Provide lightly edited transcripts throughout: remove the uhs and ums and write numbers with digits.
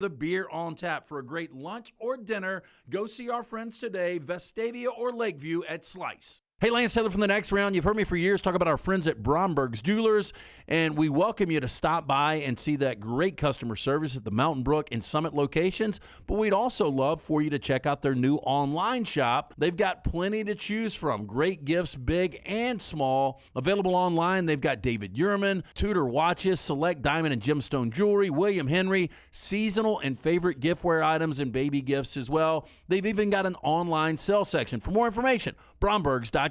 The beer on tap for a great lunch or dinner. Go see our friends today, Vestavia or Lakeview at Slice. Hey, Lance Taylor from The Next Round. You've heard me for years talk about our friends at Bromberg's Jewelers, and we welcome you to stop by and see that great customer service at the Mountain Brook and Summit locations. But we'd also love for you to check out their new online shop. They've got plenty to choose from. Great gifts, big and small. Available online, they've got David Yurman, Tudor watches, select diamond and gemstone jewelry, William Henry, seasonal and favorite giftware items and baby gifts as well. They've even got an online sale section. For more information, Brombergs.com.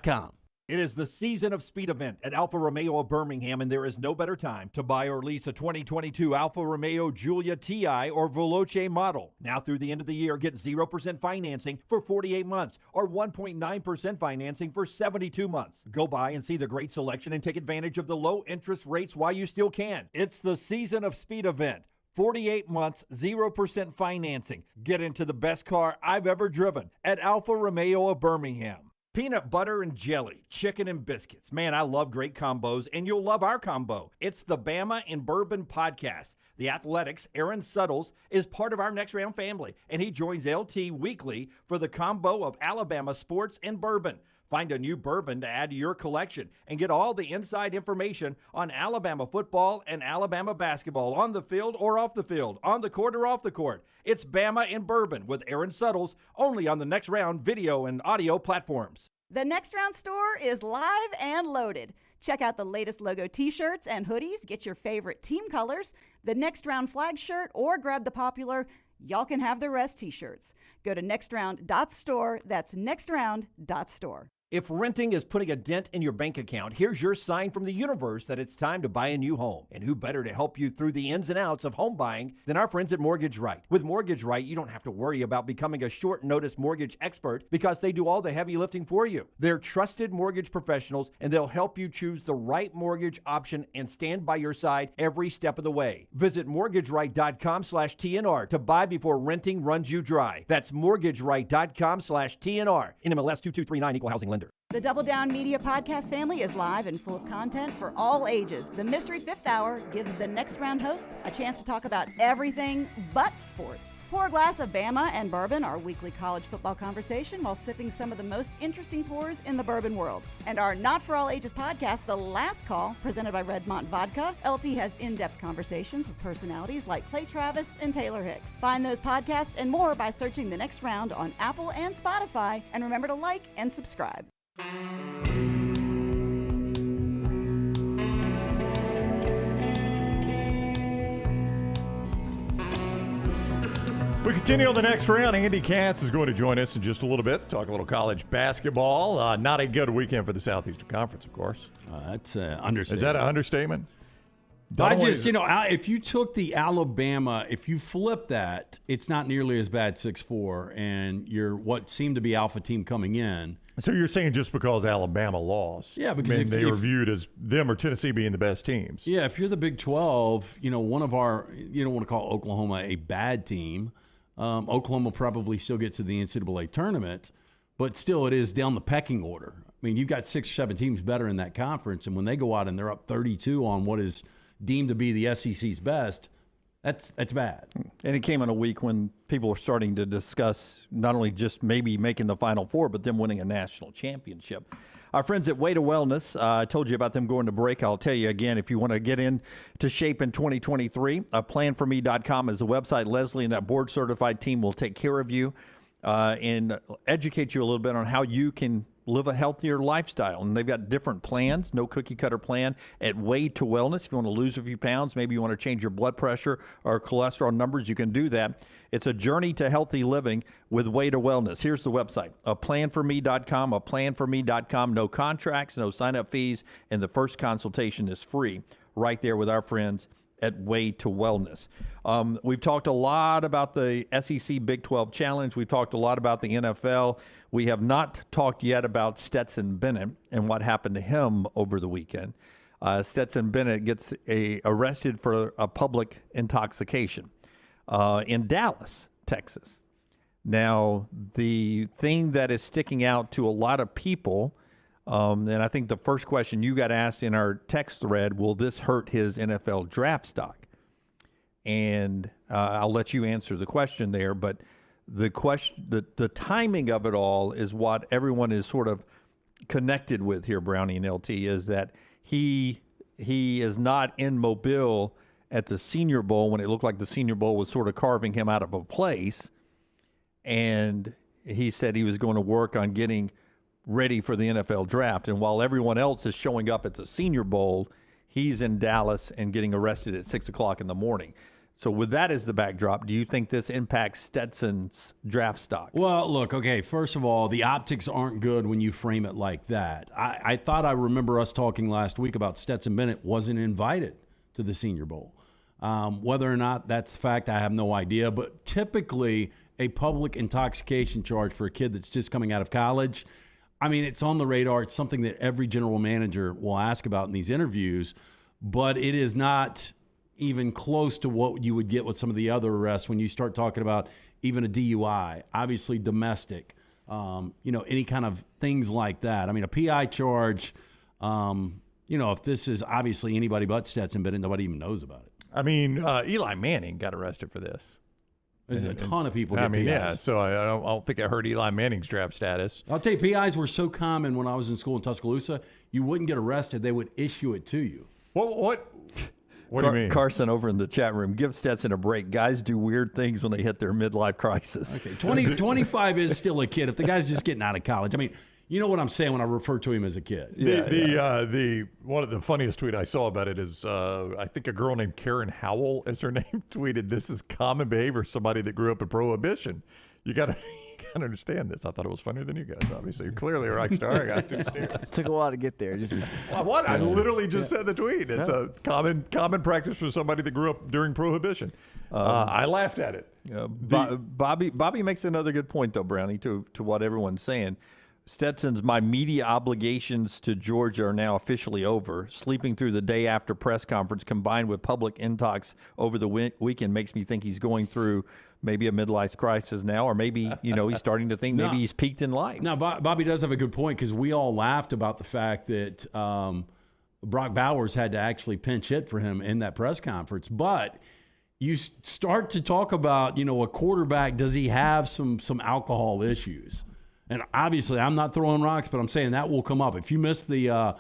It is the season of speed event at Alfa Romeo of Birmingham, and there is no better time to buy or lease a 2022 Alfa Romeo Giulia TI or Veloce model. Now through the end of the year, get 0% financing for 48 months or 1.9% financing for 72 months. Go by and see the great selection and take advantage of the low interest rates while you still can. It's the season of speed event. 48 months, 0% financing. Get into the best car I've ever driven at Alfa Romeo of Birmingham. Peanut butter and jelly, chicken and biscuits. Man, I love great combos, and you'll love our combo. It's the Bama and Bourbon podcast. The Athletics' Aaron Suttles is part of our Next Round family, and he joins LT weekly for the combo of Alabama sports and bourbon. Find a new bourbon to add to your collection and get all the inside information on Alabama football and Alabama basketball on the field or off the field, on the court or off the court. It's Bama and Bourbon with Aaron Suttles, only on the Next Round video and audio platforms. The Next Round store is live and loaded. Check out the latest logo t-shirts and hoodies. Get your favorite team colors, the Next Round flag shirt, or grab the popular Y'all Can Have the Rest t-shirts. Go to nextround.store. That's nextround.store. If renting is putting a dent in your bank account, here's your sign from the universe that it's time to buy a new home. And who better to help you through the ins and outs of home buying than our friends at Mortgage Right. With Mortgage Right, you don't have to worry about becoming a short-notice mortgage expert because they do all the heavy lifting for you. They're trusted mortgage professionals, and they'll help you choose the right mortgage option and stand by your side every step of the way. Visit mortgageright.com/TNR to buy before renting runs you dry. That's mortgageright.com/TNR. NMLS 2239, Equal Housing Lender. The Double Down Media podcast family is live and full of content for all ages. The Mystery Fifth Hour gives the Next Round hosts a chance to talk about everything but sports. Pour a glass of Bama and Bourbon, our weekly college football conversation, while sipping some of the most interesting pours in the bourbon world. And our Not For All Ages podcast, The Last Call, presented by Redmont Vodka. LT has in-depth conversations with personalities like Clay Travis and Taylor Hicks. Find those podcasts and more by searching The Next Round on Apple and Spotify. And remember to like and subscribe. We continue on the next round. Andy Katz is going to join us in just a little bit, talk a little college basketball. Not a good weekend for the Southeastern Conference, of course. That's an understatement. Is that an understatement? If you took the Alabama, if you flip that, it's not nearly as bad 6-4, and you're what seemed to be alpha team coming in. So you're saying just because Alabama lost, yeah, because they were viewed as them or Tennessee being the best teams. Yeah, if you're the Big 12, one of our, you don't want to call Oklahoma a bad team. Oklahoma probably still gets to the NCAA tournament, but still it is down the pecking order. I mean, you've got 6 or 7 teams better in that conference, and when they go out and they're up 32 on what is deemed to be the SEC's best, that's bad. And it came in a week when people were starting to discuss not only just maybe making the Final Four, but them winning a national championship. Our friends at Way to Wellness, I told you about them going to break. I'll tell you again, if you want to get into shape in 2023, planforme.com is the website. Leslie and that board-certified team will take care of you and educate you a little bit on how you can live a healthier lifestyle. And they've got different plans, no cookie-cutter plan at Way to Wellness. If you want to lose a few pounds, maybe you want to change your blood pressure or cholesterol numbers, you can do that. It's a journey to healthy living with Way to Wellness. Here's the website, aplanforme.com, aplanforme.com. No contracts, no sign-up fees, and the first consultation is free right there with our friends at Way to Wellness. We've talked a lot about the SEC Big 12 Challenge. We've talked a lot about the NFL. We have not talked yet about Stetson Bennett and what happened to him over the weekend. Stetson Bennett gets arrested for a public intoxication in Dallas, Texas. Now, the thing that is sticking out to a lot of people, and I think the first question you got asked in our text thread, will this hurt his NFL draft stock? and I'll let you answer the question there. But the timing of it all is what everyone is sort of connected with here, Brownie and LT, is that he is not in Mobile at the Senior Bowl when it looked like the Senior Bowl was sort of carving him out of a place. And he said he was going to work on getting ready for the NFL draft. And while everyone else is showing up at the Senior Bowl, he's in Dallas and getting arrested at 6 o'clock in the morning. So with that as the backdrop, do you think this impacts Stetson's draft stock? Well, look, okay, first of all, the optics aren't good when you frame it like that. I thought I remember us talking last week about Stetson Bennett wasn't invited to the Senior Bowl. Whether or not that's the fact, I have no idea. But typically, a public intoxication charge for a kid that's just coming out of college, I mean, it's on the radar. It's something that every general manager will ask about in these interviews, but it is not even close to what you would get with some of the other arrests when you start talking about even a DUI, obviously domestic, any kind of things like that. I mean, a PI charge, if this is obviously anybody but Stetson Bennett, nobody even knows about it. I mean, Eli Manning got arrested for this. There's a ton of people get PIs. Yeah, so I don't think I heard Eli Manning's draft status. I'll tell you, PIs were so common when I was in school in Tuscaloosa, you wouldn't get arrested. They would issue it to you. What do you mean? Carson over in the chat room, give Stetson a break. Guys do weird things when they hit their midlife crisis. Okay, 25 is still a kid. If the guy's just getting out of college, I mean, you know what I'm saying when I refer to him as a kid. The one of the funniest tweet I saw about it is I think a girl named Karen Howell, as her name, tweeted, "This is common behavior for somebody that grew up in Prohibition. You got to understand this." I thought it was funnier than you guys. Obviously, clearly a rock star. I got two stairs. It took a while to get there. What? I literally just said the tweet. It's a common practice for somebody that grew up during Prohibition. I laughed at it. Bobby makes another good point, though, Brownie, to what everyone's saying. Stetson's "my media obligations to Georgia are now officially over. Sleeping through the day after press conference combined with public intox over the weekend makes me think he's going through maybe a midlife crisis now, or maybe he's starting to think maybe he's peaked in life." Now, Bobby does have a good point, because we all laughed about the fact that Brock Bowers had to actually pinch hit for him in that press conference. But you start to talk about, a quarterback, does he have some alcohol issues? And obviously, I'm not throwing rocks, but I'm saying that will come up. If you miss the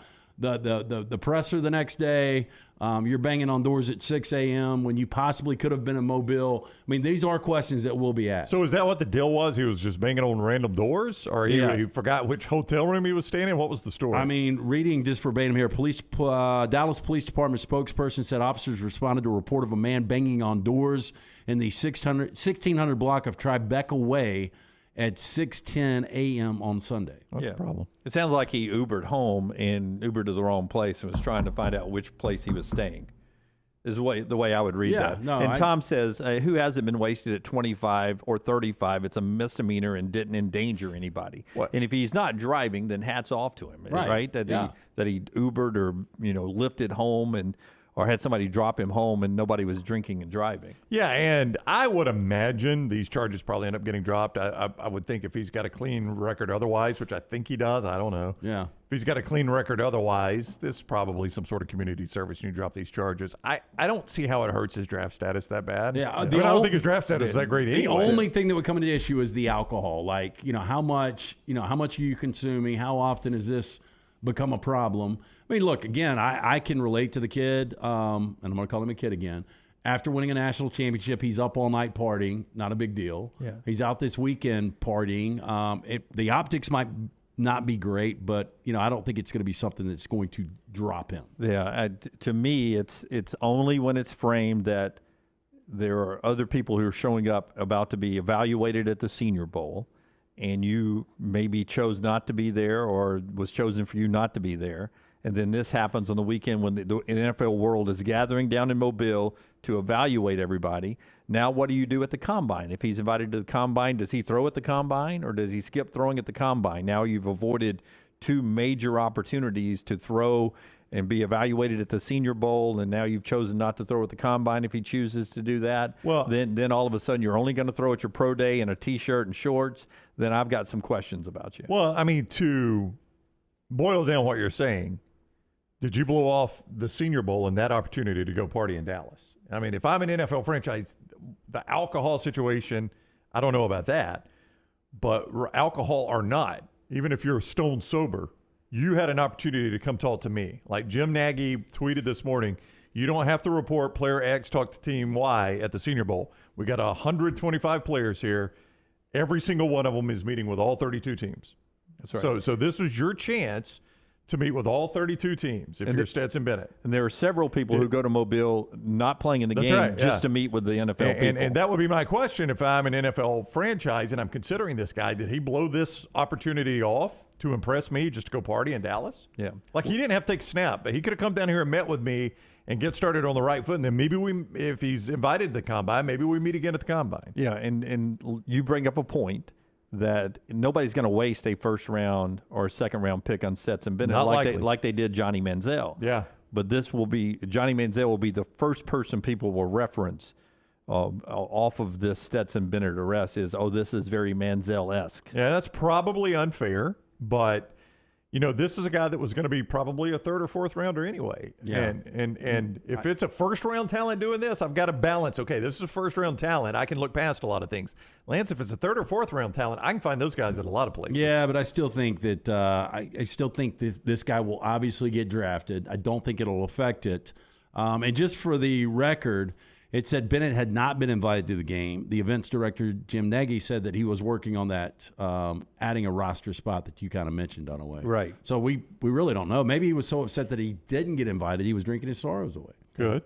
presser the next day, you're banging on doors at 6 a.m. when you possibly could have been in Mobile. I mean, these are questions that will be asked. So is that what the deal was? He was just banging on random doors? Or he forgot which hotel room he was staying in? What was the story? I mean, reading just verbatim here, Dallas Police Department spokesperson said officers responded to a report of a man banging on doors in the 1600 block of Tribeca Way at 6:10 a.m. on Sunday. That's a problem. It sounds like he Ubered home and Ubered to the wrong place and was trying to find out which place he was staying. Is the way I would read that. No, and Tom says, who hasn't been wasted at 25 or 35? It's a misdemeanor and didn't endanger anybody. What? And if he's not driving, then hats off to him, right? That he Ubered or lifted home or had somebody drop him home and nobody was drinking and driving. Yeah, and I would imagine these charges probably end up getting dropped. I would think if he's got a clean record otherwise, which I think he does, I don't know. Yeah. If he's got a clean record otherwise, this is probably some sort of community service and you drop these charges. I don't see how it hurts his draft status that bad. Yeah, I don't think his draft status is that great anyway. The only thing that would come into issue is the alcohol. Like, how much are you consuming? How often has this become a problem? I mean, look, again, I can relate to the kid, and I'm going to call him a kid again. After winning a national championship, he's up all night partying. Not a big deal. Yeah. He's out this weekend partying. The optics might not be great, but, I don't think it's going to be something that's going to drop him. Yeah, to me, it's only when it's framed that there are other people who are showing up about to be evaluated at the Senior Bowl, and you maybe chose not to be there or was chosen for you not to be there. And then this happens on the weekend when the NFL world is gathering down in Mobile to evaluate everybody. Now what do you do at the Combine? If he's invited to the Combine, does he throw at the Combine or does he skip throwing at the Combine? Now you've avoided two major opportunities to throw and be evaluated at the Senior Bowl, and now you've chosen not to throw at the Combine if he chooses to do that. Well, then all of a sudden you're only going to throw at your pro day in a T-shirt and shorts. Then I've got some questions about you. Well, I mean, to boil down what you're saying, did you blow off the Senior Bowl and that opportunity to go party in Dallas? I mean, if I'm an NFL franchise, the alcohol situation, I don't know about that. But alcohol or not, even if you're stone sober, you had an opportunity to come talk to me. Like Jim Nagy tweeted this morning, you don't have to report player X talk to team Y at the Senior Bowl. We got 125 players here. Every single one of them is meeting with all 32 teams. That's right. So this was your chance to meet with all 32 teams if you're Stetson Bennett. And there are several people who go to Mobile not playing in the game just to meet with the NFL people. And that would be my question if I'm an NFL franchise and I'm considering this guy. Did he blow this opportunity off to impress me just to go party in Dallas? Yeah. Like he didn't have to take a snap, but he could have come down here and met with me and get started on the right foot. And then maybe if he's invited to the Combine, maybe we meet again at the Combine. Yeah, and you bring up a point that nobody's going to waste a first-round or second-round pick on Stetson Bennett Not likely. like they did Johnny Manziel. Yeah. But Johnny Manziel will be the first person people will reference off of this Stetson Bennett arrest this is very Manziel-esque. Yeah, that's probably unfair, but this is a guy that was going to be probably a third or fourth rounder anyway. Yeah. And if it's a first round talent doing this, I've got to balance. Okay, this is a first round talent. I can look past a lot of things. Lance, if it's a third or fourth round talent, I can find those guys at a lot of places. Yeah, but I still think that I still think that this guy will obviously get drafted. I don't think it'll affect it. And just for the record, it said Bennett had not been invited to the game. The events director, Jim Nagy, said that he was working on that, adding a roster spot that you kind of mentioned on a way. Right. So we really don't know. Maybe he was so upset that he didn't get invited, he was drinking his sorrows away. Good.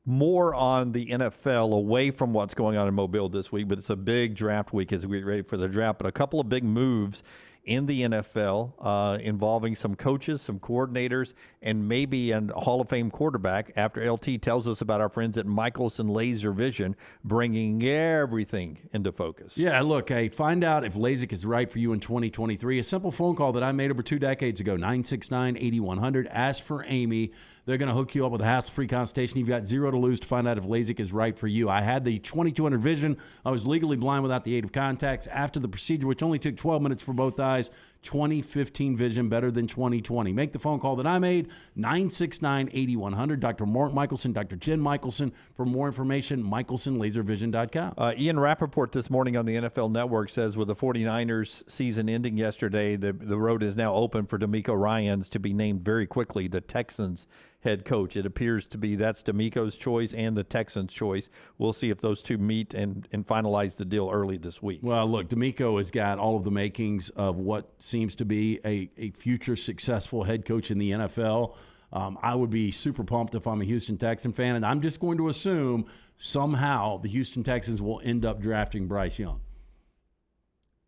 More on the NFL away from what's going on in Mobile this week, but it's a big draft week as we get ready for the draft. But a couple of big moves in the NFL involving some coaches, some coordinators, and maybe a Hall of Fame quarterback after LT tells us about our friends at Michelson Laser Vision bringing everything into focus. Yeah, look, hey, find out if LASIK is right for you in 2023. A simple phone call that I made over 2 decades ago, 969-8100. Ask for Amy. They're going to hook you up with a hassle-free consultation. You've got 0 to lose to find out if LASIK is right for you. I had the 2200 vision. I was legally blind without the aid of contacts. After the procedure, which only took 12 minutes for both eyes, 2015 vision better than 2020. Make the phone call that I made, 969-8100. Dr. Mark Michelson, Dr. Jen Michelson. For more information, michelsonlaservision.com. Ian Rappaport this morning on the NFL Network says with the 49ers season ending yesterday, the road is now open for DeMeco Ryans to be named very quickly the Texans head coach. It appears to be that's DeMeco's choice and the Texans' choice. We'll see if those two meet and finalize the deal early this week. Well, look, DeMeco has got all of the makings of what seems to be a future successful head coach in the NFL. I would be super pumped if I'm a Houston Texan fan, and I'm just going to assume somehow the Houston Texans will end up drafting Bryce Young.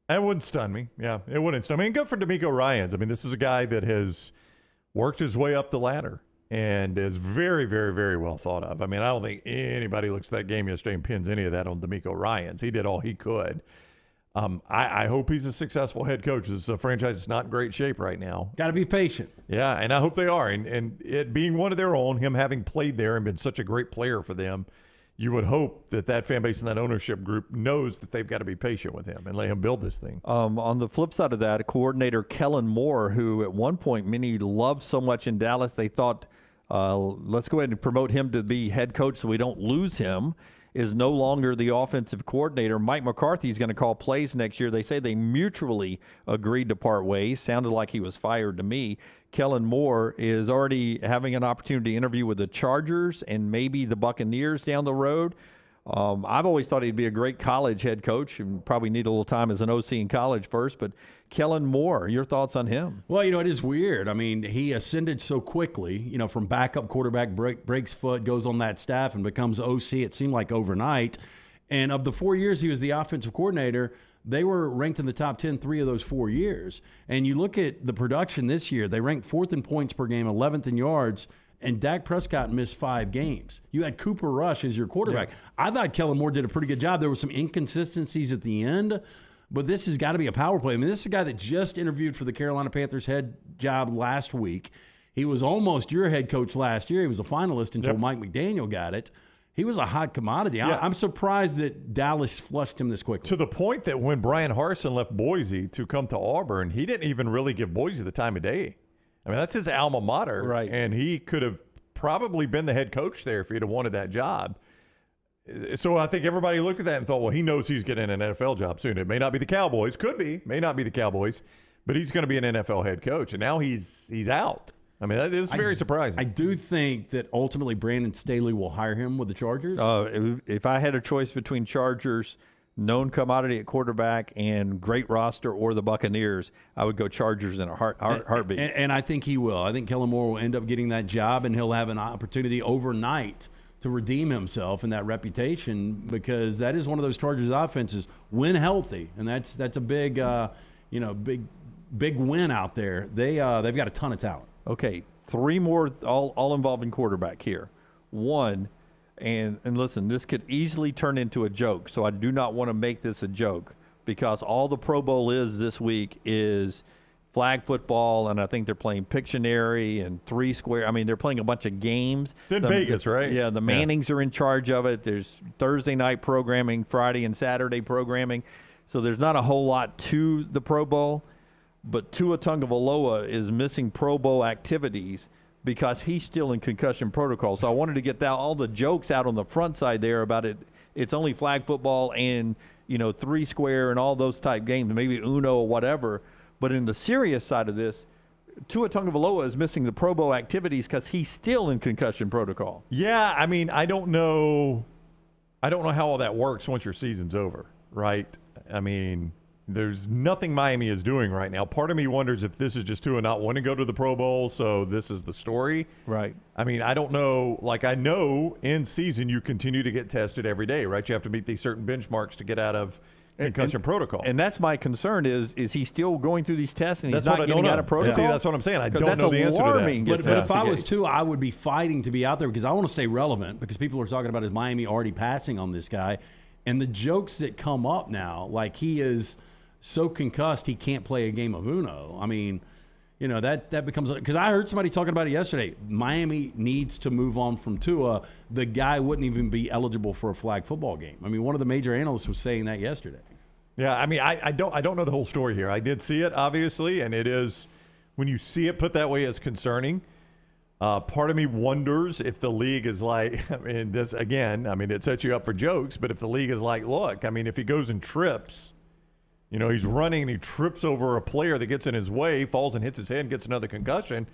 That wouldn't stun me. Yeah, it wouldn't stun me. And good for DeMeco Ryans. I mean, this is a guy that has worked his way up the ladder and is very, very, very well thought of. I mean, I don't think anybody looks at that game yesterday and pins any of that on DeMeco Ryans. He did all he could. I hope he's a successful head coach. This is a franchise that's not in great shape right now. Got to be patient. Yeah, and I hope they are. And it being one of their own, him having played there and been such a great player for them, you would hope that fan base and that ownership group knows that they've got to be patient with him and let him build this thing. On the flip side of that, coordinator Kellen Moore, who at one point many loved so much in Dallas, they thought, let's go ahead and promote him to be head coach so we don't lose him, is no longer the offensive coordinator. Mike McCarthy is going to call plays next year. They say they mutually agreed to part ways. Sounded like he was fired to me. Kellen Moore is already having an opportunity to interview with the Chargers and maybe the Buccaneers down the road. I've always thought he'd be a great college head coach and probably need a little time as an OC in college first. But Kellen Moore, your thoughts on him? Well, it is weird. I mean, he ascended so quickly, from backup quarterback, breaks foot, goes on that staff and becomes OC. It seemed like overnight. And of the 4 years he was the offensive coordinator, they were ranked in the top 10 3 of those 4 years. And you look at the production this year, they ranked 4th in points per game, 11th in yards, and Dak Prescott missed 5 games. You had Cooper Rush as your quarterback. Yeah. I thought Kellen Moore did a pretty good job. There were some inconsistencies at the end, but this has got to be a power play. I mean, this is a guy that just interviewed for the Carolina Panthers head job last week. He was almost your head coach last year. He was a finalist until Mike McDaniel got it. He was a hot commodity. Yeah. I'm surprised that Dallas flushed him this quickly. To the point that when Brian Harsin left Boise to come to Auburn, he didn't even really give Boise the time of day. I mean, that's his alma mater, right? And he could have probably been the head coach there if he'd have wanted that job. So I think everybody looked at that and thought, well, he knows he's getting an NFL job soon. It may not be the Cowboys. Could be. May not be the Cowboys. But he's going to be an NFL head coach. And now he's out. I mean, that is very surprising. I do think that ultimately Brandon Staley will hire him with the Chargers. If I had a choice between Chargers, known commodity at quarterback, and great roster, or the Buccaneers, I would go Chargers in a heartbeat. And I think he will. I think Kellen Moore will end up getting that job, and he'll have an opportunity overnight to redeem himself in that reputation, because that is one of those Chargers offenses when healthy, and that's a big big win out there. They've got a ton of talent. Okay, 3 more all involving quarterback here. One, and listen, this could easily turn into a joke, so I do not want to make this a joke, because all the Pro Bowl is this week is flag football, and I think they're playing Pictionary and 3 Square. I mean, they're playing a bunch of games. It's in Vegas, right? Yeah, the Mannings are in charge of it. There's Thursday night programming, Friday and Saturday programming. So there's not a whole lot to the Pro Bowl, but Tua Tagovailoa is missing Pro Bowl activities because he's still in concussion protocol. So I wanted to get all the jokes out on the front side there about it. It's only flag football and, 3 Square and all those type games, maybe Uno or whatever. But in the serious side of this, Tua Tagovailoa is missing the Pro Bowl activities because he's still in concussion protocol. Yeah, I mean, I don't know how all that works once your season's over, right? I mean, there's nothing Miami is doing right now. Part of me wonders if this is just Tua not wanting to go to the Pro Bowl, so this is the story. Right. I mean, I don't know. Like, I know in season you continue to get tested every day, right? You have to meet these certain benchmarks to get out of concussion protocol. And that's my concern is he still going through these tests and he's that's not getting out of protocol? See, that's what I'm saying. I don't know the answer to that. But if I was Tua, I would be fighting to be out there because I want to stay relevant, because people are talking about is Miami already passing on this guy. And the jokes that come up now, like he is so concussed he can't play a game of Uno. I mean, that becomes – because I heard somebody talking about it yesterday. Miami needs to move on from Tua. The guy wouldn't even be eligible for a flag football game. I mean, one of the major analysts was saying that yesterday. Yeah, I mean, I don't know the whole story here. I did see it, obviously, and it is – when you see it put that way, it's concerning. Part of me wonders if the league is like – I mean, this, again, I mean, it sets you up for jokes, but if the league is like, look, I mean, if he goes and trips – he's running and he trips over a player that gets in his way, falls and hits his head and gets another concussion.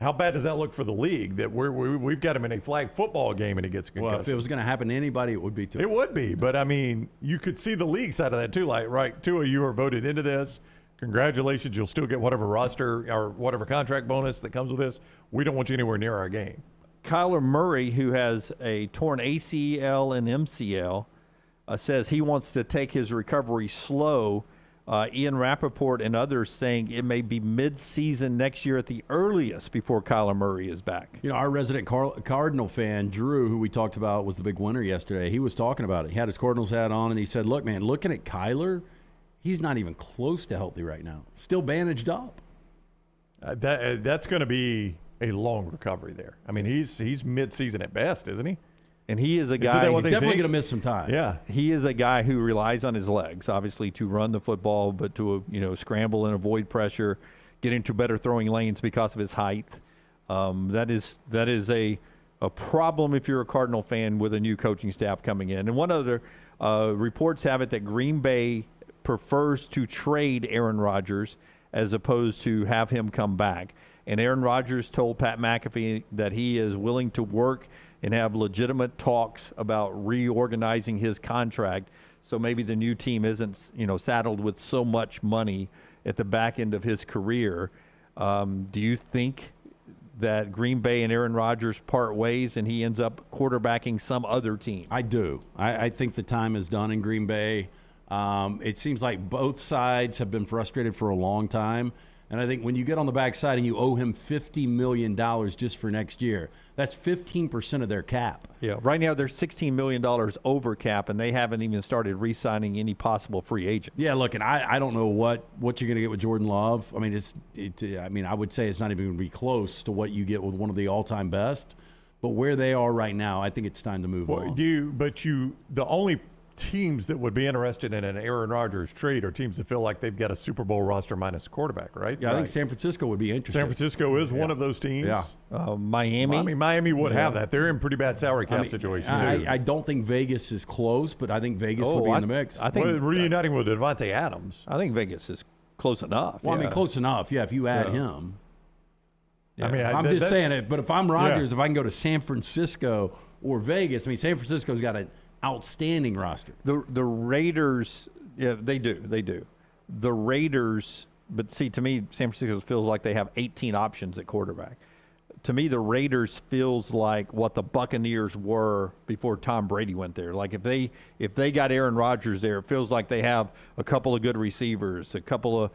How bad does that look for the league that we've got him in a flag football game and he gets a concussion? Well, if it was going to happen to anybody, it would be Tua. It would be. But, I mean, you could see the league side of that too. Like, right, Tua, you were voted into this. Congratulations. You'll still get whatever roster or whatever contract bonus that comes with this. We don't want you anywhere near our game. Kyler Murray, who has a torn ACL and MCL, says he wants to take his recovery slow. Ian Rappaport and others saying it may be mid-season next year at the earliest before Kyler Murray is back. Our resident Cardinal fan, Drew, who we talked about, was the big winner yesterday. He was talking about it. He had his Cardinals hat on, and he said, look, man, looking at Kyler, he's not even close to healthy right now. Still bandaged up. That's going to be a long recovery there. I mean, he's mid-season at best, isn't he? And he is a guy he's definitely going to miss some time. Yeah. He is a guy who relies on his legs, obviously, to run the football, but to scramble and avoid pressure, get into better throwing lanes because of his height. That is a problem if you're a Cardinal fan with a new coaching staff coming in. And one other reports have it that Green Bay prefers to trade Aaron Rodgers as opposed to have him come back. And Aaron Rodgers told Pat McAfee that he is willing to work and have legitimate talks about reorganizing his contract, so maybe the new team isn't, saddled with so much money at the back end of his career. Do you think that Green Bay and Aaron Rodgers part ways and he ends up quarterbacking some other team? I do. I think the time is done in Green Bay. It seems like both sides have been frustrated for a long time. And I think when you get on the backside and you owe him $50 million just for next year, that's 15% of their cap. Yeah, right now they're $16 million over cap, and they haven't even started re-signing any possible free agent. Yeah, look, and I don't know what you're going to get with Jordan Love. I mean, I would say it's not even going to be close to what you get with one of the all-time best. But where they are right now, I think it's time to move on. The only teams that would be interested in an Aaron Rodgers trade are teams that feel like they've got a Super Bowl roster minus a quarterback, right? Yeah, I think San Francisco would be interested. San Francisco is one of those teams. Yeah. Miami. I mean, Miami would have that. They're in pretty bad salary cap situation, too. I don't think Vegas is close, but I think Vegas would be in the mix. I think reuniting with Devontae Adams. I think Vegas is close enough. Well, I mean, close enough. Yeah, if you add him. Yeah. I mean, I'm just saying it. But if I'm Rodgers, if I can go to San Francisco or Vegas, I mean, San Francisco's got an outstanding roster. The Raiders, yeah, they do. The Raiders, but see, to me, San Francisco feels like they have 18 options at quarterback. To me, the Raiders feels like what the Buccaneers were before Tom Brady went there. Like if they got Aaron Rodgers there, it feels like they have a couple of good receivers, a couple of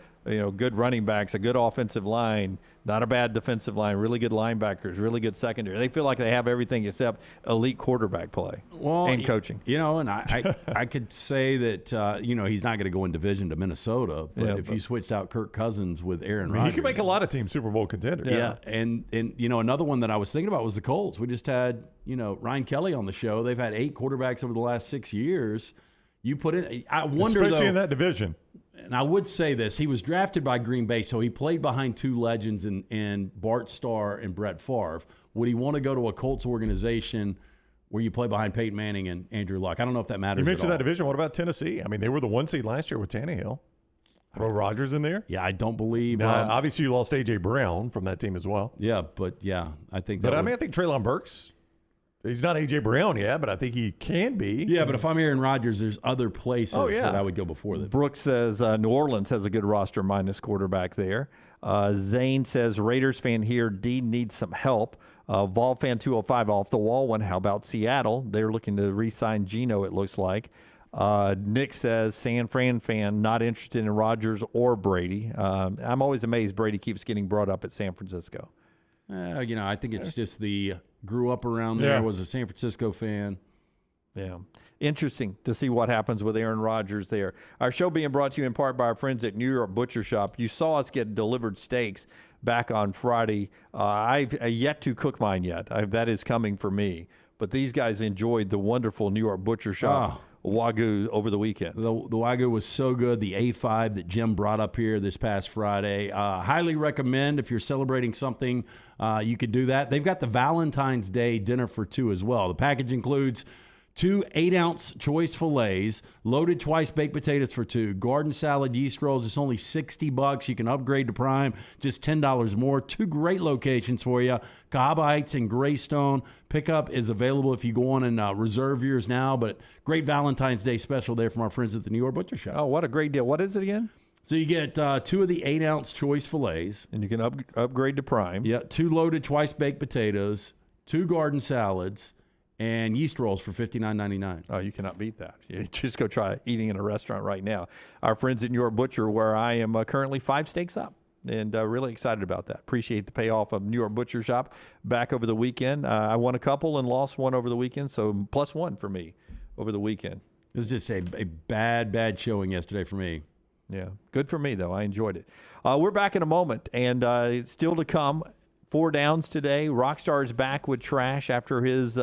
good running backs, a good offensive line, not a bad defensive line, really good linebackers, really good secondary. They feel like they have everything except elite quarterback play and coaching. And I could say that he's not going to go in division to Minnesota, but if you switched out Kirk Cousins with Aaron Rodgers, you can make a lot of teams Super Bowl contenders. Yeah, and another one that I was thinking about was the Colts. We just had Ryan Kelly on the show. They've had 8 quarterbacks over the last 6 years. You put it. I wonder, especially in that division. And I would say this: he was drafted by Green Bay, so he played behind 2 legends in Bart Starr and Brett Favre. Would he want to go to a Colts organization where you play behind Peyton Manning and Andrew Luck? I don't know if that matters. You mentioned at all. that division. What about Tennessee? I mean, they were the 1 seed last year with Tannehill. Throw Rodgers in there. Yeah, I don't believe. Obviously, you lost A.J. Brown from that team as well. Yeah, but I think. But I think Treylon Burks. He's not A.J. Brown yet, but I think he can be. Yeah, but if I'm Aaron Rodgers, there's other places that I would go before that. Brooks says New Orleans has a good roster minus quarterback there. Zane says Raiders fan here, Dean needs some help. Vol fan 205 off the wall one. How about Seattle? They're looking to re-sign Geno, it looks like. Nick says San Fran fan not interested in Rodgers or Brady. I'm always amazed Brady keeps getting brought up at San Francisco. I think it's just grew up around there, was a San Francisco fan. Yeah. Interesting to see what happens with Aaron Rodgers there. Our show being brought to you in part by our friends at New York Butcher Shop. You saw us get delivered steaks back on Friday. I've yet to cook mine yet. That is coming for me. But these guys enjoyed the wonderful New York Butcher Shop Wagyu over the weekend. The Wagyu was so good. The A5 that Jim brought up here this past Friday. Highly recommend if you're celebrating something, you could do that. They've got the Valentine's Day dinner for 2 as well. The package includes 2 8-ounce choice fillets, loaded twice baked potatoes for 2, garden salad, yeast rolls. It's only $60. You can upgrade to Prime, just $10 more. 2 great locations for you, Cahaba Heights and Greystone. Pickup is available if you go on and reserve yours now, but great Valentine's Day special there from our friends at the New York Butcher Shop. Oh, what a great deal. What is it again? So you get 2 of the 8-ounce choice fillets. And you can upgrade to Prime. Yeah, 2 loaded twice baked potatoes, 2 garden salads, and yeast rolls for $59.99. Oh, you cannot beat that. You just go try eating in a restaurant right now. Our friends at New York Butcher, where I am currently 5 steaks up, and really excited about that. Appreciate the payoff of New York Butcher Shop back over the weekend. I won a couple and lost one over the weekend, so +1 for me over the weekend. It was just a bad showing yesterday for me. Yeah, good for me, though. I enjoyed it. We're back in a moment, and still to come, 4 downs today. Rockstar is back with Trash after his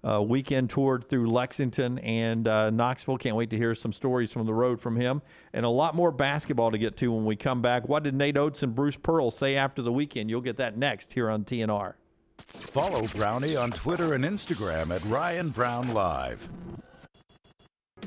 weekend tour through Lexington and Knoxville. Can't wait to hear some stories from the road from him. And a lot more basketball to get to when we come back. What did Nate Oates and Bruce Pearl say after the weekend? You'll get that next here on TNR. Follow Brownie on Twitter and Instagram at Ryan Brown Live.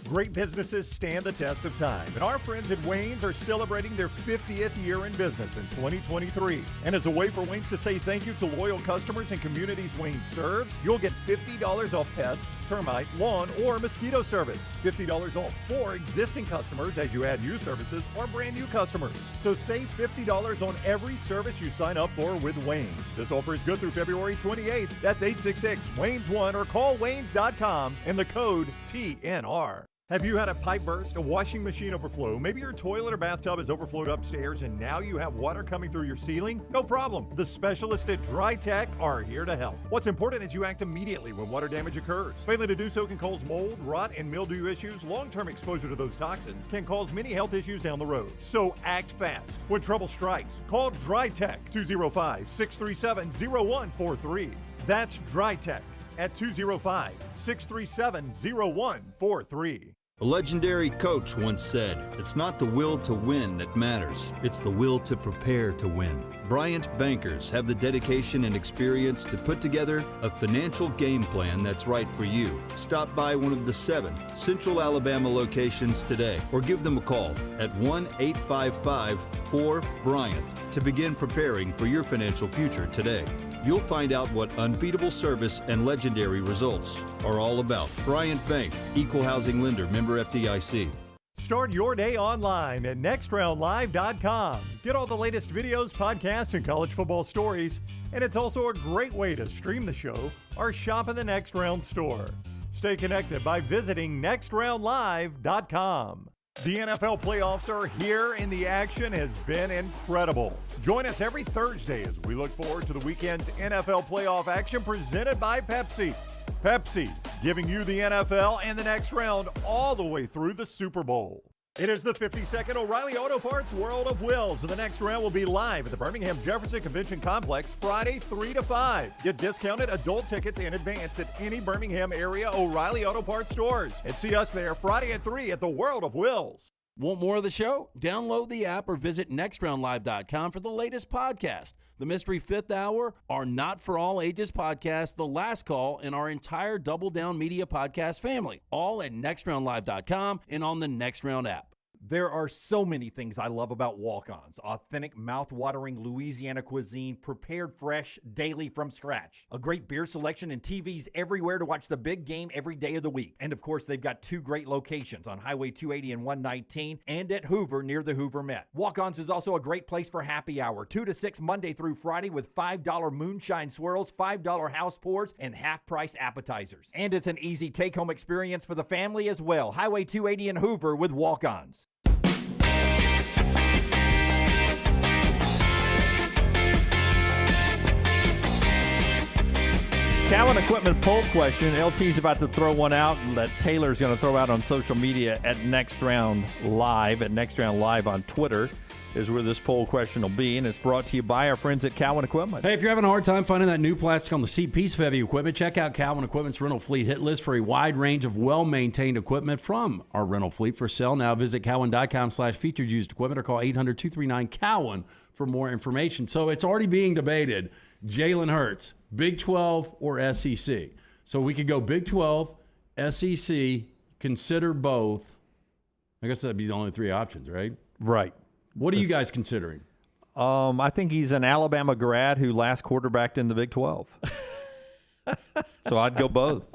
Great businesses stand the test of time, and our friends at Wayne's are celebrating their 50th year in business in 2023. And as a way for Wayne's to say thank you to loyal customers and communities Wayne's serves, you'll get $50 off pest, termite, lawn, or mosquito service. $50 off for existing customers as you add new services or brand new customers. So save $50 on every service you sign up for with Wayne's. This offer is good through February 28th. That's 866-WAYNES1 or call Waynes.com and the code TNR. Have you had a pipe burst, a washing machine overflow? Maybe your toilet or bathtub has overflowed upstairs and now you have water coming through your ceiling? No problem. The specialists at Dry Tech are here to help. What's important is you act immediately when water damage occurs. Failing to do so can cause mold, rot, and mildew issues. Long-term exposure to those toxins can cause many health issues down the road. So act fast. When trouble strikes, call Dry Tech 205-637-0143. That's Dry Tech at 205-637-0143. A legendary coach once said, "It's not the will to win that matters, it's the will to prepare to win." Bryant bankers have the dedication and experience to put together a financial game plan that's right for you. Stop by one of the 7 Central Alabama locations today or give them a call at 1-855-4-BRYANT to begin preparing for your financial future today. You'll find out what unbeatable service and legendary results are all about. Bryant Bank, Equal Housing Lender, member FDIC. Start your day online at nextroundlive.com. Get all the latest videos, podcasts, and college football stories. And it's also a great way to stream the show or shop in the Next Round store. Stay connected by visiting nextroundlive.com. The NFL playoffs are here and the action has been incredible. Join us every Thursday as we look forward to the weekend's NFL playoff action presented by Pepsi. Pepsi, giving you the NFL and the next round all the way through the Super Bowl. It is the 52nd O'Reilly Auto Parts World of Wills. The next round will be live at the Birmingham Jefferson Convention Complex Friday 3 to 5. Get discounted adult tickets in advance at any Birmingham area O'Reilly Auto Parts stores. And see us there Friday at 3 at the World of Wills. Want more of the show? Download the app or visit nextroundlive.com for the latest podcast. The Mystery Fifth Hour, our Not For All Ages podcast, The Last Call, and our entire Double Down Media podcast family. All at nextroundlive.com and on the Next Round app. There are so many things I love about walk-ons. Authentic, mouth-watering Louisiana cuisine, prepared fresh, daily from scratch. A great beer selection and TVs everywhere to watch the big game every day of the week. And of course, they've got 2 great locations on Highway 280 and 119 and at Hoover near the Hoover Met. Walk-ons is also a great place for happy hour, 2 to 6 Monday through Friday with $5 moonshine swirls, $5 house pours, and half-price appetizers. And it's an easy take-home experience for the family as well. Highway 280 and Hoover with walk-ons. Cowan Equipment poll question. LT's about to throw one out that Taylor's going to throw out on social media at Next Round Live. At Next Round Live on Twitter is where this poll question will be, and it's brought to you by our friends at Cowan Equipment. Hey, if you're having a hard time finding that new plastic on the seat piece of heavy equipment, check out Cowan Equipment's rental fleet hit list for a wide range of well-maintained equipment from our rental fleet. For sale now, visit cowan.com/featured used equipment or call 800-239-COWAN for more information. So it's already being debated. Jalen Hurts, Big 12 or SEC. So we could go Big 12, SEC, consider both. I guess that'd be the only 3 options, right? Right. What are you guys considering? I think he's an Alabama grad who last quarterbacked in the Big 12. So I'd go both.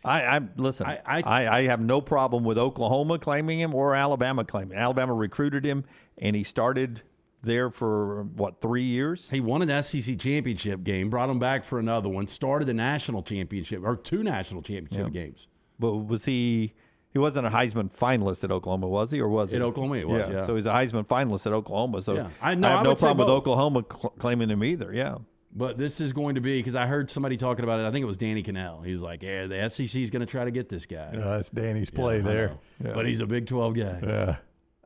I have no problem with Oklahoma claiming him or Alabama claiming him. Alabama recruited him, and he started there for, 3 years? He won an SEC championship game, brought him back for another one, started the national championship, or 2 national championship games. But was he wasn't a Heisman finalist at Oklahoma, was he? Or was he? At Oklahoma, it was, yeah. So he's a Heisman finalist at Oklahoma. So I have no would say problem with both. Oklahoma claiming him either, yeah. But this is going to be, because I heard somebody talking about it, I think it was Danny Cannell. He was like, yeah, the SEC is going to try to get this guy. That's Danny's play there. Yeah. But he's a Big 12 guy. Yeah.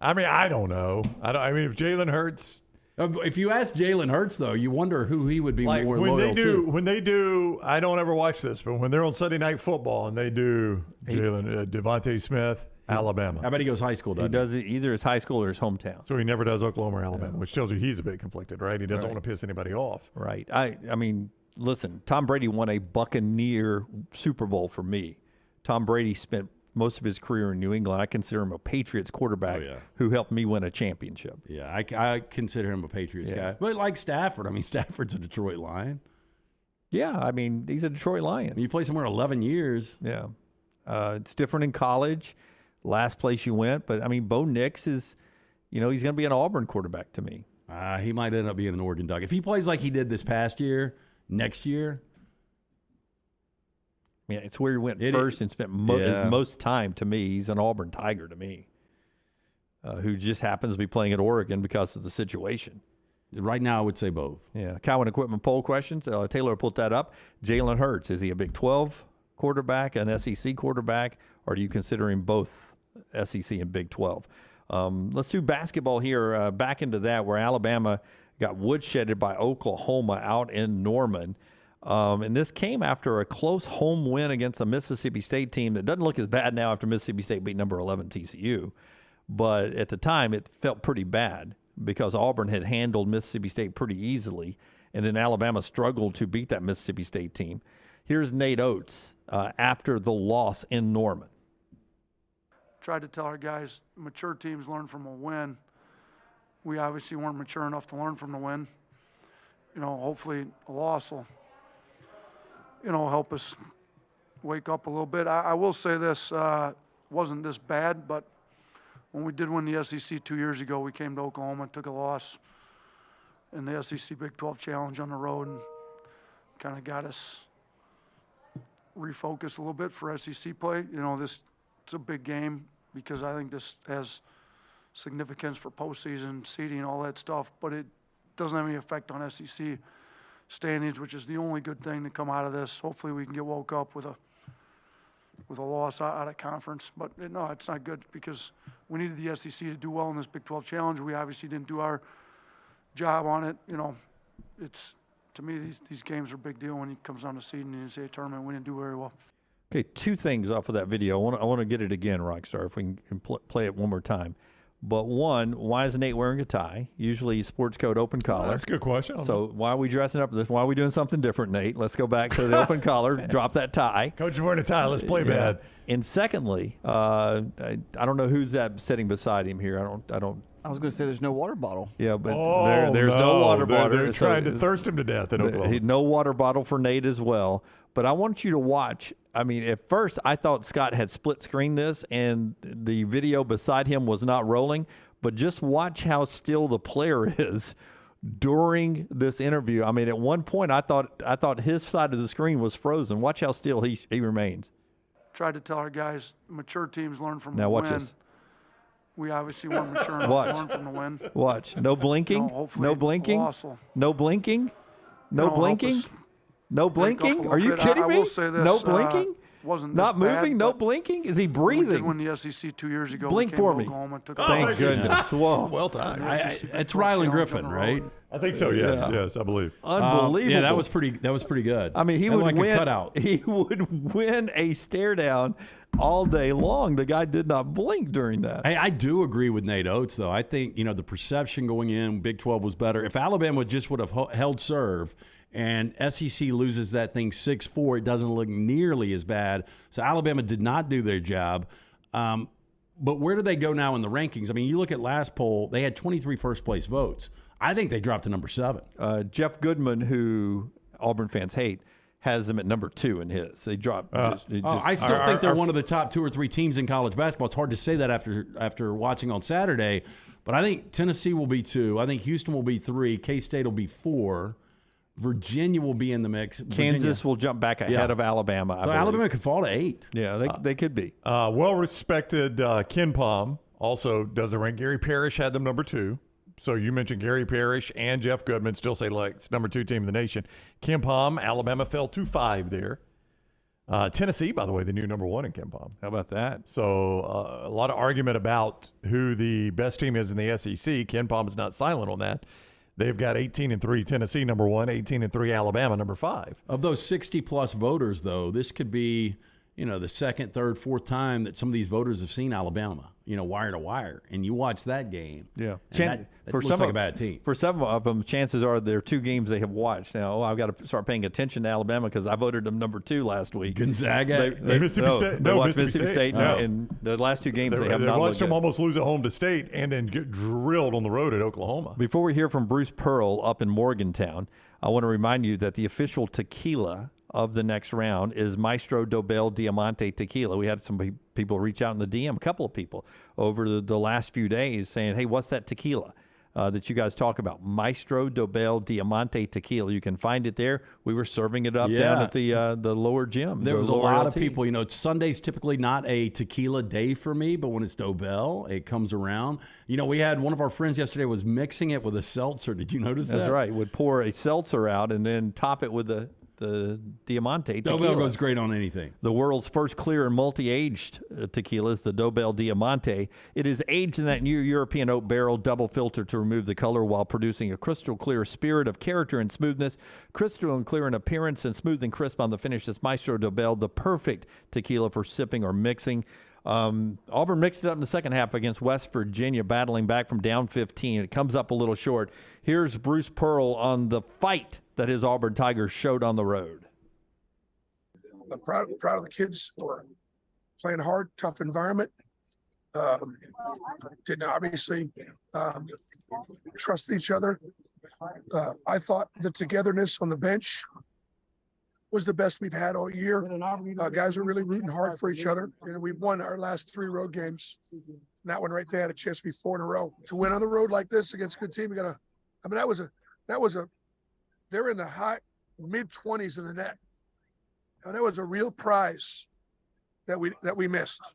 I mean, I don't know. I mean, if Jalen Hurts. If you ask Jalen Hurts, though, you wonder who he would be more loyal to. When they do, I don't ever watch this, but when they're on Sunday Night Football and they do Devontae Smith, Alabama. I bet he goes high school, He does it either his high school or his hometown. So he never does Oklahoma or Alabama, which tells you he's a bit conflicted, right? He doesn't want to piss anybody off. Right. I mean, listen, Tom Brady won a Buccaneer Super Bowl for me. Tom Brady spent most of his career in New England. I consider him a Patriots quarterback who helped me win a championship. Yeah, I consider him a Patriots guy. But like Stafford, I mean, Stafford's a Detroit Lion. Yeah, I mean, he's a Detroit Lion. I mean, you play somewhere 11 years. Yeah. It's different in college. Last place you went. But, I mean, Bo Nix is, he's going to be an Auburn quarterback to me. He might end up being an Oregon Duck. If he plays like he did this past year, next year. Yeah, it's where he went first and spent his most time to me. He's an Auburn Tiger to me, who just happens to be playing at Oregon because of the situation. Right now, I would say both. Yeah. Cowan Equipment poll questions. Taylor put that up. Jalen Hurts, is he a Big 12 quarterback, an SEC quarterback, or do you consider him both SEC and Big 12? Let's do basketball here. Back into that, where Alabama got woodshedded by Oklahoma out in Norman. And this came after a close home win against a Mississippi State team that doesn't look as bad now after Mississippi State beat number 11 TCU. But at the time, it felt pretty bad because Auburn had handled Mississippi State pretty easily, and then Alabama struggled to beat that Mississippi State team. Here's Nate Oates after the loss in Norman. Tried to tell our guys, mature teams learn from a win. We obviously weren't mature enough to learn from the win. Hopefully a loss will, help us wake up a little bit. I will say this, wasn't this bad, but when we did win the SEC 2 years ago, we came to Oklahoma and took a loss in the SEC Big 12 Challenge on the road and kind of got us refocused a little bit for SEC play. It's a big game because I think this has significance for postseason seeding, all that stuff, but it doesn't have any effect on SEC standings, which is the only good thing to come out of this. Hopefully we can get woke up with a loss out of conference. But no, it's not good because we needed the SEC to do well in this Big 12 Challenge. We obviously didn't do our job on it. It's, to me, these games are a big deal when it comes down to seeding in the NCAA tournament. We didn't do very well. Okay, two things off of that video. I want to get it again, Rockstar, if we can play it one more time. But one, why is Nate wearing a tie? Usually sports coat open collar. That's a good question. So why are we dressing up? Why are we doing something different, Nate? Let's go back to the open collar, drop that tie. Coach is wearing a tie. Let's play bad. And secondly, I don't know who's that sitting beside him here. I don't. I was going to say there's no water bottle. Yeah, but there's no water bottle. They're trying to thirst him to death in Oklahoma. No water bottle for Nate as well. But I want you to watch. I mean, at first I thought Scott had split screened this and the video beside him was not rolling. But just watch how still the player is during this interview. I mean, at one point I thought his side of the screen was frozen. Watch how still he remains. Tried to tell our guys, mature teams learn from the now win. Watch this. We obviously weren't mature enough to learn from the win. Watch. No blinking. No blinking. No blinking. No blinking. No blinking. Are you kidding me? I will say this, no blinking. Wasn't not bad, moving. No blinking. Is he breathing? We did win the SEC 2 years ago. Blink for me. Thank goodness. Whoa. Well timed. It's Rylan Griffin, right? I think so. Yes, I believe. Unbelievable. Yeah, that was pretty good. I mean, he and would like win. A cutout. He would win a stare down all day long. The guy did not blink during that. I do agree with Nate Oates, though. I think the perception going in Big 12 was better. If Alabama just would have held serve and SEC loses that thing 6-4, it doesn't look nearly as bad. So Alabama did not do their job. But where do they go now in the rankings? I mean, you look at last poll, they had 23 first-place votes. I think they dropped to number 7. Jeff Goodman, who Auburn fans hate, has them at number 2 in his. They dropped. I still think they're one of the top 2 or 3 teams in college basketball. It's hard to say that after watching on Saturday. But I think Tennessee will be 2. I think Houston will be 3. K-State will be 4. Virginia will be in the mix. Kansas will jump back ahead of Alabama. So Alabama could fall to 8. Yeah, they could be. Well-respected Ken Pom also does the rank. Gary Parrish had them number 2. So you mentioned Gary Parrish and Jeff Goodman still say like it's number 2 team in the nation. Ken Pom, Alabama fell to 5 there. Tennessee, by the way, the new number 1 in Ken Pom. How about that? So a lot of argument about who the best team is in the SEC. Ken Pom is not silent on that. They've got 18-3 Tennessee, number 1, 18-3 Alabama, number 5. Of those 60-plus voters, though, this could be, the second, third, fourth time that some of these voters have seen Alabama, wire to wire. And you watch that game. Yeah. That looks like a bad team. For some of them, chances are there are 2 games they have watched. Now, I've got to start paying attention to Alabama because I voted them number 2 last week. Gonzaga. Mississippi State. They watched Mississippi State. No. And the last 2 games they have they not watched them good. almost lose at home to State and then get drilled on the road at Oklahoma. Before we hear from Bruce Pearl up in Morgantown, I want to remind you that the official tequila of the next round is Maestro Dobel Diamante Tequila. We had some people reach out in the DM, a couple of people, over the last few days saying, hey, what's that tequila that you guys talk about? Maestro Dobel Diamante Tequila. You can find it there. We were serving it up down at the lower gym. There was a lot of people. Sunday's typically not a tequila day for me, but when it's Dobel, it comes around. We had one of our friends yesterday was mixing it with a seltzer. Did you notice that? That's right. Would pour a seltzer out and then top it with the the Diamante tequila. Dobell goes great on anything. The world's first clear and multi-aged tequila is the Dobell Diamante. It is aged in that new European oak barrel, double filtered to remove the color while producing a crystal clear spirit of character and smoothness. Crystal and clear in appearance and smooth and crisp on the finish. It's Maestro Dobell, the perfect tequila for sipping or mixing. Auburn mixed it up in the second half against West Virginia, battling back from down 15. It comes up a little short. Here's Bruce Pearl on the fight that his Auburn Tigers showed on the road. I'm proud of the kids for playing hard, tough environment. Didn't obviously trust each other. I thought the togetherness on the bench was the best we've had all year. Guys are really rooting hard for each other. You know, we've won our last 3 road games. And that one right there had a chance to be 4 in a row. To win on the road like this against a good team, they're in the high mid-20s in the net. And that was a real prize that we missed.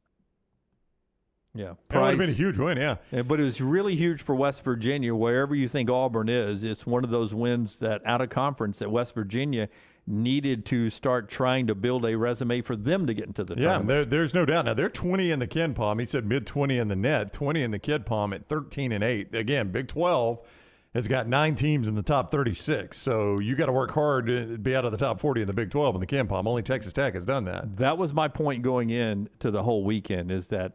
Yeah, That would have been a huge win, yeah. But it was really huge for West Virginia. Wherever you think Auburn is, it's one of those wins that out of conference that West Virginia needed to start trying to build a resume for them to get into the tournament. Yeah, there's no doubt. Now, they're 20 in the Ken Palm. He said mid-20 in the net, 20 in the Kid Palm at 13-8. Again, Big 12 has got 9 teams in the top 36. So you got to work hard to be out of the top 40 in the Big 12 in the Ken Palm. Only Texas Tech has done that. That was my point going in to the whole weekend is that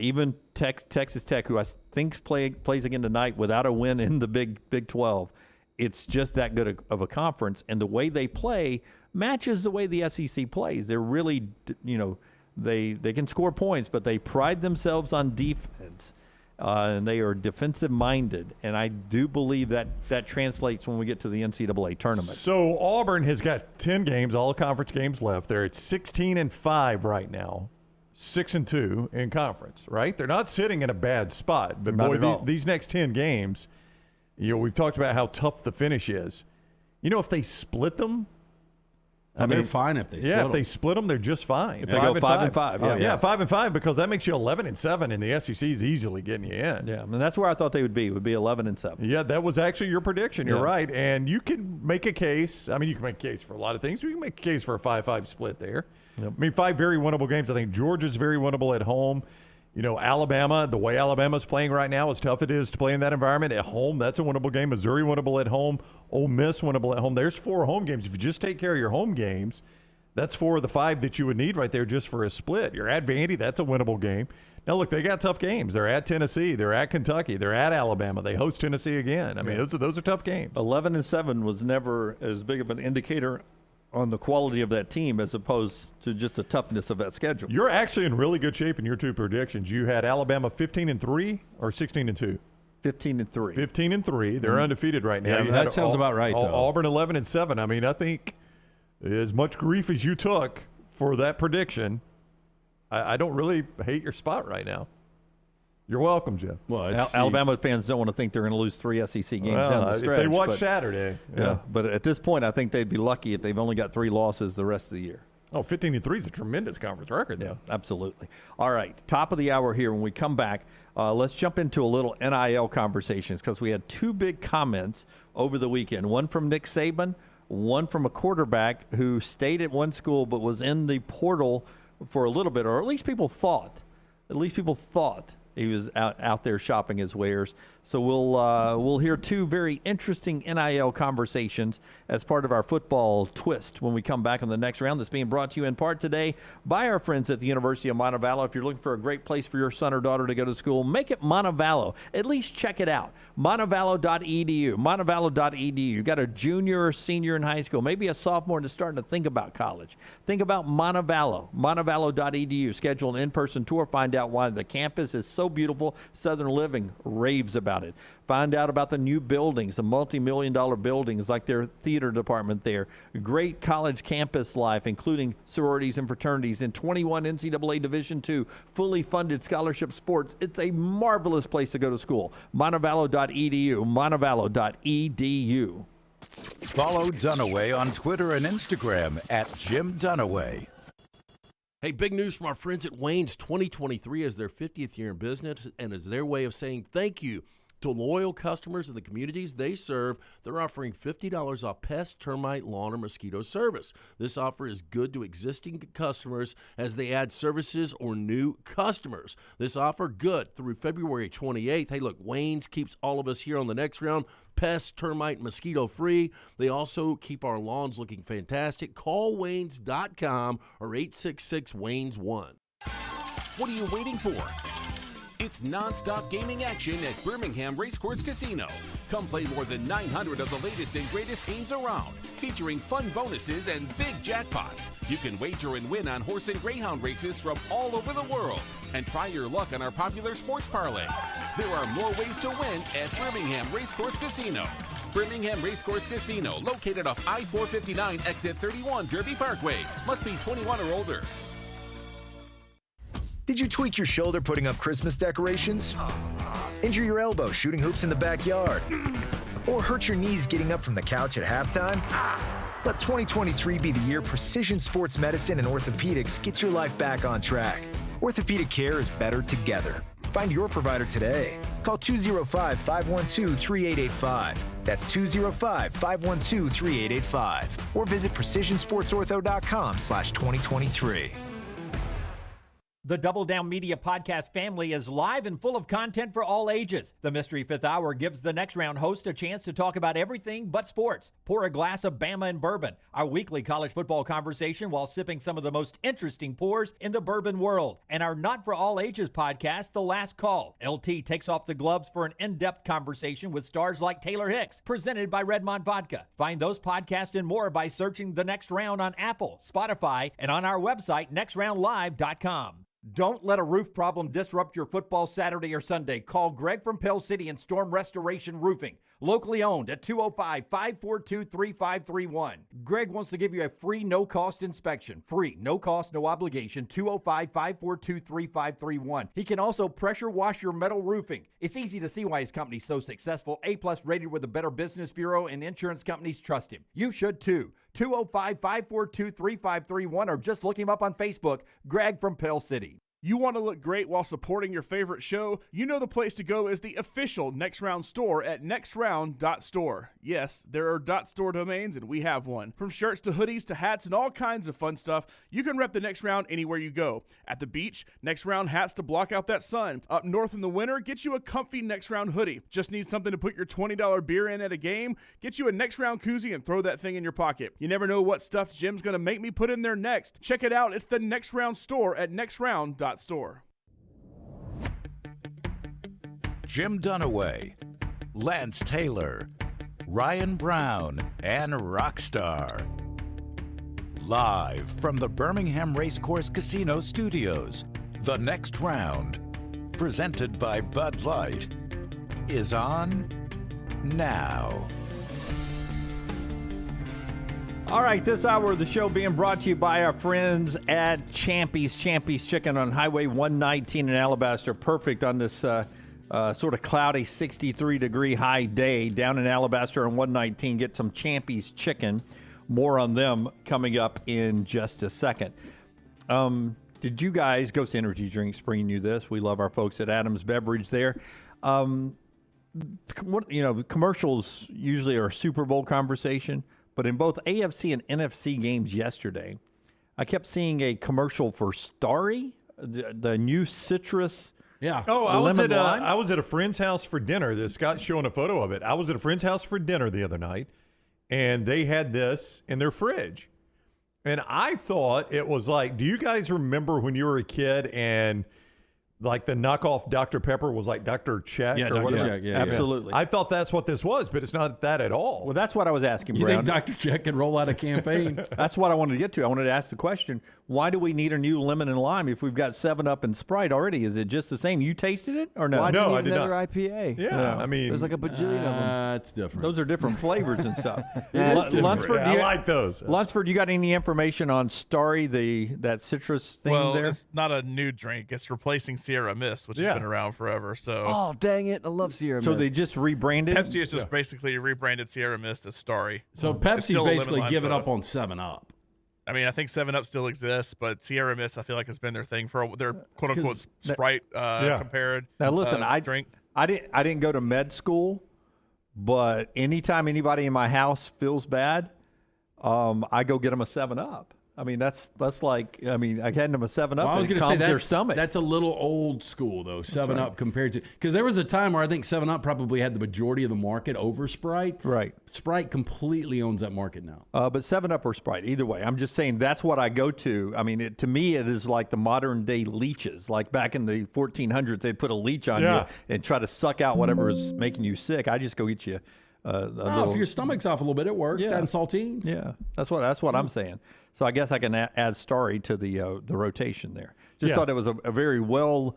even Texas Tech, who I think plays again tonight without a win in the Big 12, it's just that good of a conference, and the way they play matches the way the SEC plays. They're really, they can score points, but they pride themselves on defense, and they are defensive-minded, and I do believe that translates when we get to the NCAA tournament. So Auburn has got 10 games, all conference games left. They're at 16-5 right now. 6-2 in conference, right? They're not sitting in a bad spot, but Not at all. these next 10 games, we've talked about how tough the finish is. If they split them, They're fine if they split them. if they split them, they're just fine. If they go 5-5, yeah. 5-5 because that makes you 11-7, and the SEC is easily getting you in. Yeah, and that's where I thought they would be. It would be 11-7. Yeah, that was actually your prediction. You're Yeah. right, and you can make a case. I mean, you can make a case for a lot of things. You can make a case for a 5-5 split there. Yep. I mean, 5 very winnable games. I think Georgia's very winnable at home. Alabama, the way Alabama's playing right now, as tough it is to play in that environment at home, that's a winnable game. Missouri winnable at home. Ole Miss winnable at home. There's 4 home games. If you just take care of your home games, that's 4 of the 5 that you would need right there just for a split. You're at Vandy, that's a winnable game. Now, look, they got tough games. They're at Tennessee. They're at Kentucky. They're at Alabama. They host Tennessee again. I mean, those are tough games. 11-7 was never as big of an indicator on the quality of that team as opposed to just the toughness of that schedule. You're actually in really good shape in your 2 predictions. You had Alabama 15-3 or 16-2? 15-3. 15-3. They're undefeated right now. Yeah, You that had sounds about right, though. Auburn 11-7. I mean, I think as much grief as you took for that prediction, I don't really hate your spot right now. You're welcome, Jeff. Well, Alabama fans don't want to think they're going to lose 3 SEC games down the stretch. If they watch but, Saturday. Yeah, but at this point, I think they'd be lucky if they've only got 3 losses the rest of the year. Oh, 15-3 is a tremendous conference record, though. Yeah, absolutely. All right, top of the hour here. When we come back, let's jump into a little NIL conversations because we had 2 big comments over the weekend. One from Nick Saban, one from a quarterback who stayed at one school but was in the portal for a little bit, or at least people thought he was out there shopping his wares. So we'll hear 2 very interesting NIL conversations as part of our football twist when we come back on the next round. That's being brought to you in part today by our friends at the University of Montevallo. If you're looking for a great place for your son or daughter to go to school, make it Montevallo. At least check it out. Montevallo.edu. Montevallo.edu. You got a junior or senior in high school, maybe a sophomore that's starting to think about college. Think about Montevallo. Montevallo.edu. Schedule an in-person tour. Find out why the campus is so beautiful. Southern Living raves about it. Find out about the new buildings, the multi-million-dollar buildings like their theater department there. Great college campus life, including sororities and fraternities in 21 NCAA Division II, fully funded scholarship sports. It's a marvelous place to go to school. Montevallo.edu, Montevallo.edu. Follow Dunaway on Twitter and Instagram at Jim Dunaway. Hey, big news from our friends at Wayne's. 2023 is their 50th year in business and is their way of saying thank you To loyal customers in the communities they serve, they're offering $50 off pest, termite, lawn, or mosquito service. This offer is good to existing customers as they add services or new customers. This offer good through February 28th. Hey, look, Wayne's keeps all of us here on the next round pest, termite, mosquito free. They also keep our lawns looking fantastic. Call Waynes.com or 866-WAYNES1. What are you waiting for? It's non-stop gaming action at Birmingham Racecourse Casino. Come play more than 900 of the latest and greatest games around, featuring fun bonuses and big jackpots. You can wager and win on horse and greyhound races from all over the world. And try your luck on our popular sports parlay. There are more ways to win at Birmingham Racecourse Casino. Birmingham Racecourse Casino, located off I-459 exit 31 Derby Parkway. Must be 21 or older. Did you tweak your shoulder putting up Christmas decorations? Injure your elbow shooting hoops in the backyard? Or hurt your knees getting up from the couch at halftime? Let 2023 be the year precision sports medicine and orthopedics gets your life back on track. Orthopedic care is better together. Find your provider today. Call 205-512-3885. That's 205-512-3885. Or visit precisionsportsortho.com/2023. The Double Down Media podcast family is live and full of content for all ages. The Mystery Fifth Hour gives the next round host a chance to talk about everything but sports. Pour a glass of Bama and bourbon, our weekly college football conversation while sipping some of the most interesting pours in the bourbon world. And our Not For All Ages podcast, The Last Call. LT takes off the gloves for an in-depth conversation with stars like Taylor Hicks, presented by Redmond Vodka. Find those podcasts and more by searching The Next Round on Apple, Spotify, and on our website, nextroundlive.com. Don't let a roof problem disrupt your football Saturday or Sunday. Call Greg from Pell City and Storm Restoration Roofing, locally owned at 205-542-3531. Greg wants to give you a free, no-cost inspection. Free, no cost, no obligation, 205-542-3531. He can also pressure wash your metal roofing. It's easy to see why his company's so successful. A-plus rated with the Better Business Bureau, and insurance companies trust him. You should too. 205-542-3531, or just look him up on Facebook, Greg from Pell City. You want to look great while supporting your favorite show? You know the place to go is the official Next Round store at nextround.store. Yes, there are .store domains, and we have one. From shirts to hoodies to hats and all kinds of fun stuff, you can rep the Next Round anywhere you go. At the beach, Next Round hats to block out that sun. Up north in the winter, get you a comfy Next Round hoodie. Just need something to put your $20 beer in at a game? Get you a Next Round koozie and throw that thing in your pocket. You never know what stuff Jim's going to make me put in there next. Check it out. It's the Next Round store at nextround.store. Jim Dunaway, Lance Taylor, Ryan Brown, and Rockstar. Live from the Birmingham Racecourse Casino Studios, The Next Round, presented by Bud Light, is on now. All right, this hour of the show being brought to you by our friends at Champy's Chicken on Highway 119 in Alabaster. Perfect on this sort of cloudy 63-degree high day down in Alabaster on 119. Get some Champy's Chicken. More on them coming up in just a second. Did you guys, Ghost Energy Drinks bringing you this. We love our folks at Adams Beverage there. Commercials usually are a Super Bowl conversation. But in both AFC and NFC games yesterday, I kept seeing a commercial for Starry, the new citrus. Yeah. Oh, I was at a friend's house for dinner. Scott's showing a photo of it. I was at a friend's house for dinner the other night, and they had this in their fridge. And I thought it was like, do you guys remember when you were a kid and like the knockoff Dr. Pepper was like Dr. Check or whatever? Yeah, absolutely. I thought that's what this was, but it's not that at all. Well, that's what I was asking, You Brown. think Dr. Check can roll out a campaign? That's what I wanted to get to. I wanted to ask the question, why do we need a new lemon and lime if we've got 7-Up and Sprite already? Is it just the same? You tasted it or no? Why No, I I did another not. IPA. Yeah, I mean, There's like a bajillion of them. It's different. Those are different flavors and stuff. it's different. Lunsford, I like those. Lunsford, you got any information on Starry, that citrus thing Well, there? it's not a new drink. It's replacing Sierra Mist, which has been around forever. So Oh, dang it. I love Sierra So Mist. they just rebranded? Pepsi has just basically rebranded Sierra Mist as Starry. So It's Pepsi's still a lemon basically lime given soda. up on 7-Up. I mean, I think 7-Up still exists, but Sierra Mist, I feel like, has been their thing for their quote-unquote Sprite compared Now, listen, drink. I didn't go to med school, but anytime anybody in my house feels bad, I go get them a 7-Up. I mean, that's like, I had them a 7-Up. Well, I was going going to say their stomach. that's a little old school though. 7-Up compared to, because there was a time where I think 7-Up probably had the majority of the market over Sprite. Right. Sprite completely owns that market now. But 7-Up or Sprite, either way. I'm just saying that's what I go to. I mean, to me, it is like the modern day leeches. Like back in the 1400s, they'd put a leech on you and try to suck out whatever is making you sick. I just go get you if your stomach's off a little bit, it works. Yeah. And saltines. Yeah, that's what I'm saying. So I guess I can add Starry to the rotation there. Just thought it was a very well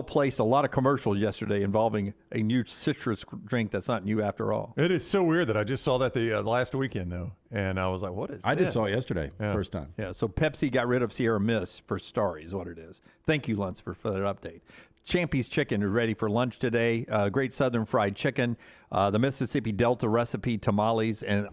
placed. A lot of commercials yesterday involving a new citrus drink that's not new after all. It is so weird that I just saw that the last weekend though, and I was like, "What is?" I this? just saw it yesterday, first time. Yeah. So Pepsi got rid of Sierra Mist for Starry is what it is. Thank you, Luntz, for that update. Champy's Chicken is ready for lunch today. Great Southern fried chicken, the Mississippi Delta recipe tamales, and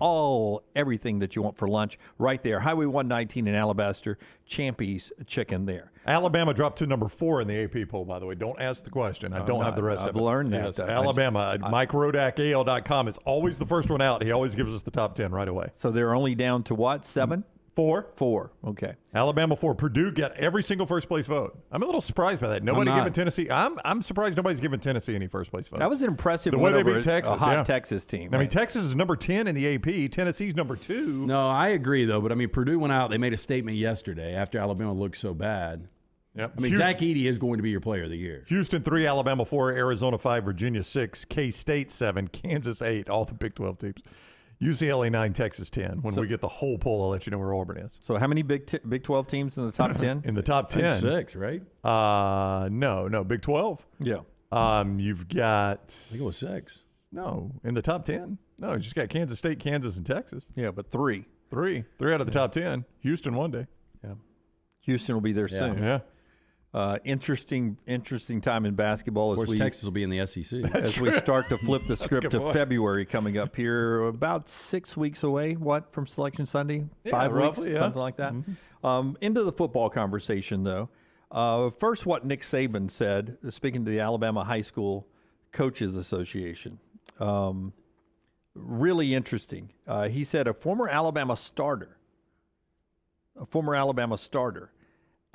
everything that you want for lunch right there. Highway 119 in Alabaster. Champy's Chicken there. Alabama dropped to number 4 in the AP poll, by the way. Don't ask the question. I don't have the rest of it. I've learned that. Yes, Alabama. Mike Rodak, AL.com is always the first one out. He always gives us the top 10 right away. So they're only down to what, 7? 4. Okay. Alabama 4. Purdue got every single first place vote. I'm a little surprised by that. Nobody giving Tennessee. I'm surprised nobody's giving Tennessee any first place votes. That was an impressive the win way they over beat Texas, a hot Texas team. I mean, Texas is number 10 in the AP. Tennessee's number 2. No, I agree though. But I mean, Purdue went out. They made a statement yesterday after Alabama looked so bad. Yep. I mean, Zach Edey is going to be your player of the year. Houston 3, Alabama 4, Arizona 5, Virginia 6, K-State 7, Kansas 8, all the Big 12 teams. UCLA 9, Texas 10. When we get the whole poll, I'll let you know where Auburn is. So how many Big 12 teams in the top 10? In the top 10. 6, right? No, Big 12. Yeah. You've got. I think it was 6. No, in the top 10. No, you just got Kansas State, Kansas, and Texas. Yeah, but 3. 3 out of the top 10. Houston one day. Yeah. Houston will be there soon. Yeah. Interesting time in basketball. Of course, Texas will be in the SEC. We start to flip the script to February coming up here, about 6 weeks away. From Selection Sunday? 5 weeks, roughly, something like that. Mm-hmm. Into the football conversation, though. First, what Nick Saban said, speaking to the Alabama High School Coaches Association. Really interesting. He said a former Alabama starter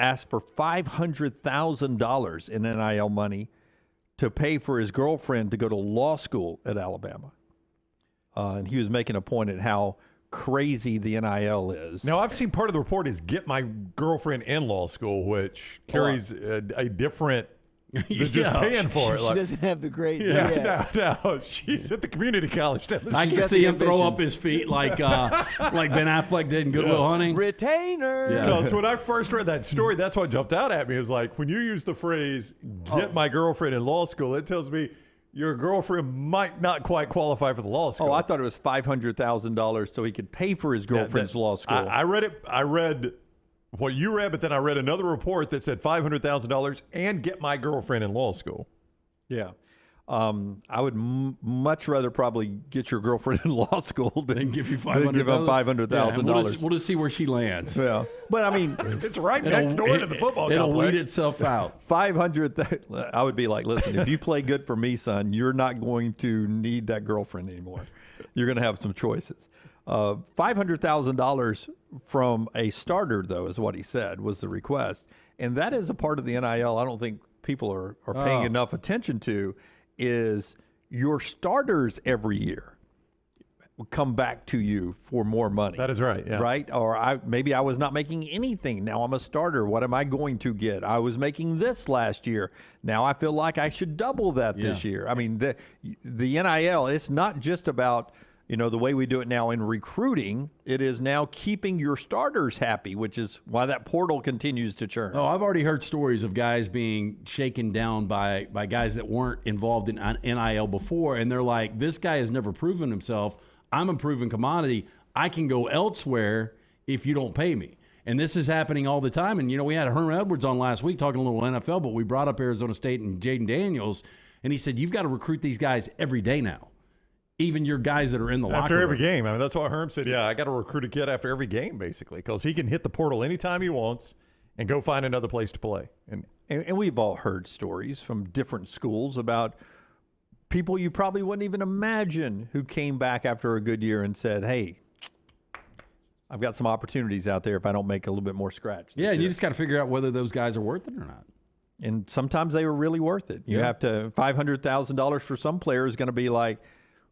asked for $500,000 in NIL money to pay for his girlfriend to go to law school at Alabama. And he was making a point at how crazy the NIL is. Now, I've seen part of the report is get my girlfriend in law school, which carries a different than just paying for it. She doesn't have the grades. No. She's at the community college. I can see him throw up his feet like Ben Affleck did in Good Will Hunting. Retainer. Because when I first read that story, that's what jumped out at me. Is like, when you use the phrase, get my girlfriend in law school, it tells me your girlfriend might not quite qualify for the law school. Oh, I thought it was $500,000 so he could pay for his girlfriend's law school. I read it. I read what you read, but then I read another report that said $500,000 and get my girlfriend in law school. Yeah. I would much rather probably get your girlfriend in law school than give you $500,000. We'll just see where she lands. Yeah. But I mean, it's right next door to the football complex. It'll weed itself out. 500. I would be like, listen, if you play good for me, son, you're not going to need that girlfriend anymore. You're going to have some choices. $500,000 from a starter, though, is what he said was the request. And that is a part of the NIL I don't think people are paying enough attention to, is your starters every year will come back to you for more money. That is right, yeah. Right? Or maybe I was not making anything. Now I'm a starter. What am I going to get? I was making this last year. Now I feel like I should double that this year. I mean, the NIL, it's not just about – the way we do it now in recruiting, it is now keeping your starters happy, which is why that portal continues to churn. Oh, I've already heard stories of guys being shaken down by guys that weren't involved in NIL before, and they're like, this guy has never proven himself. I'm a proven commodity. I can go elsewhere if you don't pay me. And this is happening all the time. And, we had Herman Edwards on last week talking a little NFL, but we brought up Arizona State and Jaden Daniels, and he said, you've got to recruit these guys every day now. Even your guys that are in the locker room. After every game. I mean, that's what Herm said. Yeah, I got to recruit a kid after every game, basically, because he can hit the portal anytime he wants and go find another place to play. And we've all heard stories from different schools about people you probably wouldn't even imagine who came back after a good year and said, hey, I've got some opportunities out there if I don't make a little bit more scratch. Yeah, and you just got to figure out whether those guys are worth it or not. And sometimes they were really worth it. You have to $500,000 for some player is going to be like,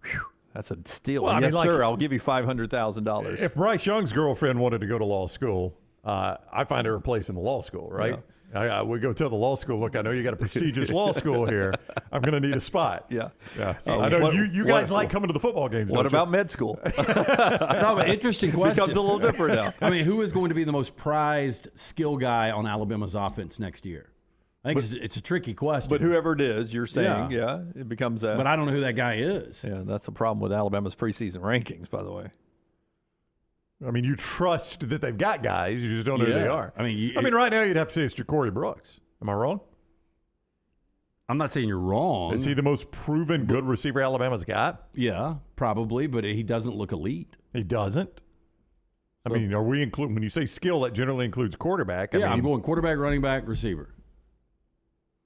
whew, that's a steal. Well, yes, sir, I'll give you $500,000. If Bryce Young's girlfriend wanted to go to law school, I find her a place in the law school, right? Yeah. I would go tell the law school, look, I know you got a prestigious law school here. I'm going to need a spot. Yeah. I know you guys like coming to the football games. What about med school? No, but interesting question. Becomes a little different now. I mean, who is going to be the most prized skill guy on Alabama's offense next year? I think it's a tricky question. But whoever it is, you're saying, it becomes that. But I don't know who that guy is. Yeah, that's the problem with Alabama's preseason rankings, by the way. I mean, you trust that they've got guys. You just don't know who they are. I mean, right now you'd have to say it's Ja'Cory Brooks. Am I wrong? I'm not saying you're wrong. Is he the most proven good receiver Alabama's got? Yeah, probably, but he doesn't look elite. He doesn't? I mean, are we include when you say skill, that generally includes quarterback? I mean, I'm going quarterback, running back, receiver.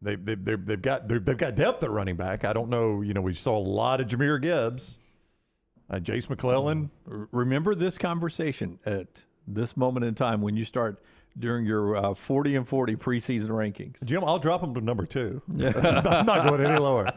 They've got depth at running back. I don't know. We saw a lot of Jahmyr Gibbs. Jace McClellan. Remember this conversation at this moment in time when you start during your 40 and 40 preseason rankings. Jim, I'll drop him to number 2. I'm not going any lower.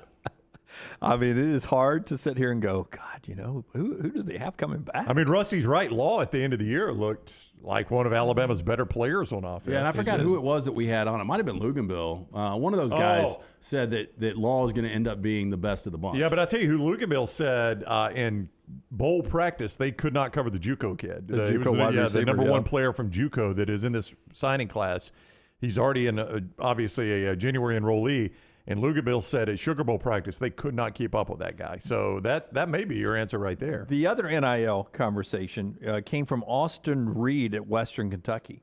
I mean, it is hard to sit here and go, God, who do they have coming back? I mean, Rusty's right. Law at the end of the year looked like one of Alabama's better players on offense. Yeah, and I forgot who it was that we had on. It might have been Luganville. One of those guys said that Law is going to end up being the best of the bunch. Yeah, but I tell you who Luganville said in bowl practice they could not cover the JUCO kid. The number one player from JUCO that is in this signing class. He's already obviously a January enrollee. And Luganville said at Sugar Bowl practice they could not keep up with that guy. So that may be your answer right there. The other NIL conversation came from Austin Reed at Western Kentucky.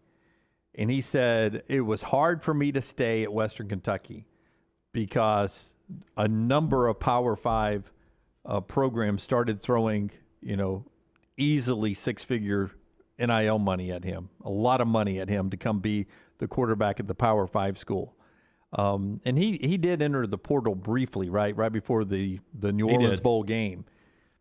And he said, it was hard for me to stay at Western Kentucky because a number of Power 5 programs started throwing, easily six-figure NIL money at him, a lot of money at him to come be the quarterback at the Power 5 school. And he did enter the portal briefly, right before the New Orleans Bowl game,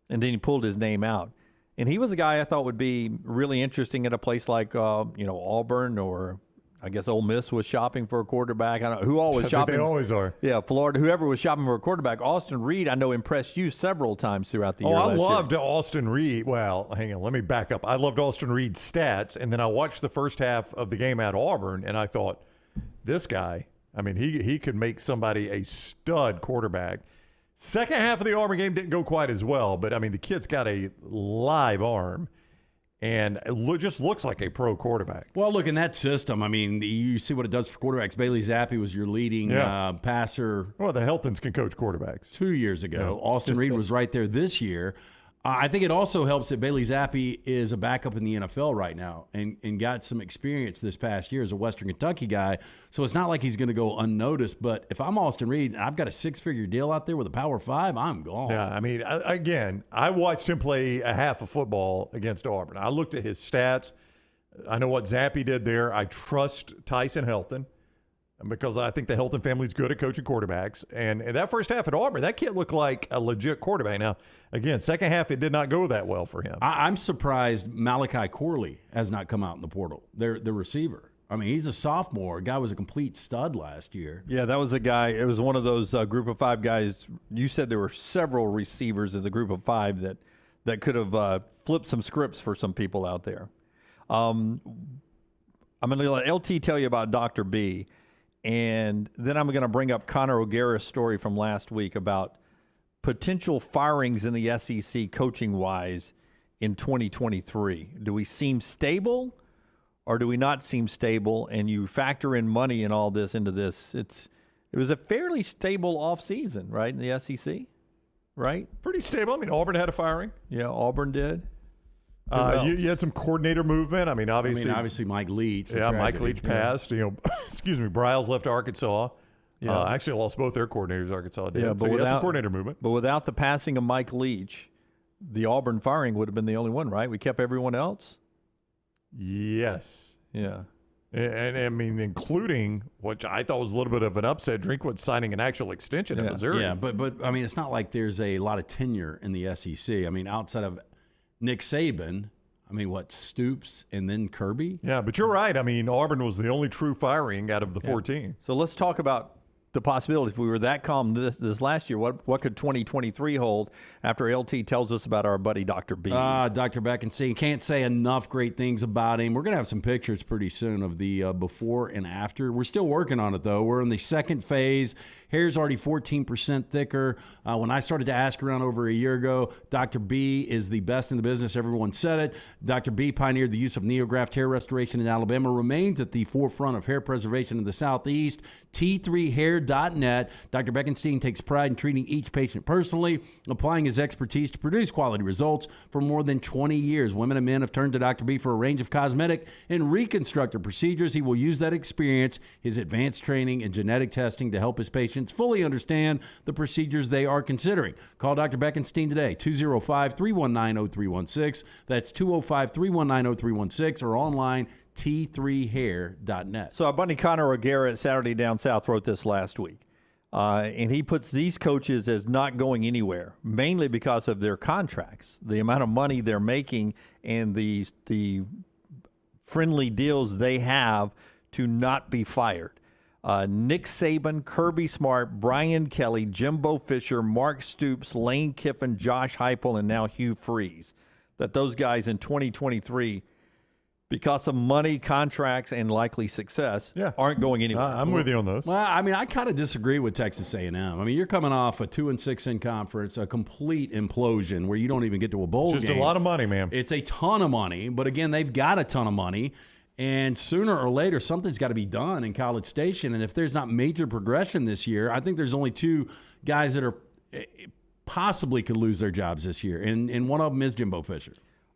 and then he pulled his name out. And he was a guy I thought would be really interesting at a place like Auburn, or I guess Ole Miss was shopping for a quarterback. I don't know who all was shopping. They always are. Yeah, Florida, whoever was shopping for a quarterback. Austin Reed, I know, impressed you several times throughout the year. I loved Austin Reed. Well, hang on, let me back up. I loved Austin Reed's stats, and then I watched the first half of the game at Auburn, and I thought, this guy. I mean, he could make somebody a stud quarterback. Second half of the Auburn game didn't go quite as well, but, I mean, the kid's got a live arm and it just looks like a pro quarterback. Well, look, in that system, I mean, you see what it does for quarterbacks. Bailey Zappi was your leading passer. Well, the Heltons can coach quarterbacks. 2 years ago. Yeah. Austin Reed was right there this year. I think it also helps that Bailey Zappi is a backup in the NFL right now and got some experience this past year as a Western Kentucky guy. So it's not like he's going to go unnoticed. But if I'm Austin Reed and I've got a six-figure deal out there with a Power 5, I'm gone. Yeah, I mean, again, I watched him play a half of football against Auburn. I looked at his stats. I know what Zappi did there. I trust Tyson Helton, because I think the Helton family's good at coaching quarterbacks. And in that first half at Auburn, that kid looked like a legit quarterback. Now, again, second half, it did not go that well for him. I'm surprised Malachi Corley has not come out in the portal, the receiver. I mean, he's a sophomore. A guy was a complete stud last year. Yeah, that was a guy. It was one of those group of five guys. You said there were several receivers in the group of five that could have flipped some scripts for some people out there. I'm going to let LT tell you about Dr. B. And then I'm going to bring up Connor O'Gara's story from last week about potential firings in the SEC coaching-wise in 2023. Do we seem stable or do we not seem stable? And you factor in money and all this into this. It was a fairly stable offseason, right, in the SEC, right? Pretty stable. I mean, Auburn had a firing. Yeah, Auburn did. You had some coordinator movement. I mean, obviously Mike Leach. Yeah, Mike Leach passed. Excuse me, Bryles left Arkansas. Yeah, actually lost both their coordinators. Arkansas did. Yeah, but so without some coordinator movement. But without the passing of Mike Leach, the Auburn firing would have been the only one, right? We kept everyone else. Yes. Yeah. And I mean, including, which I thought was a little bit of an upset, Drinkwitz signing an actual extension in Missouri. Yeah, but I mean, it's not like there's a lot of tenure in the SEC. I mean, outside of Nick Saban, I mean, what, Stoops and then Kirby? Yeah, but you're right. I mean, Auburn was the only true firing out of the 14. So let's talk about the possibility. If we were that calm this last year, what could 2023 hold after LT tells us about our buddy Dr. B? Dr. Beckenstein. Can't say enough great things about him. We're going to have some pictures pretty soon of the before and after. We're still working on it, though. We're in the second phase. Hair's already 14% thicker. When I started to ask around over a year ago, Dr. B is the best in the business. Everyone said it. Dr. B pioneered the use of NeoGraft hair restoration in Alabama, remains at the forefront of hair preservation in the Southeast. T3hair.net. Dr. Beckenstein takes pride in treating each patient personally, applying his expertise to produce quality results for more than 20 years. Women and men have turned to Dr. B for a range of cosmetic and reconstructive procedures. He will use that experience, his advanced training, and genetic testing to help his patients fully understand the procedures they are considering. Call Dr. Beckenstein today, 205-319-0316. That's 205-319-0316 or online, t3hair.net. So our buddy Connor O'Gara at Saturday Down South wrote this last week. And he puts these coaches as not going anywhere, mainly because of their contracts, the amount of money they're making, and the friendly deals they have to not be fired. Nick Saban, Kirby Smart, Brian Kelly, Jimbo Fisher, Mark Stoops, Lane Kiffin, Josh Heupel, and now Hugh Freeze. That those guys in 2023, because of money, contracts, and likely success, aren't going anywhere. I'm with you on those. Well, I mean, I kind of disagree with Texas A&M. I mean, you're coming off a 2-6 in conference, a complete implosion where you don't even get to a bowl It's just game. a lot of money, man. It's a ton of money, but again, they've got a ton of money. And sooner or later, something's got to be done in College Station. And if there's not major progression this year, I think there's only two guys that are possibly could lose their jobs this year. And one of them is Jimbo Fisher.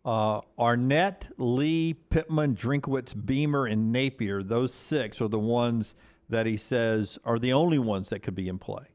Arnett, Lee, Pittman, Drinkwitz, Beamer, and Napier, those six are the ones that he says are the only ones that could be in play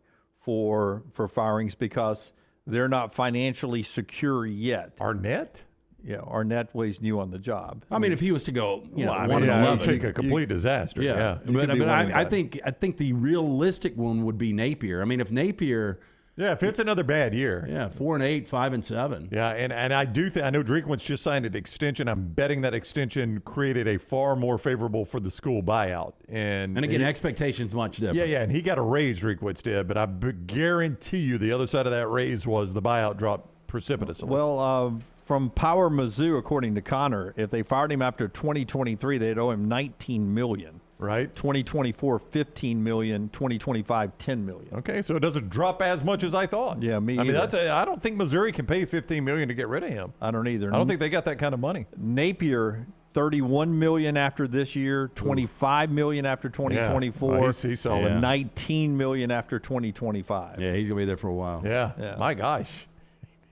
for firings because they're not financially secure yet. Arnett? Yeah, Arnett was new on the job. I mean, if he was to go, you know, 1-11, it would take a complete disaster. Yeah. But I think the realistic one would be Napier. I mean, if Napier, if it's another bad year, 4-8, 5-7, and I do think I know Drinkwitz just signed an extension. I'm betting that extension created a far more favorable for the school buyout, and again, expectations much different. Yeah, and he got a raise. Drinkwitz did, but I guarantee you, the other side of that raise was the buyout dropped precipitously. Well, from Power Mizzou, according to Connor, if they fired him after 2023, they'd owe him $19 million. Right. 2024, $15 million. 2025, $10 million. Okay, so it doesn't drop as much as I thought. Yeah, me either. I mean, I don't think Missouri can pay $15 million to get rid of him. I don't either. I don't think they got that kind of money. Napier, $31 million after this year, $25 million after 2024, yeah. He's solid. $19 million after 2025. Yeah, he's gonna be there for a while. Yeah. My gosh.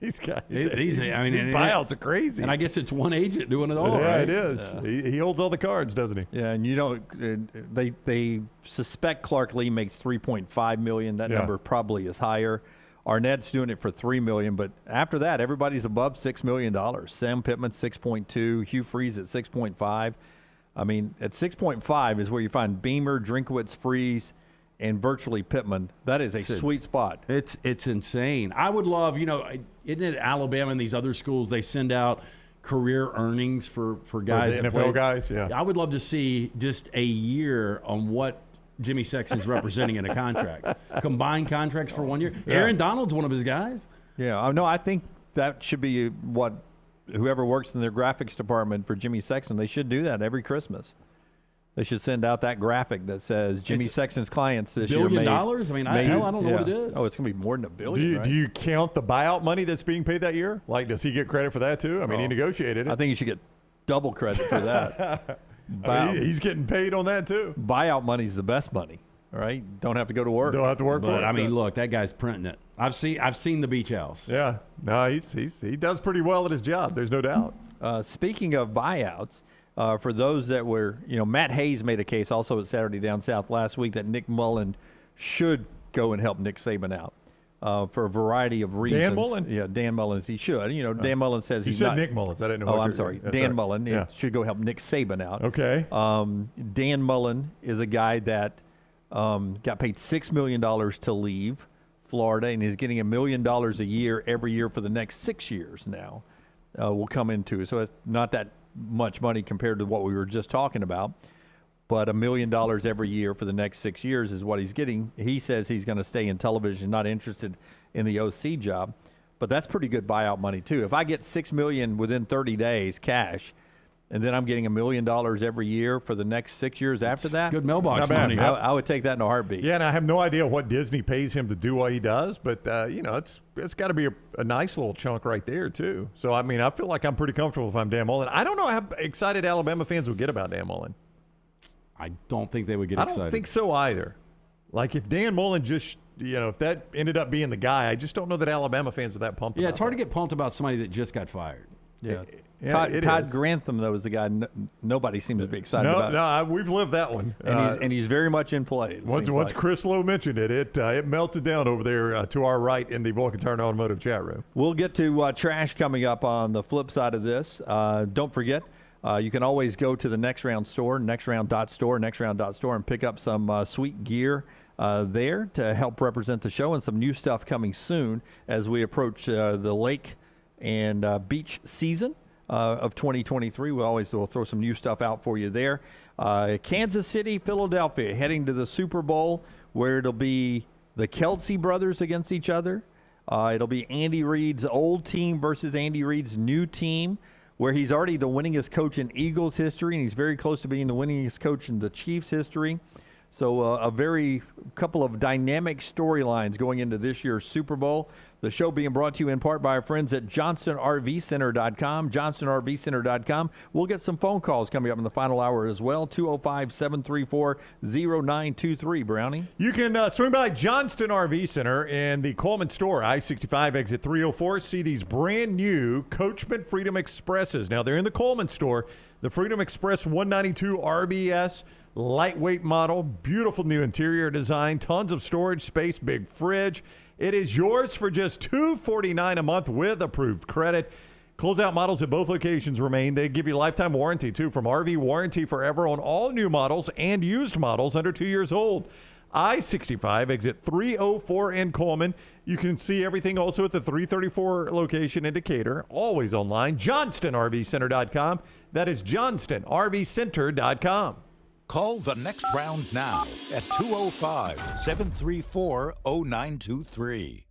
These buyouts are crazy. And I guess it's one agent doing it all, yeah, right? it is. He holds all the cards, doesn't he? Yeah, and they suspect Clark Lee makes $3.5 million. That number probably is higher. Arnett's doing it for $3 million, but after that, everybody's above $6 million. Sam Pittman, 6.2. Hugh Freeze at 6.5. I mean, at 6.5 is where you find Beamer, Drinkwitz, Freeze, and virtually Pittman. That is a sweet spot. It's insane. I would love, isn't it Alabama and these other schools, they send out career earnings for guys. For the NFL guys, yeah. I would love to see just a year on what Jimmy Sexton's representing in a contract. Combined contracts for 1 year. Yeah. Aaron Donald's one of his guys. Yeah, no, I think that should be what whoever works in their graphics department for Jimmy Sexton, they should do that every Christmas. They should send out that graphic that says Jimmy Sexton's clients this year made $1 billion? I mean, I don't know what it is. Oh, it's going to be more than $1 billion. Do you count the buyout money that's being paid that year? Like, does he get credit for that too? I mean, he negotiated it. I think he should get double credit for that. He's getting paid on that too. Buyout money is the best money. All right, don't have to go to work. Don't have to work for it. I mean, look, that guy's printing it. I've seen the beach house. Yeah, no, he does pretty well at his job. There's no doubt. Speaking of buyouts. For those that were, Matt Hayes made a case also at Saturday Down South last week that Nick Mullen should go and help Nick Saban out. for a variety of reasons. Dan Mullen? Yeah, Dan Mullen. He should. Dan Mullen says You he's said not. Nick Mullins. I didn't know. Oh, what I'm you're- sorry. yeah, Dan Mullen Yeah. should go help Nick Saban out. Okay. Dan Mullen is a guy that got paid $6 million to leave Florida, and is getting $1 million a year every year for the next 6 years now. Will come into. So it's not that much money compared to what we were just talking about. But $1 million every year for the next 6 years is what he's getting. He says he's going to stay in television, not interested in the OC job. But that's pretty good buyout money, too. If I get $6 million within 30 days cash, and then I'm getting $1 million every year for the next 6 years after that, Good mailbox Not bad. money. I would take that in a heartbeat. Yeah, and I have no idea what Disney pays him to do what he does, but it's got to be a nice little chunk right there too. So I mean, I feel like I'm pretty comfortable if I'm Dan Mullen. I don't know how excited Alabama fans would get about Dan Mullen. I don't think they would get I excited. don't think so either. Like if Dan Mullen just, if that ended up being the guy, I just don't know that Alabama fans are that pumped. Yeah, about it's hard that. to get pumped about somebody that just got fired. Yeah. Yeah, it Todd is. Grantham, though, is the guy nobody seems to be excited about. No, we've lived that one. And he's very much in play. it Once seems like. Chris Lowe mentioned it, it melted down over there to our right in the Vulcan Tire and Automotive chat room. We'll get to trash coming up on the flip side of this. Don't forget, you can always go to the Next Round store, nextround.store, and pick up some sweet gear there to help represent the show, and some new stuff coming soon as we approach the lake and beach season of 2023. We'll throw some new stuff out for you there. Kansas City, Philadelphia, heading to the Super Bowl, where it'll be the Kelsey brothers against each other. It'll be Andy Reid's old team versus Andy Reid's new team, where he's already the winningest coach in Eagles history, and he's very close to being the winningest coach in the Chiefs history. So a very couple of dynamic storylines going into this year's Super Bowl. The show being brought to you in part by our friends at JohnstonRVCenter.com. JohnstonRVCenter.com. We'll get some phone calls coming up in the final hour as well. 205-734-0923. Brownie? You can swing by Johnston RV Center in the Coleman store, I-65 exit 304. See these brand new Coachman Freedom Expresses. Now, they're in the Coleman store. The Freedom Express 192 RBS. Lightweight model, beautiful new interior design, tons of storage space, big fridge. It is yours for just $249 a month with approved credit. Closeout models at both locations remain. They give you lifetime warranty, too, from RV Warranty Forever on all new models and used models under 2 years old. I-65, exit 304 in Coleman. You can see everything also at the 334 location in Decatur. Always online, JohnstonRVCenter.com. That is JohnstonRVCenter.com. Call the Next Round now at 205-734-0923.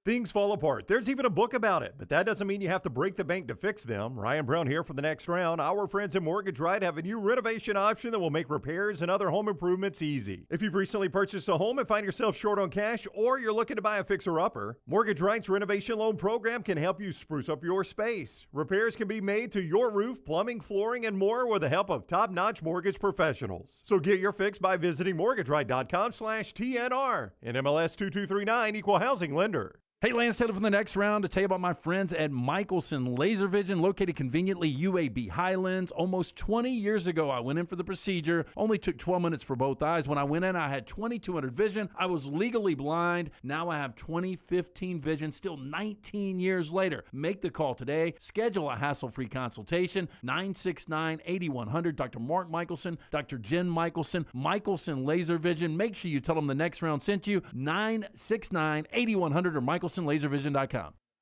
Things fall apart. There's even a book about it, but that doesn't mean you have to break the bank to fix them. Ryan Brown here for the Next Round. Our friends at Mortgage Right have a new renovation option that will make repairs and other home improvements easy. If you've recently purchased a home and find yourself short on cash, or you're looking to buy a fixer-upper, Mortgage Right's renovation loan program can help you spruce up your space. Repairs can be made to your roof, plumbing, flooring, and more with the help of top-notch mortgage professionals. So get your fix by visiting mortgageright.com/TNR. And MLS 2239, Equal Housing Lender. Hey, Lance Taylor from the Next Round to tell you about my friends at Michelson Laser Vision, located conveniently UAB Highlands. Almost 20 years ago, I went in for the procedure. Only took 12 minutes for both eyes. When I went in, I had 20/200 vision. I was legally blind. Now I have 20/15 vision, still 19 years later. Make the call today. Schedule a hassle-free consultation. 969-8100. Dr. Mark Michelson, Dr. Jen Michelson, Michelson Laser Vision. Make sure you tell them the Next Round sent you. 969-8100 or MichelsonLaserVision.com.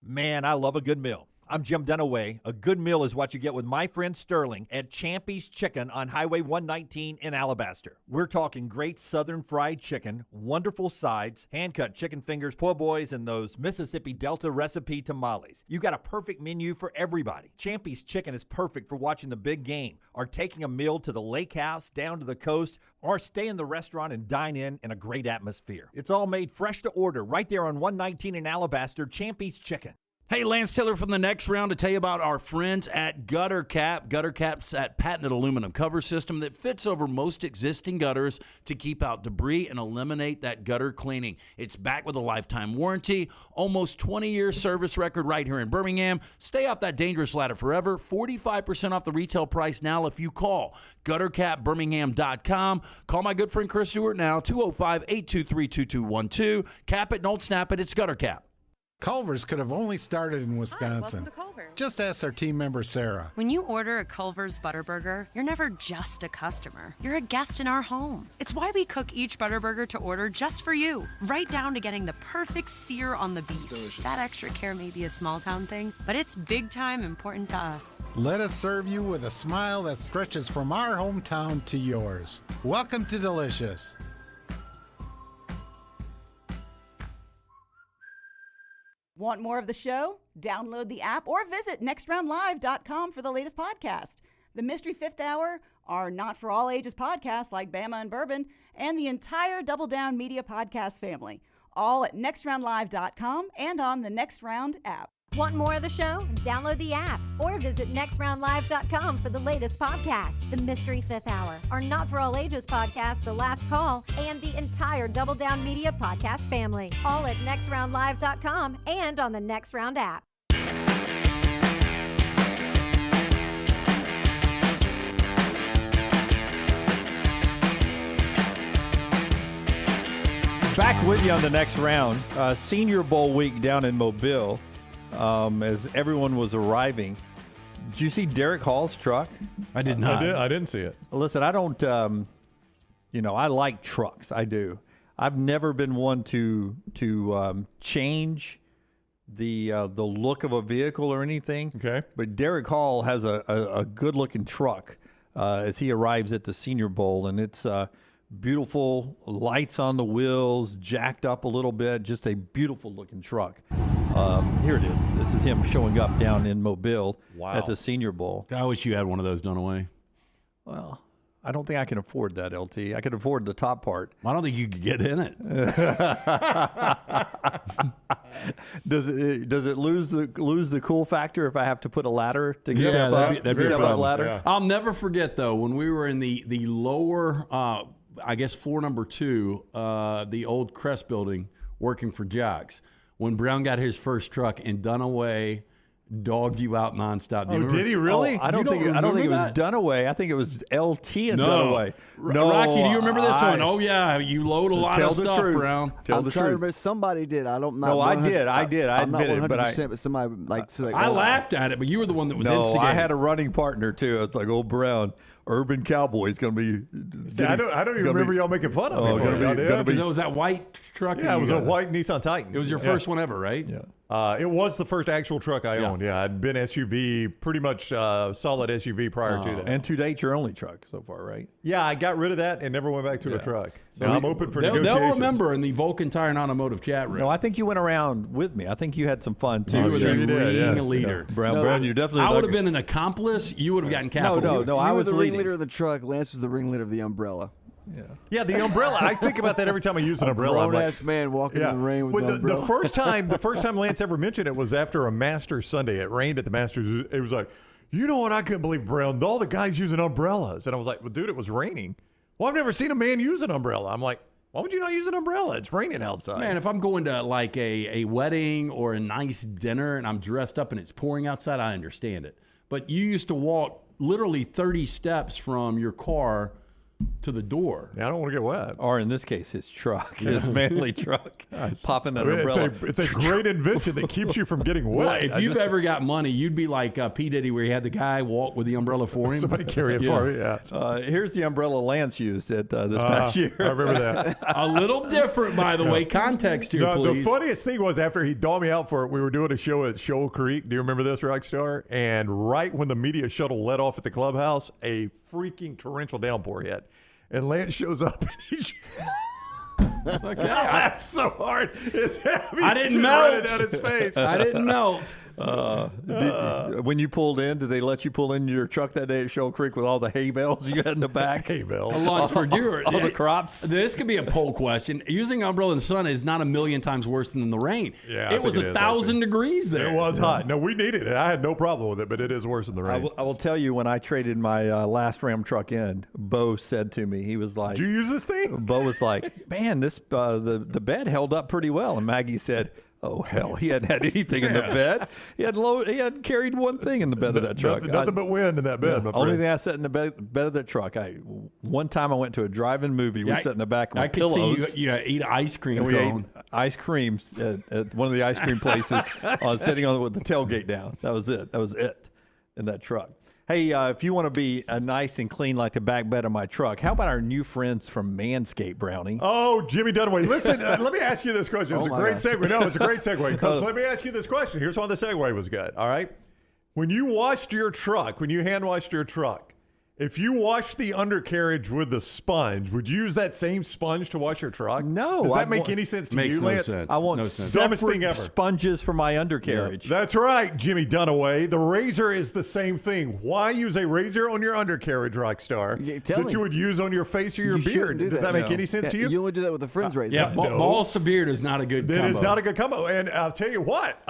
Man, I love a good meal. I'm Jim Dunaway. A good meal is what you get with my friend Sterling at Champy's Chicken on Highway 119 in Alabaster. We're talking great southern fried chicken, wonderful sides, hand-cut chicken fingers, po' boys, and those Mississippi Delta recipe tamales. You got a perfect menu for everybody. Champy's Chicken is perfect for watching the big game, or taking a meal to the lake house, down to the coast, or stay in the restaurant and dine in a great atmosphere. It's all made fresh to order right there on 119 in Alabaster. Champy's Chicken. Hey, Lance Taylor from the Next Round to tell you about our friends at Gutter Cap. Gutter Cap's that patented aluminum cover system that fits over most existing gutters to keep out debris and eliminate that gutter cleaning. It's backed with a lifetime warranty, almost 20-year service record right here in Birmingham. Stay off that dangerous ladder forever. 45% off the retail price now if you call guttercapbirmingham.com. Call my good friend Chris Stewart now, 205-823-2212. Cap it, don't snap it. It's Gutter Cap. Culver's could have only started in Wisconsin. Welcome to Culver's. Just ask our team member, Sarah. When you order a Culver's Butterburger, you're never just a customer. You're a guest in our home. It's why we cook each Butterburger to order just for you, right down to getting the perfect sear on the beef. That extra care may be a small town thing, but it's big time important to us. Let us serve you with a smile that stretches from our hometown to yours. Welcome to Delicious. Want more of the show? Download the app or visit nextroundlive.com for the latest podcast. The Mystery Fifth Hour, our Not For All Ages podcast like Bama and Bourbon, and the entire Double Down Media podcast family. All at nextroundlive.com and on the Next Round app. Want more of the show? Download the app or visit nextroundlive.com for the latest podcast, The Mystery Fifth Hour, our Not For All Ages podcast, The Last Call, and the entire Double Down Media podcast family. All at nextroundlive.com and on the Next Round app. Back with you on the Next Round. Senior Bowl week down in Mobile. As everyone was arriving, did you see Derek Hall's truck? I did not. I didn't see it. Listen, I don't, I like trucks. I do. I've never been one to change the look of a vehicle or anything. Okay. But Derek Hall has a good-looking truck as he arrives at the Senior Bowl, and it's beautiful lights on the wheels, jacked up a little bit, just a beautiful-looking truck. Here it is. This is him showing up down in Mobile at the Senior Bowl. I wish you had one of those done away. Well, I don't think I can afford that, LT. I could afford the top part. I don't think you could get in it. Does it lose the cool factor if I have to put a ladder to step up? That'd be step a up ladder. Yeah. I'll never forget though when we were in the lower, I guess floor number 2, the old Crest building, working for Jocks. When Brown got his first truck and Dunaway dogged you out nonstop. Oh, did he really? I don't think it was Dunaway. I think it was LT and Dunaway. No, Rocky, do you remember this one? Oh yeah, you load a lot of stuff, Brown. I'm trying to remember. Somebody did. I don't know. No, I did. I admit it, but somebody I laughed at it, but you were the one that was instigating. I had a running partner too. It's like, oh, Brown, Urban Cowboy's going to be. I don't even remember y'all making fun of me. Because it was that white truck. Yeah, it was a white Nissan Titan. It was your first one ever, right? Yeah. It was the first actual truck I owned. Yeah, I'd been SUV, pretty much solid SUV prior to that. And to date, your only truck so far, right? Yeah, I got rid of that and never went back to a truck. So I'm open for negotiations. They'll remember in the Vulcan Tire and Automotive chat room. No, I think you went around with me. I think you had some fun too. You were the ringleader. Brown, you definitely. I would have been an accomplice. You would have gotten capital. No. I was the ringleader of the truck. Lance was the ringleader of the umbrella. Yeah, the umbrella. I think about that every time I use an umbrella. Grown-ass man walking in the rain with an umbrella. The first time Lance ever mentioned it was after a Masters Sunday. It rained at the Masters. It was like, you know what? I couldn't believe, Brown. All the guys using umbrellas. And I was like, well, dude, it was raining. Well, I've never seen a man use an umbrella. I'm like, why would you not use an umbrella? It's raining outside. Man, if I'm going to like a wedding or a nice dinner and I'm dressed up and it's pouring outside, I understand it. But you used to walk literally 30 steps from your car to the door. Yeah, I don't want to get wet. Or in this case, his truck, his manly truck, popping that umbrella. It's a great invention that keeps you from getting wet. Well, if you've ever got money, you'd be like P. Diddy, where he had the guy walk with the umbrella for him. Somebody carry it for me. Yeah. Here's the umbrella Lance used at this past year. I remember that. A little different, by the way. Context here, please. The funniest thing was after he dogged me out for it, we were doing a show at Shoal Creek. Do you remember this, Rockstar? And right when the media shuttle let off at the clubhouse, a freaking torrential downpour hit. And Lance shows up and he's okay. I laughed so hard. It's heavy. I didn't melt. Running down his face. I didn't melt. When you pulled in, did they let you pull in your truck that day at Shoal Creek with all the hay bales you had in the back? Hay bales. A lunch for deer. All the crops. This could be a poll question. Using umbrella in the sun is not a million times worse than in the rain. Yeah, it was 1,000 degrees there. It was hot. No, we needed it. I had no problem with it, but it is worse in the rain. I will tell you, when I traded my last Ram truck in, Bo said to me, he was like, "Do you use this thing?" Bo was like, "Man, this the bed held up pretty well." And Maggie said, "Oh hell, he hadn't had anything in the bed. He hadn't carried one thing in the bed of that truck. Nothing but wind in that bed." Only thing I sat in the bed of that truck. One time I went to a drive-in movie. We sat in the back with pillows. I could see you eat ice cream. And we ate ice creams at one of the ice cream places, sitting on with the tailgate down. That was it. That was it in that truck. Hey, if you want to be nice and clean like the back bed of my truck, how about our new friends from Manscaped, Brownie? Oh, Jimmy Dunaway. Listen, let me ask you this question. It's a great segue. No, it's a great segue. Because let me ask you this question. Here's why the segue was good. All right. When you washed your truck, when you hand washed your truck, if you wash the undercarriage with the sponge, would you use that same sponge to wash your truck? No. Does that make any sense to you, Lance? Sense. I want dumbest thing ever. Sponges for my undercarriage. Yeah. That's right, Jimmy Dunaway. The razor is the same thing. Why use a razor on your undercarriage, Rockstar, that you would use on your face or your beard? Does that make any sense to you? You only do that with a friend's razor. Yeah, balls to beard is not a good combo. It is not a good combo. And I'll tell you what.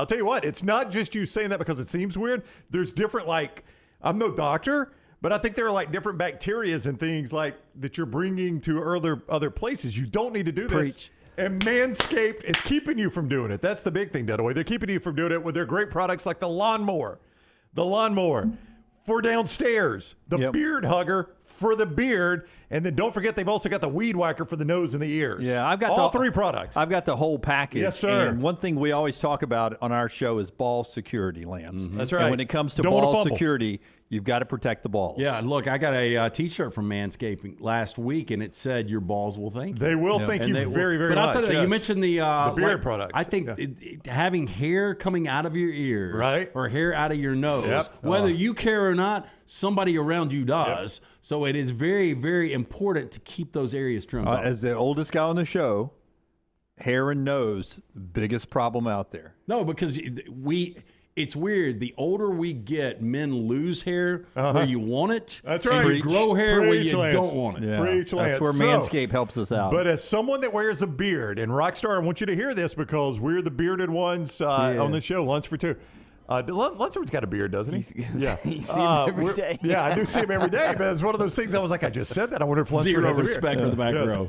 It's not just you saying that because it seems weird. There's different, I'm no doctor, but I think there are different bacterias and things that you're bringing to other places. You don't need to do this. Preach. And Manscaped is keeping you from doing it. That's the big thing, Dunaway. They're keeping you from doing it with their great products like the lawnmower for downstairs, the beard hugger for the beard, and then don't forget they've also got the weed whacker for the nose and the ears. Yeah, I've got all three products. I've got the whole package. Yes, sir. And one thing we always talk about on our show is ball security, Lance. Mm-hmm. That's right. And when it comes to Don't ball security, you've got to protect the balls. Yeah, look, I got a T-shirt from Manscaping last week, and it said, "Your balls will thank you." They will thank you very, very much. But I'll tell you, you mentioned the beard products. I think having hair coming out of your ears, right, or hair out of your nose, whether you care or not, somebody around you does. Yep. So it is very, very important to keep those areas trimmed up. As the oldest guy on the show, hair and nose, biggest problem out there. No, because it's weird. The older we get, men lose hair where you want it. That's right. And you grow hair where you don't want it. Yeah. Preach, That's where Manscaped helps us out. But as someone that wears a beard, and Rockstar, I want you to hear this because we're the bearded ones on the show, Lunch for Two. Lunsford's got a beard, doesn't he? Yeah. You see him every day. Yeah, I do see him every day, but it's one of those things I was like, I just said that. I wonder if Lunsford Zero has a beard. respect for the back row.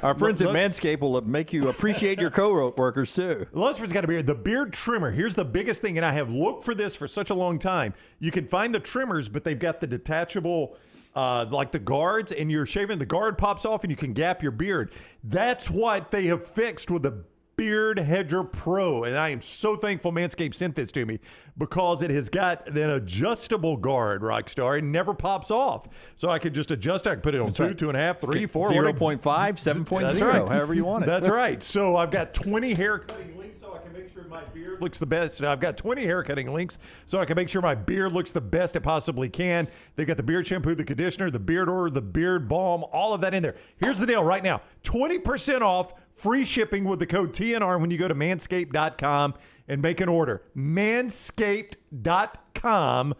Our friends at Manscaped will make you appreciate your co-workers, too. Lunsford's got a beard. The beard trimmer, here's the biggest thing, and I have looked for this for such a long time. You can find the trimmers, but they've got the detachable, like the guards, and you're shaving, the guard pops off, and you can gap your beard. That's what they have fixed with the Beard Hedger Pro, and I am so thankful Manscaped sent this to me because it has got an adjustable guard, Rockstar. It never pops off, so I could just adjust it. I can put it on 2, 2.5, 3, 4, 0.5, 7.0, however you want it. That's right. So I've got 20 hair cutting links, so I can make sure my beard looks the best. I've got 20 hair cutting links, so I can make sure my beard looks the best it possibly can. They've got the beard shampoo, the conditioner, the beard oil, the beard balm, all of that in there. Here's the deal right now: 20% off. Free shipping with the code TNR when you go to manscaped.com and make an order. Manscaped.com,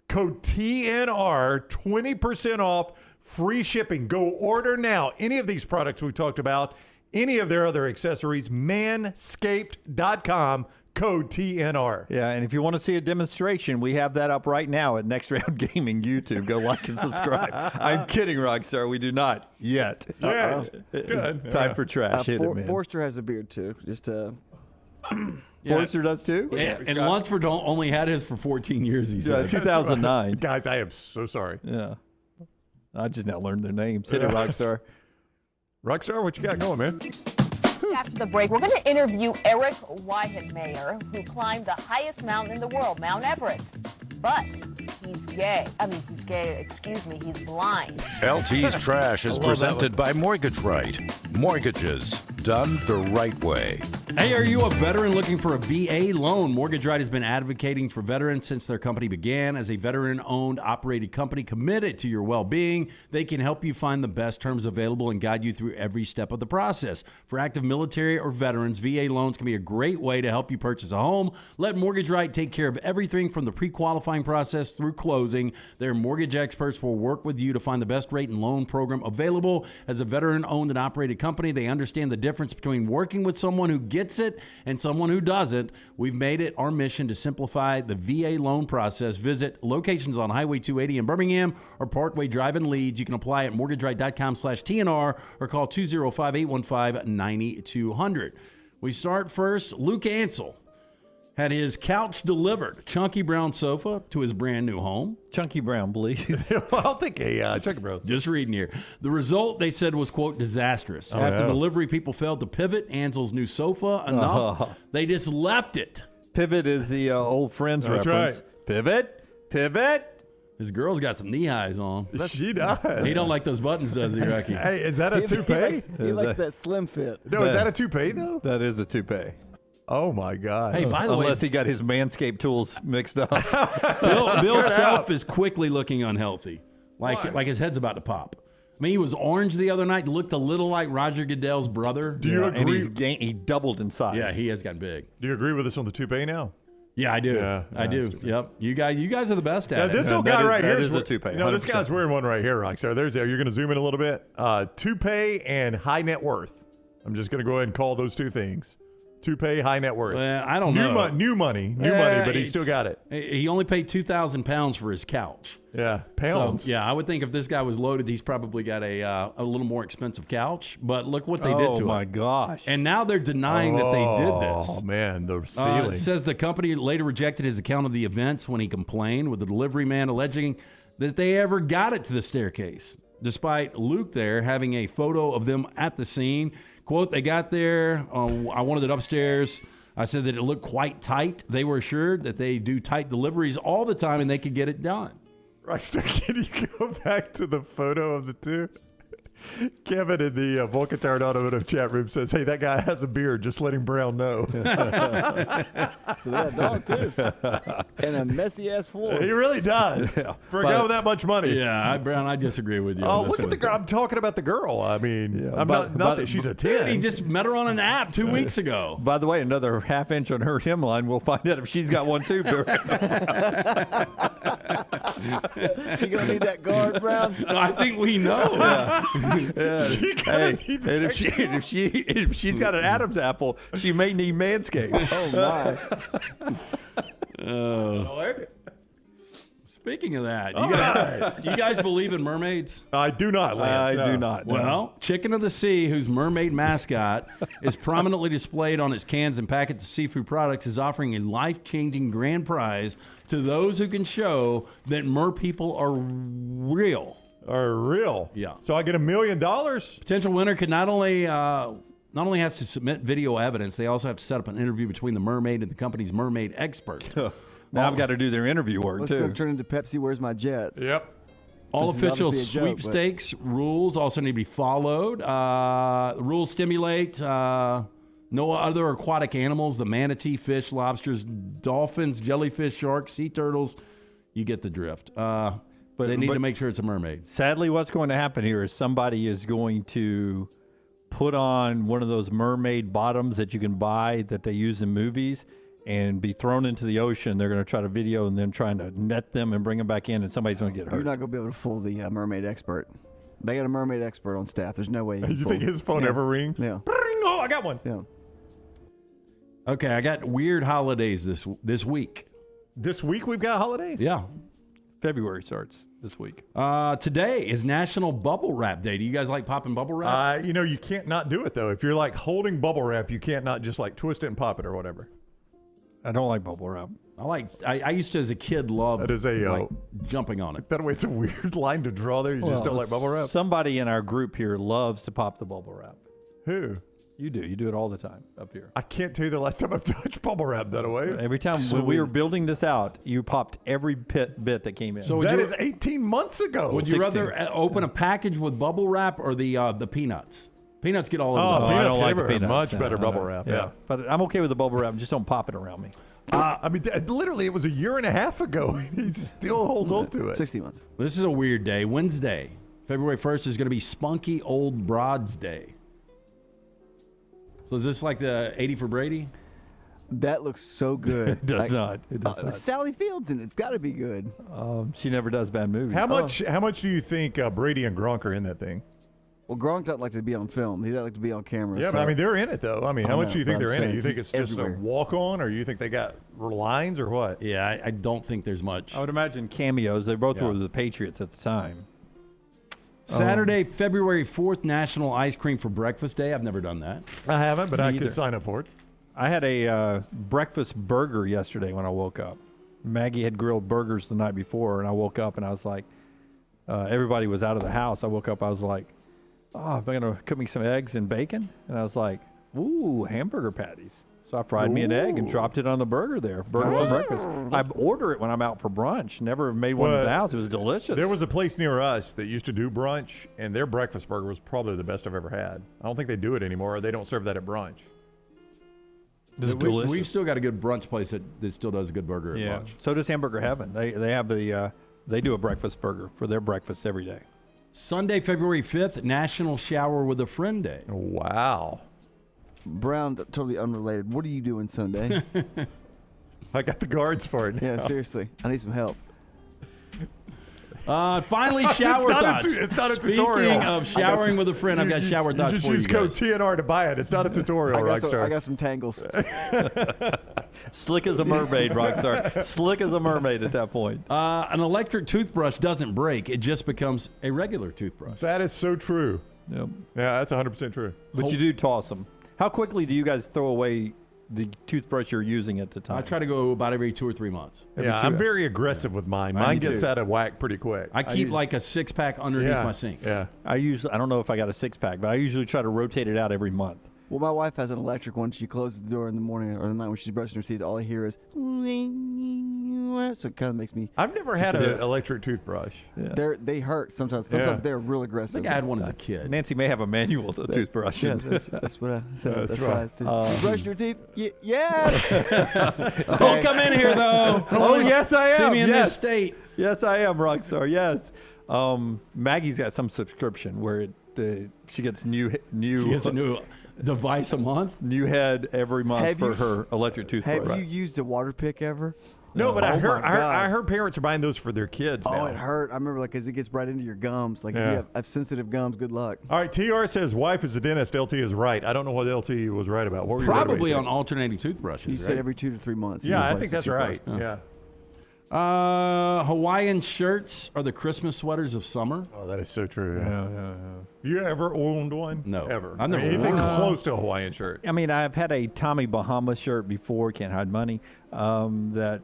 code TNR, 20% off, free shipping. Go order now. Any of these products we talked about, any of their other accessories, manscaped.com, code TNR. Yeah, and if you want to see a demonstration, we have that up right now at Next Round Gaming YouTube. Go like and subscribe. I'm kidding, Rockstar. We do not yet. It's time for trash. Hit it, man. Forster has a beard, too. Forster does, too? Yeah, and Lunsford only had his for 14 years, he said. 2009. Guys, I am so sorry. Yeah. I just now learned their names. Hit it, Rockstar. Rockstar, what you got going, man? After the break, we're going to interview Eric Weihenmayer, who climbed the highest mountain in the world, Mount Everest. But he's gay. He's blind. LT's Trash is presented by Mortgage Right. Mortgages done the right way. Hey, are you a veteran looking for a VA loan? Mortgage Right has been advocating for veterans since their company began. As a veteran-owned, operated company committed to your well-being, they can help you find the best terms available and guide you through every step of the process. For active military or veterans, VA loans can be a great way to help you purchase a home. Let Mortgage Right take care of everything from the pre-qualifying process through closing. Their mortgage experts will work with you to find the best rate and loan program available. As a veteran-owned and operated company, they understand the difference between working with someone who gets it and someone who doesn't. We've made it our mission to simplify the VA loan process. Visit locations on Highway 280 in Birmingham or Parkway Drive in Leeds. You can apply at mortgageright.com/TNR or call 205-815-9200. We start first. Luke Ansel had his couch delivered, chunky brown sofa, to his brand new home. Chunky brown, please. Well, I'll take a chunky brown. Just reading here. The result, they said, was, quote, disastrous. After delivery, people failed to pivot Ansel's new sofa enough. They just left it. Pivot is the old Friends reference. Right. Pivot. His girl's got some knee highs on. She does. He don't like those buttons, does he, Rocky? Hey, is that a toupee? He likes that slim fit. No, is that a toupee, though? That is a toupee. Oh, my God. Hey, by the way, unless he got his Manscaped tools mixed up. Bill's self is quickly looking unhealthy. Like his head's about to pop. I mean, he was orange the other night, looked a little like Roger Goodell's brother. Do you agree? And he doubled in size. Yeah, he has gotten big. Do you agree with us on the toupee now? Yeah, I do. Yeah, I do. Yep. You guys are the best at it. This old guy right here is a toupee. No, this guy's wearing one right here, Rockstar. You're going to zoom in a little bit. Toupee and high net worth. I'm just going to go ahead and call those two things. Toupee, high net worth. I don't know. New money, but he still got it. He only paid 2,000 pounds for his couch. Yeah, pounds. So, yeah, I would think if this guy was loaded, he's probably got a little more expensive couch. But look what they did to him. Oh, my gosh. And now they're denying that they did this. Oh, man, the ceiling. It says the company later rejected his account of the events when he complained, with the delivery man alleging that they ever got it to the staircase, despite Luke there having a photo of them at the scene. Quote, they got there, I wanted it upstairs. I said that it looked quite tight. They were assured that they do tight deliveries all the time and they could get it done. Rockstar, can you go back to the photo of the two? Kevin in the Vulcan Tower Automotive chat room says, hey, that guy has a beard. Just letting Brown know. So that dog, too. And a messy-ass floor. He really does. For a guy with that much money. Yeah, Brown, I disagree with you. Oh, look at the girl. I'm talking about the girl. I mean, I'm not that she's a 10. He just met her on an app 2 weeks ago. By the way, another half inch on her hemline. We'll find out if she's got one, too. She going to need that guard, Brown? No, I think we know. And if she's got an Adam's apple, she may need Manscaped. Oh my! Speaking of that, you guys believe in mermaids? I do not, Lance. I do not. Well, Chicken of the Sea, whose mermaid mascot is prominently displayed on its cans and packets of seafood products, is offering a life-changing grand prize to those who can show that mer people are real. Are real? Yeah. So I get $1 million? Potential winner could not only has to submit video evidence, they also have to set up an interview between the mermaid and the company's mermaid expert. Now I've got to do their interview work, Let's too. go turn into Pepsi, Where's My Jet? Yep. All This is official obviously a joke, sweepstakes rules also need to be followed. The rules stimulate no other aquatic animals, the manatee, fish, lobsters, dolphins, jellyfish, sharks, sea turtles. You get the drift. But they need to make sure it's a mermaid. Sadly, what's going to happen here is somebody is going to put on one of those mermaid bottoms that you can buy that they use in movies and be thrown into the ocean. They're going to try to video and then trying to net them and bring them back in, and somebody's going to get hurt. You're not going to be able to fool the mermaid expert. They got a mermaid expert on staff. There's no way You think his phone ever rings? Yeah. Oh, I got one. Yeah. Okay, I got weird holidays this week. This week we've got holidays? Yeah. February starts this week. Today is National Bubble Wrap Day. Do you guys like popping bubble wrap? You can't not do it, though. If you're like holding bubble wrap, you can't not just like twist it and pop it or whatever. I don't like bubble wrap. I used to, as a kid, love that is jumping on it. That way it's a weird line to draw there. You just don't like bubble wrap? Somebody in our group here loves to pop the bubble wrap. Who? You do. You do it all the time up here. I can't tell you the last time I've touched bubble wrap that way. Every time when we were building this out, you popped every bit that came in. So that is 18 months ago. Would you rather open a package with bubble wrap or the peanuts? Peanuts get all over Oh, the peanuts I don't like everywhere. the peanuts. Much better bubble wrap. Yeah. But I'm okay with the bubble wrap. Just don't pop it around me. I mean, literally, it was a year and a half ago. He still holds on to it. 60 months. This is a weird day. Wednesday, February 1st, is going to be Spunky Old Broads Day. So is this like the 80 for Brady? That looks so good. It does not. It does not. Sally Fields, and it's got to be good. She never does bad movies. How much do you think Brady and Gronk are in that thing? Well, Gronk doesn't like to be on film. He doesn't like to be on camera. Yeah, so. but I mean, they're in it, though. I mean, how much do you think they're in it? You think it's just everywhere. a walk-on, or you think they got lines, or what? Yeah, I don't think there's much. I would imagine cameos. They both were the Patriots at the time. Saturday, February 4th, National Ice Cream for Breakfast Day. I've never done that. I haven't, but Me I either. could sign up for it. I had a breakfast burger yesterday when I woke up. Maggie had grilled burgers the night before, and I woke up and I was like, everybody was out of the house. I woke up, I was like, oh, am I going to cook me some eggs and bacon? And I was like, ooh, hamburger patties. So I fried me an egg and dropped it on the burger there. Burger for breakfast. I order it when I'm out for brunch. Never made one at the house. It was delicious. There was a place near us that used to do brunch, and their breakfast burger was probably the best I've ever had. I don't think they do it anymore, or they don't serve that at brunch. We've still got a good brunch place that still does a good burger at lunch. So does Hamburger Heaven. They have they do a breakfast burger for their breakfast every day. Sunday, February 5th, National Shower with a Friend Day. Wow. Brown, totally unrelated. What are you doing Sunday? I got the guards for it now. Yeah, seriously. I need some help. Finally, shower thoughts. It's not a Speaking tutorial. of showering with a friend, I've got shower thoughts for you just use code guys. TNR to buy it. It's not a tutorial, Rockstar. I got some tangles. Slick as a mermaid, Rockstar. Slick as a mermaid at that point. An electric toothbrush doesn't break. It just becomes a regular toothbrush. That is so true. Yep. Yeah, that's 100% true. But you do toss them. How quickly do you guys throw away the toothbrush you're using at the time? I try to go about every 2 or 3 months. I'm very aggressive with mine. Mine gets out of whack pretty quick. I keep like a 6-pack underneath my sink. Yeah. I don't know if I got a 6-pack, but I usually try to rotate it out every month. Well, my wife has an electric one. She closes the door in the morning or the night when she's brushing her teeth. All I hear is, so it kind of makes me. I've never had an electric toothbrush. Yeah. They hurt sometimes. Sometimes they're real aggressive. I think I had one as a kid. Nancy may have a manual to toothbrush. Yeah, that's what I said. That's right. why you brushing your teeth? Yes. Don't come in here, though. Oh, yes, I am. See me in Yes. this state. Yes, I am, Rockstar. Yes. Maggie's got some subscription where she gets new. She gets a new device a month. New head every month for her electric toothbrush. Have you used a water pick ever? No, but I Oh heard my God. I heard parents are buying those for their kids now. Oh, it hurt. I remember, as it gets right into your gums. Like, if you have sensitive gums, good luck. All right, TR says wife is a dentist. LT is right. I don't know what LT was right about. What were you right Probably about? on alternating toothbrushes. You right? said every 2 to 3 months. Yeah, I think that's right. Yeah. Hawaiian shirts are the Christmas sweaters of summer. Oh, that is so true. Yeah. You ever owned one? No. Ever. I've never anything worn one. close to a Hawaiian shirt. I mean, I've had a Tommy Bahama shirt before, Can't Hide Money, that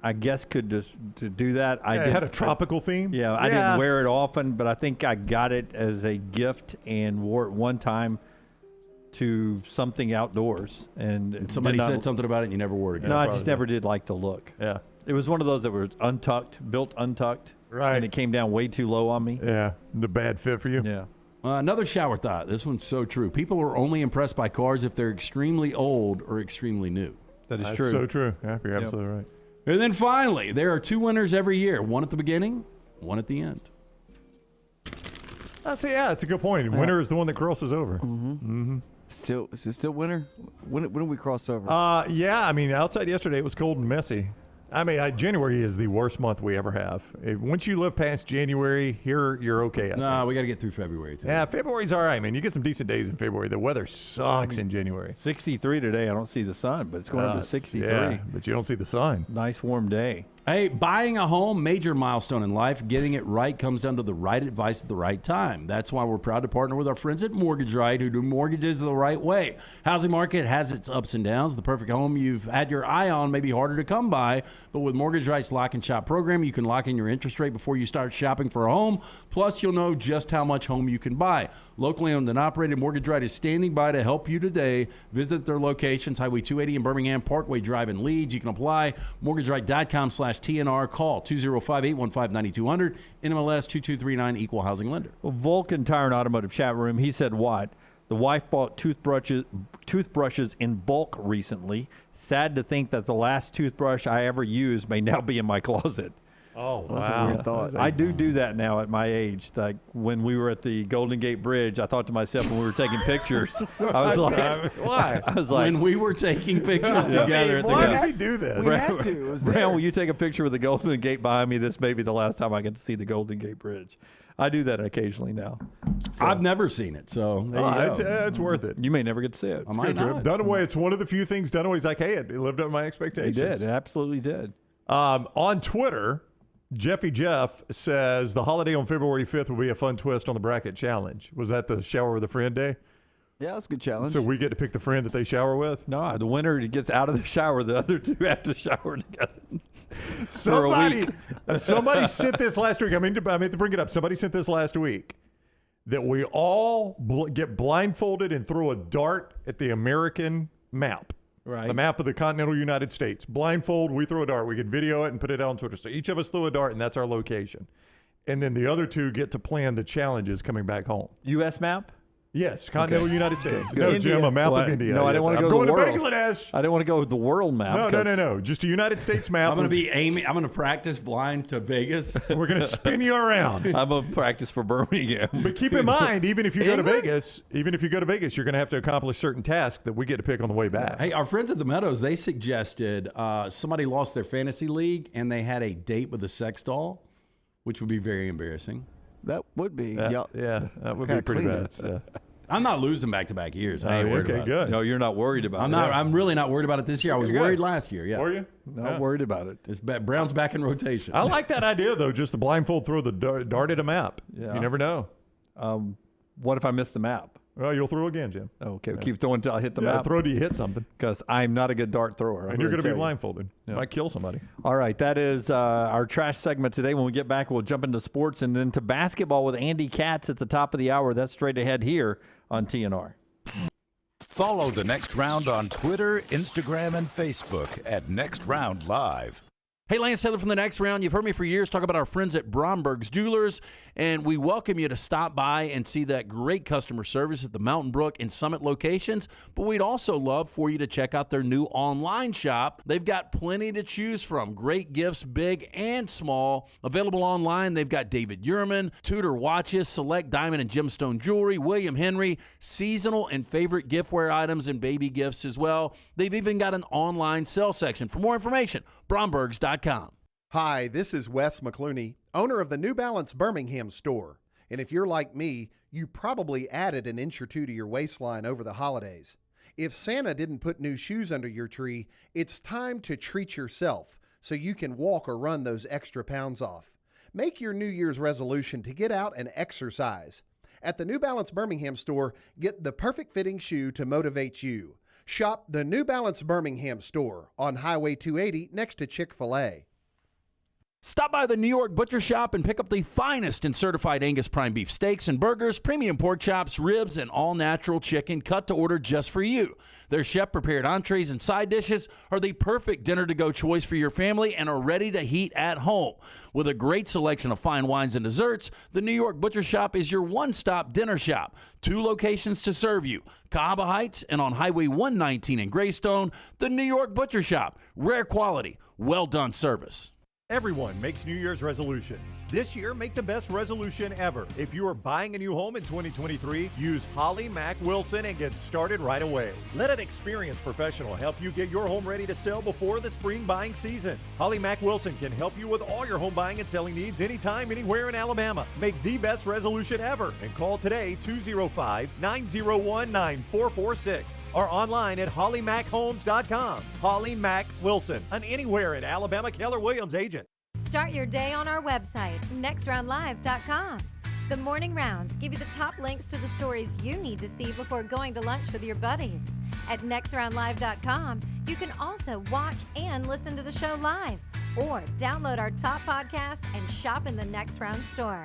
I guess could just to do that. It had a tropical theme. Yeah, I didn't wear it often, but I think I got it as a gift and wore it one time to something outdoors. And Somebody said something about it and you never wore it again. No, I just never did like the look. Yeah. It was one of those that were built untucked. Right. And it came down way too low on me. Yeah. The bad fit for you. Yeah. Another shower thought. This one's so true. People are only impressed by cars if they're extremely old or extremely new. That's That's true. so true. Yeah, you're absolutely right. And then finally, there are 2 winners every year. One at the beginning, one at the end. That's a good point. Winter is the one that crosses over. Is it still winter? When do we cross over? Yeah, I mean, outside yesterday it was cold and messy. I mean, January is the worst month we ever have. Once you live past January, here you're okay. I think. We got to get through February, too. Yeah, February's all right, man. You get some decent days in February. The weather sucks in January. 63 today. I don't see the sun, but it's going up to 63. Yeah, but you don't see the sun. Nice warm day. Hey, buying a home, major milestone in life. Getting it right comes down to the right advice at the right time. That's why we're proud to partner with our friends at Mortgage Right, who do mortgages the right way. Housing market has its ups and downs. The perfect home you've had your eye on may be harder to come by, but with Mortgage Right's Lock and Shop program, you can lock in your interest rate before you start shopping for a home. Plus, you'll know just how much home you can buy. Locally owned and operated, Mortgage Right is standing by to help you today. Visit their locations, Highway 280 in Birmingham, Parkway Drive in Leeds. You can apply, mortgageright.com/TNR. Call 205-815-9200, NMLS 2239, Equal Housing Lender. Well, Vulcan Tire and Automotive chat room, he said what? The wife bought toothbrushes in bulk recently. Sad to think that the last toothbrush I ever used may now be in my closet. Oh, That's a weird thought. I do that now at my age. Like when we were at the Golden Gate Bridge, I thought to myself when we were taking pictures, I was like, why? I was like, when we were taking pictures together at the why does he do this? We had to. It was there. Brown, will you take a picture with the Golden Gate behind me? This may be the last time I get to see the Golden Gate Bridge. I do that occasionally now. So. I've never seen it, so there you go. It's worth it. You may never get to see it. I might not. Dunaway, it's one of the few things Dunaway's like, hey, it lived up to my He expectations. did. It absolutely did. On Twitter, Jeffy Jeff says the holiday on February 5th will be a fun twist on the bracket challenge. Was that the shower with a friend day? Yeah, that's a good challenge. So we get to pick the friend that they shower with? No, the winner gets out of the shower. The other two have to shower together. For a week. Somebody sent this last week. I mean to bring it up. Somebody sent this last week that we all get blindfolded and throw a dart at the American map. Right. The map of the continental United States. Blindfold, we throw a dart. We could video it and put it out on Twitter. So each of us throw a dart, and that's our location. And then the other two get to plan the challenges coming back home. U.S. map? Yes, continental United States. Okay, no, good. Jim, a map of India. No, I didn't want to go to the world. Bangladesh. I didn't want to go with the world map. No. Just a United States map. I'm going to be Amy. I'm going to practice blind to Vegas. We're going to spin you around. I'm going to practice for Birmingham. But keep in mind, even if you go to Vegas, you're going to have to accomplish certain tasks that we get to pick on the way back. Hey, our friends at the Meadows, they suggested somebody lost their fantasy league and they had a date with a sex doll, which would be very embarrassing. That would be. Yeah, that would be pretty bad. Yeah. I'm not losing back-to-back years. I ain't worried about good. it. No, you're not worried about it. I'm really not worried about it this year. I was You're worried good. last year. Yeah. Were you? Not worried about it. It's Brown's back in rotation. I like that idea, though, just the blindfold, throw the dart at a map. Yeah. You never know. What if I miss the map? Well, you'll throw again, Jim. Okay, we'll keep throwing until I hit the map. Throw till you hit something. Because I'm not a good dart thrower. And you're going to be tell you. blindfolded. Yeah. Might kill somebody. All right, that is our trash segment today. When we get back, we'll jump into sports and then to basketball with Andy Katz at the top of the hour. That's straight ahead here on TNR. Follow The Next Round on Twitter, Instagram, and Facebook at Next Round Live. Hey, Lance Taylor from The Next Round. You've heard me for years talk about our friends at Bromberg's Jewelers, and we welcome you to stop by and see that great customer service at the Mountain Brook and Summit locations, but we'd also love for you to check out their new online shop. They've got plenty to choose from. Great gifts, big and small. Available online, they've got David Yurman, Tudor watches, select diamond and gemstone jewelry, William Henry, seasonal and favorite giftware items and baby gifts as well. They've even got an online sale section. For more information, brombergs.com. Hi, this is Wes McClooney, owner of the New Balance Birmingham store. And if you're like me, you probably added an inch or two to your waistline over the holidays. If Santa didn't put new shoes under your tree, it's time to treat yourself so you can walk or run those extra pounds off. Make your New Year's resolution to get out and exercise. At the New Balance Birmingham store, get the perfect fitting shoe to motivate you. Shop the New Balance Birmingham store on Highway 280 next to Chick-fil-A. Stop by the New York Butcher Shop and pick up the finest in certified Angus prime beef steaks and burgers, premium pork chops, ribs, and all-natural chicken cut to order just for you. Their chef-prepared entrees and side dishes are the perfect dinner-to-go choice for your family and are ready to heat at home. With a great selection of fine wines and desserts, the New York Butcher Shop is your one-stop dinner shop. 2 locations to serve you, Cahaba Heights and on Highway 119 in Greystone. The New York Butcher Shop, rare quality, well-done service. Everyone makes New Year's resolutions. This year, make the best resolution ever. If you are buying a new home in 2023, use Holly Mack Wilson and get started right away. Let an experienced professional help you get your home ready to sell before the spring buying season. Holly Mack Wilson can help you with all your home buying and selling needs anytime, anywhere in Alabama. Make the best resolution ever and call today 205-901-9446 or online at hollymackhomes.com. Holly Mack Wilson, an anywhere in Alabama Keller Williams agent. Start your day on our website, nextroundlive.com. The morning rounds give you the top links to the stories you need to see before going to lunch with your buddies. At nextroundlive.com, you can also watch and listen to the show live or download our top podcast and shop in the Next Round store.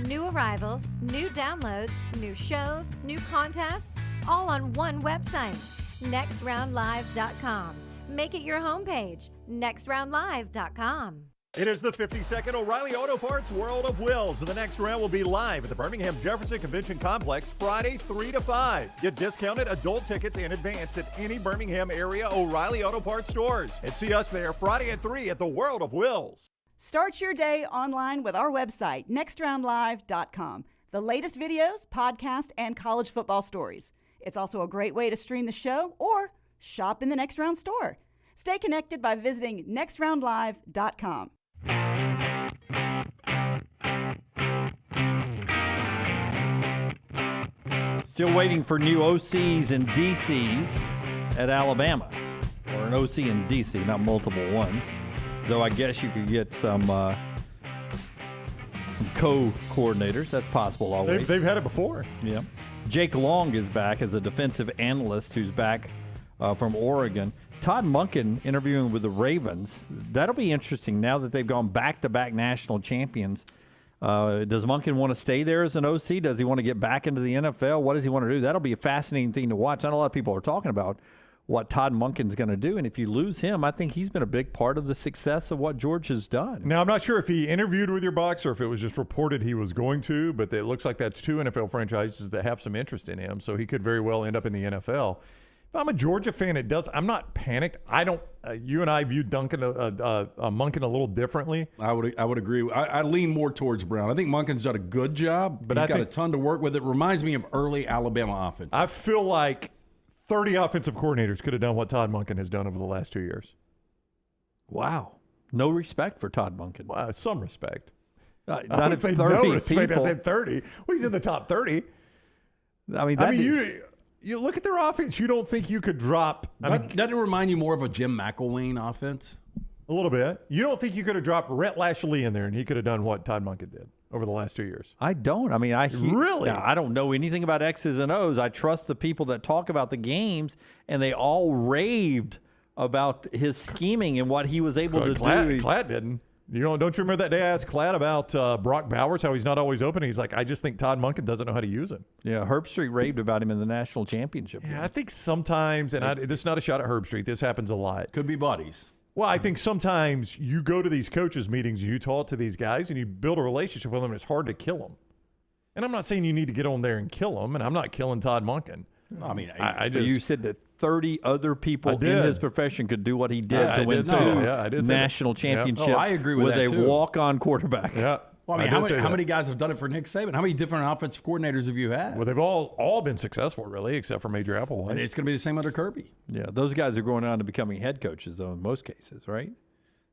New arrivals, new downloads, new shows, new contests, all on one website, nextroundlive.com. Make it your homepage, nextroundlive.com. It is the 52nd O'Reilly Auto Parts World of Wills. The next round will be live at the Birmingham Jefferson Convention Complex Friday 3 to 5. Get discounted adult tickets in advance at any Birmingham area O'Reilly Auto Parts stores. And see us there Friday at 3 at the World of Wills. Start your day online with our website, nextroundlive.com. The latest videos, podcasts, and college football stories. It's also a great way to stream the show or shop in the Next Round store. Stay connected by visiting nextroundlive.com. Still waiting for new OCs and DCs at Alabama, or an OC and DC, not multiple ones. Though I guess you could get some co-coordinators. That's possible always. They've had it before. Yeah. Jake Long is back as a defensive analyst who's back from Oregon. Todd Monken interviewing with the Ravens. That'll be interesting now that they've gone back-to-back national champions. Does Monken want to stay there as an OC? Does he want to get back into the NFL? What does he want to do? That'll be a fascinating thing to watch. I know a lot of people are talking about what Todd Monken's going to do, and if you lose him, I think he's been a big part of the success of what George has done. Now, I'm not sure if he interviewed with your Bucs or if it was just reported he was going to, but it looks like that's two NFL franchises that have some interest in him, so he could very well end up in the NFL. If I'm a Georgia fan, I'm not panicked. I don't. You and I view Monken a little differently. I would agree. I lean more towards Brown. I think Monken's done a good job, but he's got a ton to work with. It reminds me of early Alabama offense. I feel like 30 offensive coordinators could have done what Todd Monken has done over the last 2 years. Wow. No respect for Todd Monken. Well, some respect. Not I would say 30 no respect. people. I said 30. Well, he's in the top 30. You look at their offense. You don't think you could drop. Doesn't it remind you more of a Jim McElwain offense? A little bit. You don't think you could have dropped Rhett Lashley in there and he could have done what Todd Monken did over the last 2 years? I don't. Really? I don't know anything about X's and O's. I trust the people that talk about the games, and they all raved about his scheming and what he was able to do. Cladd didn't. Don't you remember that day I asked Cladd about Brock Bowers, how he's not always open? He's like, I just think Todd Monken doesn't know how to use him. Yeah, Herbstreit raved about him in the national championship game. I think sometimes, and this is not a shot at Herbstreit, this happens a lot. Could be buddies. Well, I think sometimes you go to these coaches' meetings and you talk to these guys and you build a relationship with them, and it's hard to kill them. And I'm not saying you need to get on there and kill them, and I'm not killing Todd Monken. I mean, you said that 30 other people in his profession could do what he did to win two national championships I agree with that, a walk-on quarterback. Yeah. Well, I mean, how many guys have done it for Nick Saban? How many different offensive coordinators have you had? Well, they've all been successful, really, except for Major Applewhite. And it's going to be the same under Kirby. Yeah, those guys are going on to becoming head coaches, though, in most cases, right?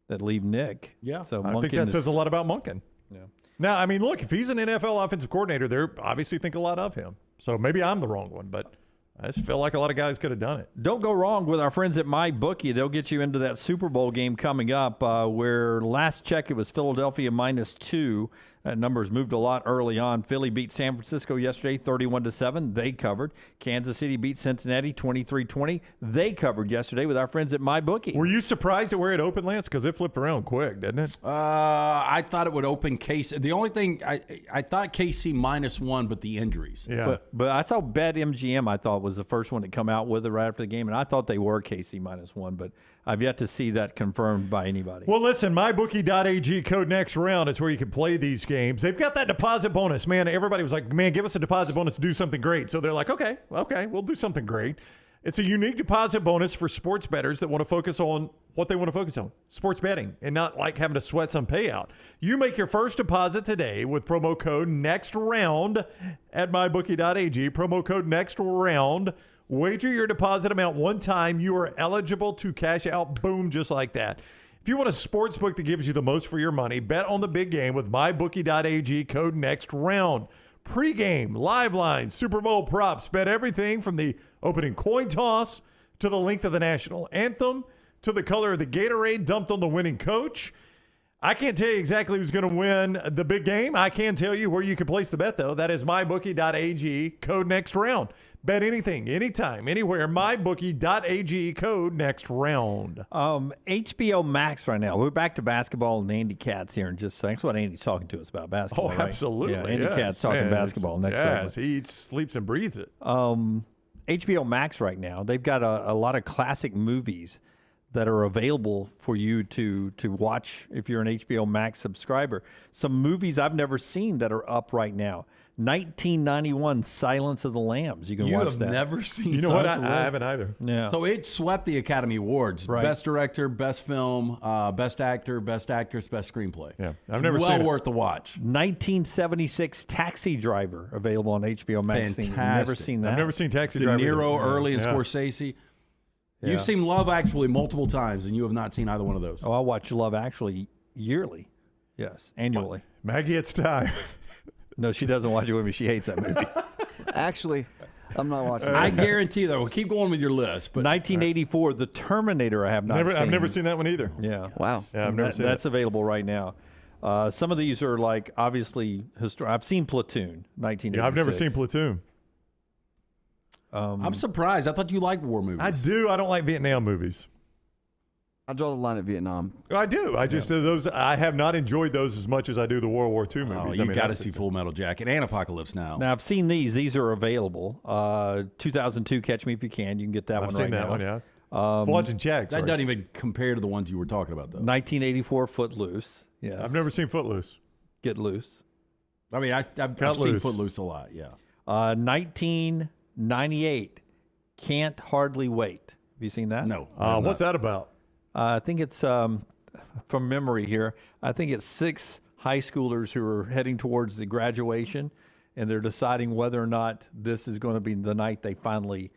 That leave Nick. Yeah. So I think that says a lot about Monken. Yeah. Now, I mean, look, if he's an NFL offensive coordinator, they obviously think a lot of him. So maybe I'm the wrong one, but I just feel like a lot of guys could have done it. Don't go wrong with our friends at MyBookie. They'll get you into that Super Bowl game coming up where last check it was Philadelphia -2. That number's moved a lot early on. Philly beat San Francisco yesterday 31-7. They covered. Kansas City beat Cincinnati 23-20. They covered yesterday with our friends at MyBookie. Were you surprised at where it opened, Lance? Because it flipped around quick, didn't it? I thought it would open KC. The only thing, I thought KC -1, but the injuries. Yeah. But I saw BetMGM, I thought, was the first one to come out with it right after the game, and I thought they were KC -1, but I've yet to see that confirmed by anybody. Well, listen, mybookie.ag code next round is where you can play these games. They've got that deposit bonus. Man, everybody was like, man, give us a deposit bonus to do something great. So they're like, okay, we'll do something great. It's a unique deposit bonus for sports bettors that want to focus on what they want to focus on, sports betting, and not like having to sweat some payout. You make your first deposit today with promo code NEXTROUND at mybookie.ag. Promo code NEXTROUND. Wager your deposit amount one time. You are eligible to cash out. Boom, just like that. If you want a sports book that gives you the most for your money, bet on the big game with mybookie.ag, code NEXTROUND. Pre-game, live lines, Super Bowl props. Bet everything from the opening coin toss to the length of the national anthem to the color of the Gatorade dumped on the winning coach. I can't tell you exactly who's going to win the big game. I can tell you where you can place the bet, though. That is mybookie.ag, code NEXTROUND. Bet anything, anytime, anywhere. mybookie.ag, code NEXTROUND. HBO Max right now. We're back to basketball and Andy Katz here in just a second. That's what Andy's talking to us about, basketball. Oh, right? absolutely. Yeah, Andy Katz talking basketball next segment. He eats, sleeps, and breathes it. HBO Max right now, they've got a lot of classic movies that are available for you to watch if you're an HBO Max subscriber. Some movies I've never seen that are up right now. 1991, Silence of the Lambs. You can watch that. You have never seen You know what? Silence of the I Lambs? haven't either. Yeah. So it swept the Academy Awards. Right. Best director, best film, best actor, best actress, best screenplay. Yeah, I've never well seen it. worth the watch. 1976, Taxi Driver, available on HBO Max. Fantastic. Never seen that. I've never seen Taxi De Driver. Niro, either. Early, and Yeah. Scorsese. Yeah. You've seen Love Actually multiple times, and you have not seen either one of those. Oh, I watch Love Actually yearly. Yes, annually. Maggie, it's time. No, she doesn't watch it with me. She hates that movie. Actually, I'm not watching. I guarantee, though, we'll keep going with your list. But 1984, The Terminator. I have not seen. I've never seen that one either. Yeah. Wow. Yeah, I've never seen That's it. available right now. Some of these are like obviously historic. I've seen Platoon, 1986. Yeah, I've never seen Platoon. I'm surprised. I thought you liked war movies. I do. I don't like Vietnam movies. I draw the line at Vietnam. I do. I just those. I have not enjoyed those as much as I do the World War II movies. Oh, I you mean, got to that's- see Full Metal Jacket and Apocalypse Now. Now I've seen these. These are available. 2002, Catch Me If You Can. You can get that I've one seen right that now. one. Yeah. Watching Jack. That doesn't even compare to the ones you were talking about, though. 1984, Footloose. Yes. I've never seen Footloose. Get Loose. I mean, I've Cut seen Loose. Footloose a lot, yeah. 1998, Can't Hardly Wait. Have you seen that? No. What's that about? I think it's from memory here. I think it's 6 high schoolers who are heading towards the graduation, and they're deciding whether or not this is going to be the night they finally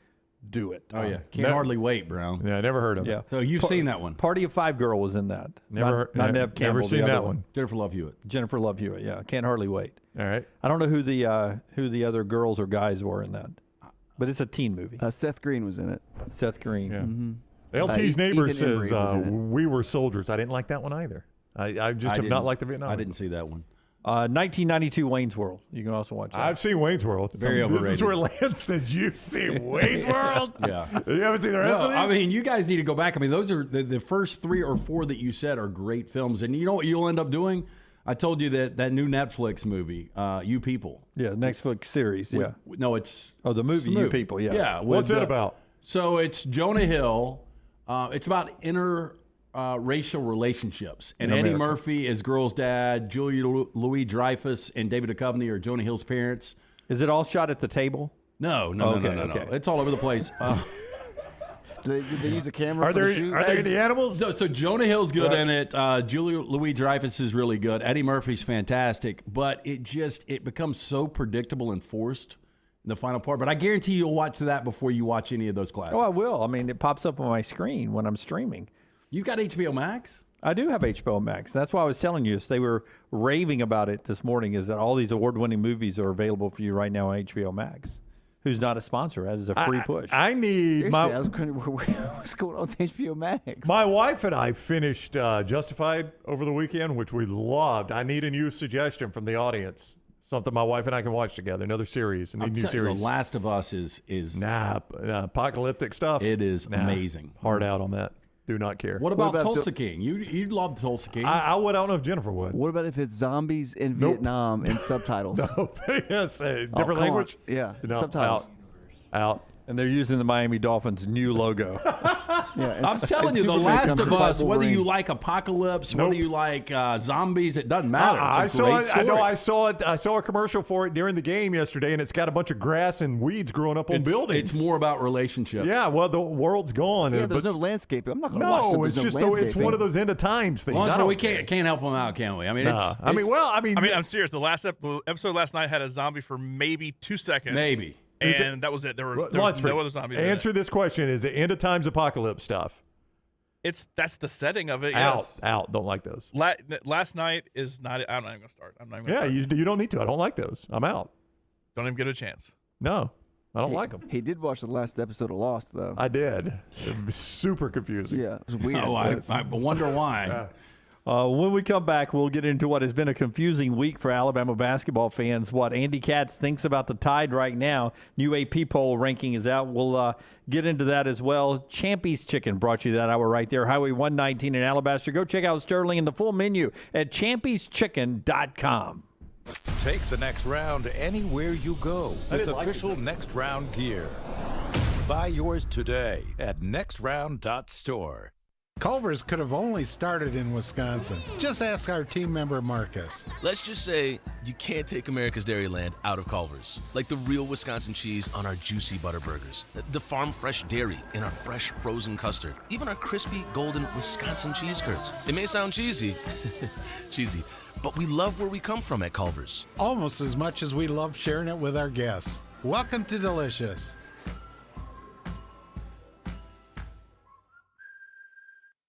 do it. Oh, yeah. Can't hardly wait, Brown. Yeah, I never heard of Yeah. it. So you've seen that one. Party of 5 Girl was in that. Never- not ne- Nev Campbell. never the seen other that one. Jennifer Love Hewitt. Jennifer Love Hewitt. Yeah, Can't Hardly Wait. All right. I don't know who the other girls or guys were in that, but it's a teen movie. Seth Green was in it. Seth Green. Yeah. Mm-hmm. LT's neighbor Ethan Embry says was in it. we were soldiers. I didn't like that one either. I just have not liked the Vietnam. I didn't see that one. 1992 Wayne's World. You can also watch that. I've seen Wayne's World. Very This is overrated. where Lance says you've seen Wayne's World. Yeah. You haven't seen the rest of I these? mean, you guys need to go back. I mean, those are the first 3 or 4 that you said are great films. And you know what you'll end up doing? I told you that new Netflix movie, You People. Yeah, Netflix series. Yeah. No, it's... Oh, the movie You People. Yeah. Yeah. What's with, that about? So it's Jonah Hill. It's about interracial relationships. And Eddie America. Murphy is girl's dad. Julia Louis-Dreyfus and David Duchovny are Jonah Hill's parents. Is it all shot at the table? No. Okay. It's all over the place. Did they use a camera Are for there the shoot? are there any animals? So Jonah Hill's good in it. Julia Louis-Dreyfus is really good. Eddie Murphy's fantastic. But it becomes so predictable and forced in the final part. But I guarantee you'll watch that before you watch any of those classics. Oh, I will. I mean, it pops up on my screen when I'm streaming. You've got HBO Max? I do have HBO Max. That's why I was telling you. They were raving about it this morning, is that all these award-winning movies are available for you right now on HBO Max. Who's not a sponsor, as a free push. I need Seriously, my I was going, what's going on with HBO Max? my wife and I finished Justified over the weekend, which we loved. I need a new suggestion from the audience. Something my wife and I can watch together. Another series. A new The series. Last of Us is apocalyptic stuff. It is amazing. Hard out on that. Do not care. What about about Tulsa so- King? You love Tulsa King. I would. I don't know if Jennifer would. What about if it's zombies in Nope. Vietnam and subtitles? No. Yes. Different come on. language. Yeah, No, subtitles. Out. And they're using the Miami Dolphins' new logo. Yeah, I'm telling you, The Superman Last comes of to fight Us, whether you Wolverine. like apocalypse, Nope. whether you like zombies, it doesn't matter. I It's a saw great it. story. I know. I saw it. I saw a commercial for it during the game yesterday, and it's got a bunch of grass and weeds growing up on buildings. It's more about relationships. Yeah. Well, the world's gone. Yeah, there's but no landscaping. I'm not going to watch no, something it's there's just no it's one of landscaping. those end of times things. Well, I don't we care. can't help them out, can we? I mean, Nah. I mean, I'm serious. The last episode last night had a zombie for maybe 2 seconds. Maybe. And that was it. There was Lunsford, no other zombies. in it. Answer this question: is it end of times apocalypse stuff? That's the setting of it. Out. Yes. Out. Don't like those. Last night is not. I'm not even gonna start. I'm not even Yeah, gonna start. you don't need to. I don't like those. I'm out. Don't even get a chance. No, I don't like them. He did watch the last episode of Lost, though. I did. It was super confusing. Yeah, it was weird. Oh, I wonder why. When we come back, we'll get into what has been a confusing week for Alabama basketball fans, what Andy Katz thinks about the Tide right now. New AP poll ranking is out. We'll get into that as well. Champy's Chicken brought you that hour right there. Highway 119 in Alabaster. Go check out Sterling and the full menu at champyschicken.com. Take the next round anywhere you go with official Next Round gear. Buy yours today at nextround.store. Culver's could have only started in Wisconsin. Just ask our team member Marcus. Let's just say you can't take America's Dairyland out of Culver's. Like the real Wisconsin cheese on our juicy butter burgers, the farm fresh dairy in our fresh frozen custard, even our crispy golden Wisconsin cheese curds. It may sound cheesy, but we love where we come from at Culver's. Almost as much as we love sharing it with our guests. Welcome to Delicious.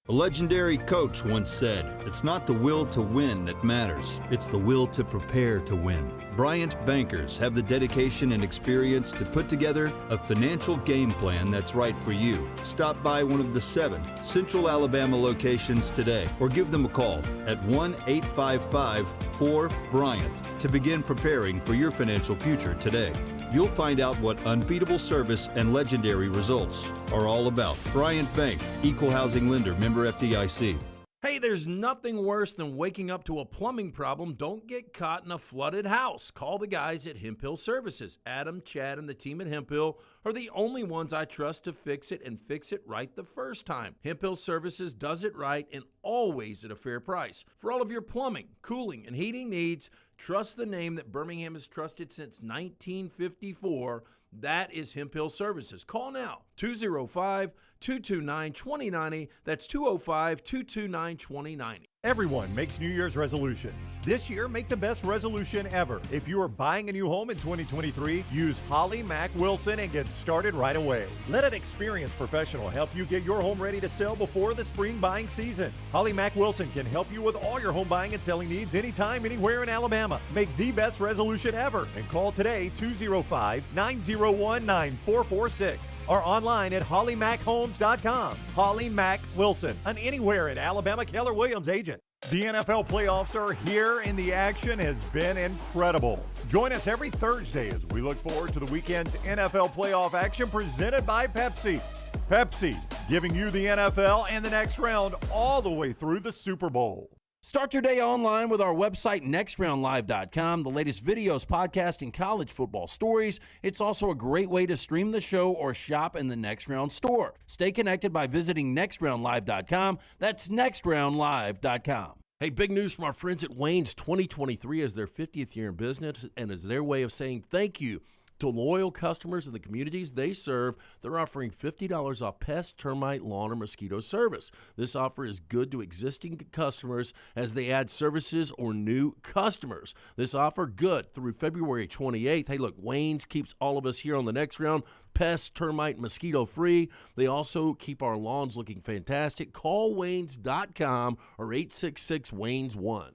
A legendary coach once said, "It's not the will to win that matters, it's the will to prepare to win." Bryant bankers have the dedication and experience to put together a financial game plan that's right for you. Stop by one of the 7 Central Alabama locations today or give them a call at 1-855-4-BRYANT to begin preparing for your financial future today. You'll find out what unbeatable service and legendary results are all about. Bryant Bank, Equal Housing Lender, member FDIC. Hey, there's nothing worse than waking up to a plumbing problem. Don't get caught in a flooded house. Call the guys at Hemp Hill Services. Adam, Chad, and the team at Hemp Hill are the only ones I trust to fix it and fix it right the first time. Hemp Hill Services does it right and always at a fair price. For all of your plumbing, cooling, and heating needs, trust the name that Birmingham has trusted since 1954. That is Hemp Hill Services. Call now, 205-229-2090. That's 205-229-2090. Everyone makes New Year's resolutions. This year, make the best resolution ever. If you are buying a new home in 2023, use Holly Mack Wilson and get started right away. Let an experienced professional help you get your home ready to sell before the spring buying season. Holly Mack Wilson can help you with all your home buying and selling needs anytime, anywhere in Alabama. Make the best resolution ever and call today 205-901-9446 or online at hollymachomes.com. Holly Mack Wilson, an anywhere in Alabama Keller Williams agent. The NFL playoffs are here and the action has been incredible. Join us every Thursday as we look forward to the weekend's NFL playoff action presented by Pepsi. Pepsi, giving you the NFL and the next round all the way through the Super Bowl. Start your day online with our website, nextroundlive.com, the latest videos, podcasts, and college football stories. It's also a great way to stream the show or shop in the Next Round store. Stay connected by visiting nextroundlive.com. That's nextroundlive.com. Hey, big news from our friends at Wayne's. 2023 is their 50th year in business and is their way of saying thank you to loyal customers in the communities they serve. They're offering $50 off pest, termite, lawn, or mosquito service. This offer is good to existing customers as they add services or new customers. This offer good through February 28th. Hey, look, Wayne's keeps all of us here on the Next Round pest, termite, mosquito free. They also keep our lawns looking fantastic. Call Waynes.com or 866-WAYNES1.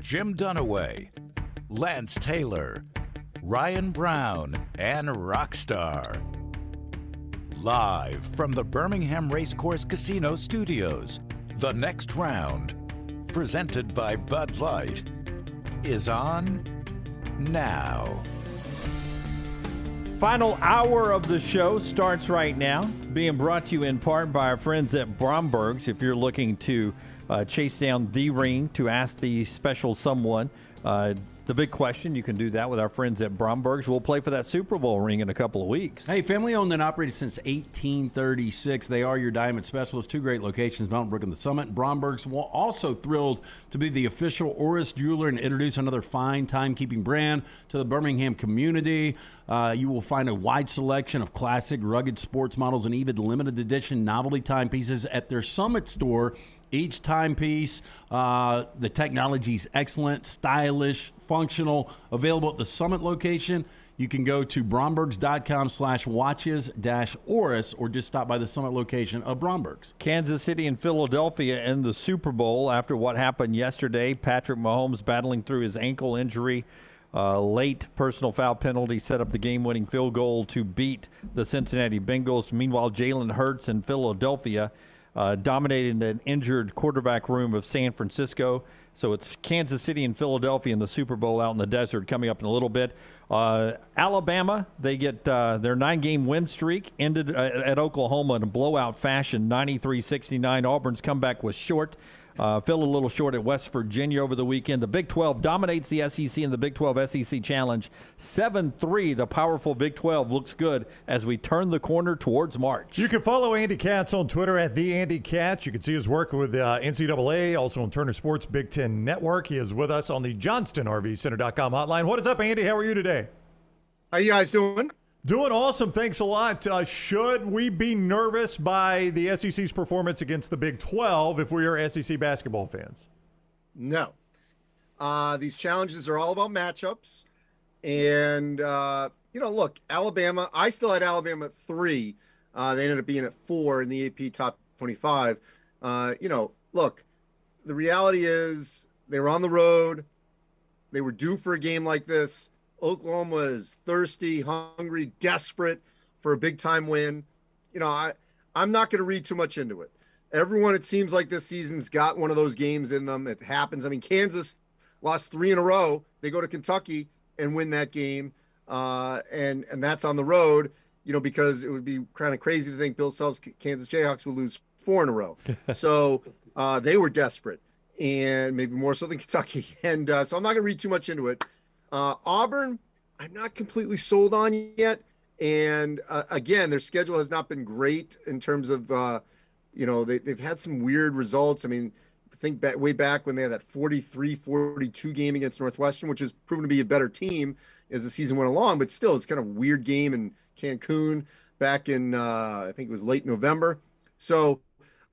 Jim Dunaway, Lance Taylor, Ryan Brown, and Rockstar. Live from the Birmingham Racecourse Casino Studios, the Next Round, presented by Bud Light, is on now. Final hour of the show starts right now, being brought to you in part by our friends at Bromberg's. If you're looking to chase down the ring to ask the special someone the big question, you can do that with our friends at Bromberg's. We'll play for that Super Bowl ring in a couple of weeks. Hey, family owned and operated since 1836. They are your diamond specialists. 2 great locations, Mountain Brook and the Summit. Bromberg's also thrilled to be the official Oris jeweler and introduce another fine timekeeping brand to the Birmingham community. You will find a wide selection of classic, rugged sports models and even limited edition novelty timepieces at their Summit store. Each timepiece, the technology is excellent, stylish, functional, available at the Summit location. You can go to brombergs.com/watches-oris or just stop by the Summit location of Brombergs. Kansas City and Philadelphia in the Super Bowl after what happened yesterday. Patrick Mahomes battling through his ankle injury. Late personal foul penalty set up the game-winning field goal to beat the Cincinnati Bengals. Meanwhile, Jalen Hurts in Philadelphia dominated an injured quarterback room of San Francisco. So it's Kansas City and Philadelphia in the Super Bowl out in the desert coming up in a little bit. Alabama, they get their 9-game win streak ended at Oklahoma in a blowout fashion, 93-69. Auburn's comeback was short. Fell a little short at West Virginia over the weekend. The Big 12 dominates the SEC in the Big 12 SEC Challenge. 7-3, the powerful Big 12 looks good as we turn the corner towards March. You can follow Andy Katz on Twitter at @TheAndyKatz. You can see his work with NCAA, also on Turner Sports Big Ten Network. He is with us on the JohnstonRVCenter.com hotline. What is up, Andy? How are you today? How you guys doing? Doing awesome. Thanks a lot. Should we be nervous by the SEC's performance against the Big 12 if we are SEC basketball fans? No. These challenges are all about matchups. And, look, Alabama, I still had Alabama at 3. They ended up being at 4 in the AP Top 25. Look, the reality is they were on the road. They were due for a game like this. Oklahoma is thirsty, hungry, desperate for a big-time win. I'm not going to read too much into it. Everyone, it seems like this season's got one of those games in them. It happens. I mean, Kansas lost 3 in a row. They go to Kentucky and win that game, and that's on the road, because it would be kind of crazy to think Bill Self's Kansas Jayhawks would lose 4 in a row. So they were desperate, and maybe more so than Kentucky. And so I'm not going to read too much into it. Auburn, I'm not completely sold on yet. And again, their schedule has not been great in terms of, they've had some weird results. I mean, think way back when they had that 43-42 game against Northwestern, which has proven to be a better team as the season went along. But still, it's kind of a weird game in Cancun back in, I think it was late November. So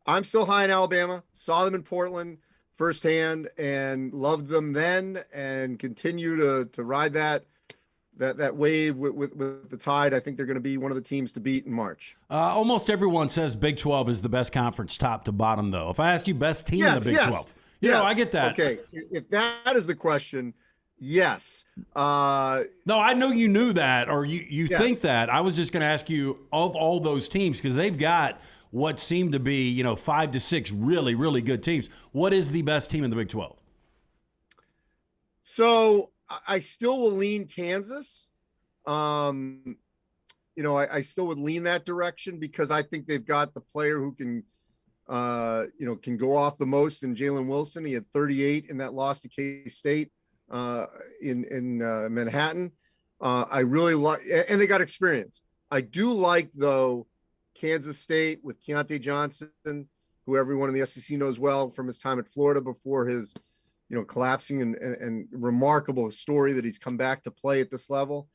I'm still high in Alabama. Saw them in Portland firsthand and loved them then, and continue to ride that wave with the Tide. I think they're going to be one of the teams to beat in March. Almost everyone says Big 12 is the best conference top to bottom, though. If I asked you best team in the Big 12, I get that. Okay, if that is the question, yes. No, I know you knew that, or you think that. I was just going to ask you, of all those teams, because they've got what seemed to be, 5 to 6 really, really good teams. What is the best team in the Big 12? So I still will lean Kansas. I still would lean that direction because I think they've got the player who can go off the most in Jalen Wilson. He had 38 in that loss to K-State in Manhattan. I really like, and they got experience. I do like, though, Kansas State with Keontae Johnson, who everyone in the SEC knows well from his time at Florida before his, collapsing and remarkable story that he's come back to play at this level,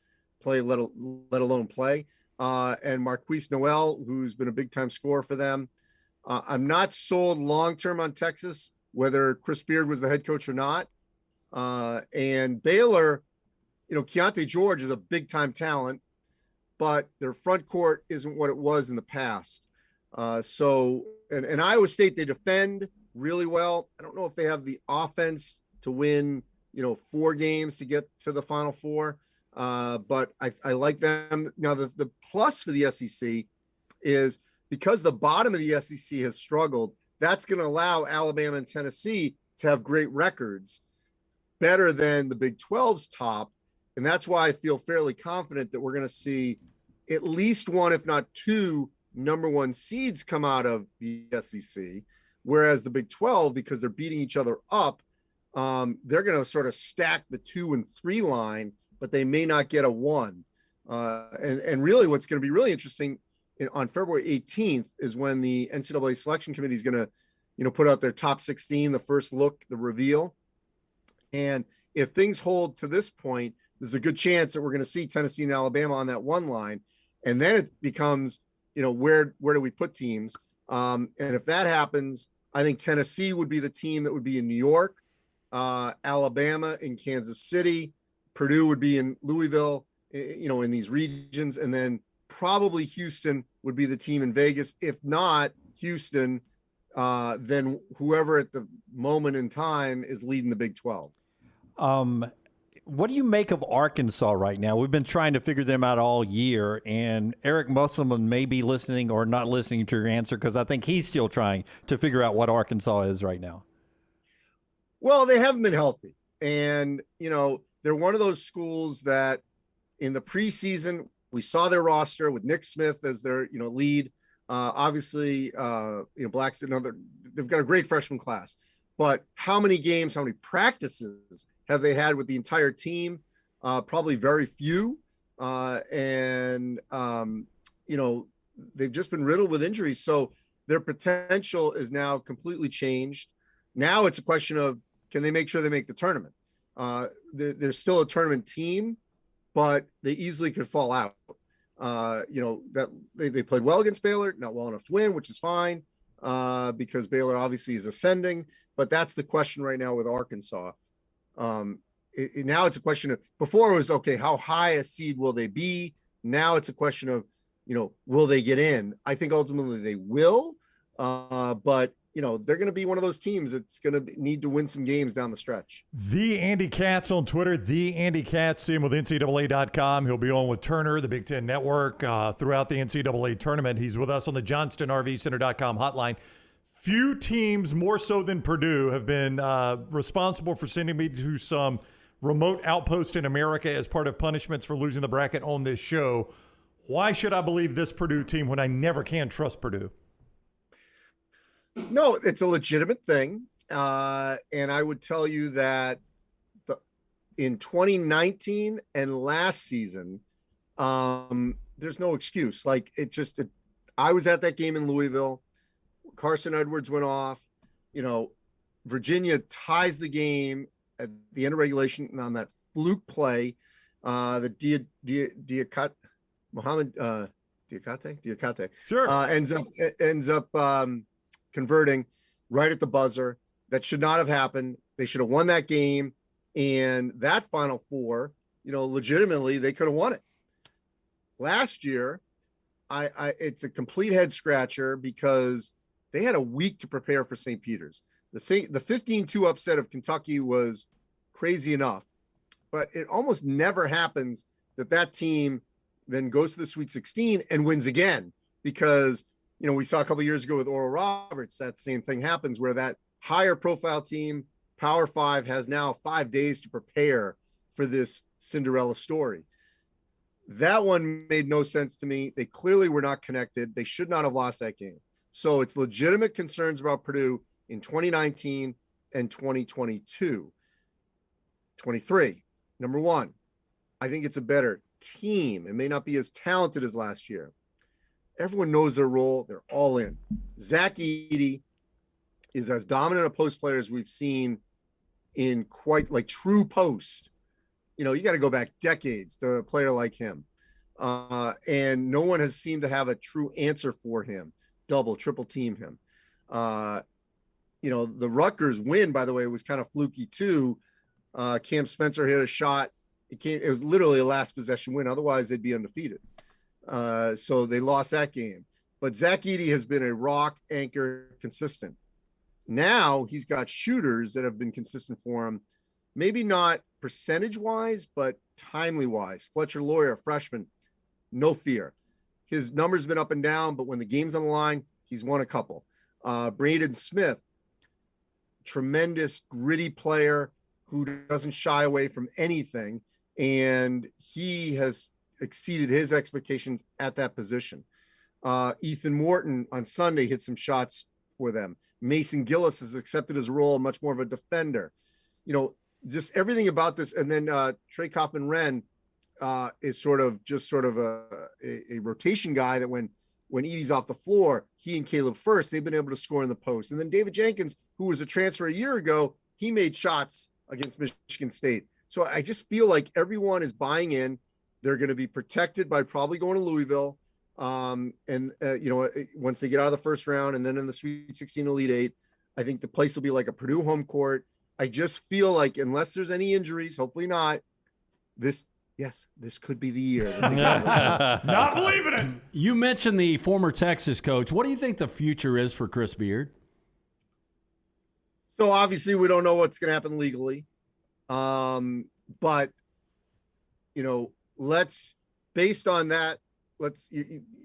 let alone play. And Marquise Noel, who's been a big time scorer for them. I'm not sold long-term on Texas, whether Chris Beard was the head coach or not. And Baylor, Keontae George is a big time talent, but their front court isn't what it was in the past. And Iowa State, they defend really well. I don't know if they have the offense to win, 4 games to get to the Final Four. But I like them. Now, the plus for the SEC is because the bottom of the SEC has struggled, that's going to allow Alabama and Tennessee to have great records, better than the Big 12's top. And that's why I feel fairly confident that we're going to see at least 1, if not 2, number 1 seeds come out of the SEC. Whereas the Big 12, because they're beating each other up, they're going to sort of stack the 2 and 3 line, but they may not get a 1. And really what's going to be really interesting on February 18th is when the NCAA selection committee is going to, put out their top 16, the first look, the reveal. And if things hold to this point, there's a good chance that we're going to see Tennessee and Alabama on that 1 line. And then it becomes, where do we put teams? And if that happens, I think Tennessee would be the team that would be in New York, Alabama in Kansas City, Purdue would be in Louisville, in these regions. And then probably Houston would be the team in Vegas. If not Houston, then whoever at the moment in time is leading the Big 12. What do you make of Arkansas right now? We've been trying to figure them out all year, and Eric Musselman may be listening or not listening to your answer because I think he's still trying to figure out what Arkansas is right now. Well, they haven't been healthy. And, they're one of those schools that in the preseason, we saw their roster with Nick Smith as their, lead. Obviously, Black's another, they've got a great freshman class. But how many games, how many practices have they had with the entire team? Probably very few. And they've just been riddled with injuries. So their potential is now completely changed. Now it's a question of, can they make sure they make the tournament? They're still a tournament team, but they easily could fall out. That they played well against Baylor, not well enough to win, which is fine, because Baylor obviously is ascending. But that's the question right now with Arkansas. Now it's a question of, before it was, okay, how high a seed will they be? Now it's a question of, will they get in? I think ultimately they will, but they're going to be one of those teams that's going to need to win some games down the stretch. The Andy Katz on Twitter, the Andy Katz, see him with NCAA.com. He'll be on with Turner, the Big Ten Network, throughout the NCAA tournament. He's with us on the JohnstonRVCenter.com hotline. Few teams more so than Purdue have been responsible for sending me to some remote outpost in America as part of punishments for losing the bracket on this show. Why should I believe this Purdue team when I never can trust Purdue? No, it's a legitimate thing. And I would tell you that in 2019 and last season, there's no excuse. Like, I was at that game in Louisville. Carson Edwards went off. Virginia ties the game at the end of regulation on that fluke play. The Diakate sure ends up converting right at the buzzer. That should not have happened. They should have won that game. And that Final Four, legitimately, they could have won it. Last year, it's a complete head scratcher because they had a week to prepare for St. Peter's. The 15-2 upset of Kentucky was crazy enough, but it almost never happens that team then goes to the Sweet 16 and wins again, because, we saw a couple of years ago with Oral Roberts, that same thing happens where that higher profile team, Power 5, has now 5 days to prepare for this Cinderella story. That one made no sense to me. They clearly were not connected. They should not have lost that game. So it's legitimate concerns about Purdue in 2019 and 2022. 23. Number one, I think it's a better team. It may not be as talented as last year. Everyone knows their role. They're all in. Zach Edey is as dominant a post player as we've seen in quite like true post. You got to go back decades to a player like him. And no one has seemed to have a true answer for him. Double, triple team him. The Rutgers win, by the way, was kind of fluky too. Cam Spencer hit a shot. It was literally a last possession win. Otherwise, they'd be undefeated. So they lost that game. But Zach Edey has been a rock anchor, consistent. Now he's got shooters that have been consistent for him. Maybe not percentage-wise, but timely-wise. Fletcher Loyer, a freshman, no fear. His numbers been up and down, but when the game's on the line, he's won a couple. Braden Smith, tremendous, gritty player who doesn't shy away from anything, and he has exceeded his expectations at that position. Ethan Morton on Sunday hit some shots for them. Mason Gillis has accepted his role, much more of a defender. Just everything about this. And then Trey Kaufman-Renn is sort of a rotation guy that when Edey's off the floor, he and Caleb First, they've been able to score in the post. And then David Jenkins, who was a transfer a year ago, he made shots against Michigan State. So I just feel like everyone is buying in. They're going to be protected by probably going to Louisville. Once they get out of the first round and then in the Sweet 16 Elite Eight, I think the place will be like a Purdue home court. I just feel like unless there's any injuries, hopefully not, this could be the year. Not believing it. You mentioned the former Texas coach. What do you think the future is for Chris Beard? So obviously we don't know what's going to happen legally. But based on that,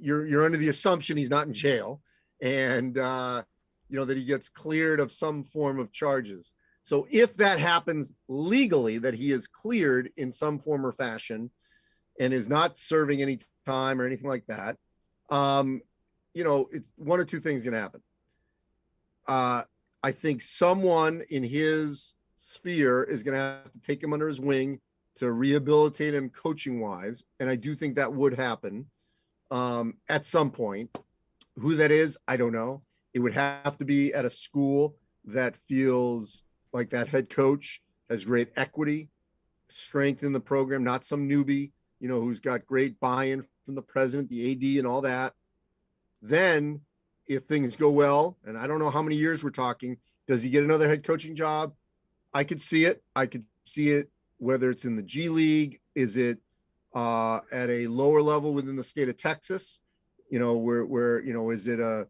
you're under the assumption he's not in jail and, that he gets cleared of some form of charges. So if that happens legally, that he is cleared in some form or fashion and is not serving any time or anything like that, it's one or two things going to happen. I think someone in his sphere is going to have to take him under his wing to rehabilitate him coaching wise. And I do think that would happen at some point. Who that is, I don't know. It would have to be at a school that feels like that head coach has great equity, strength in the program, not some newbie, who's got great buy-in from the president, the AD, and all that. Then if things go well, and I don't know how many years we're talking, does he get another head coaching job? I could see it. I could see it, whether it's in the G League, is it at a lower level within the state of Texas, where is it a,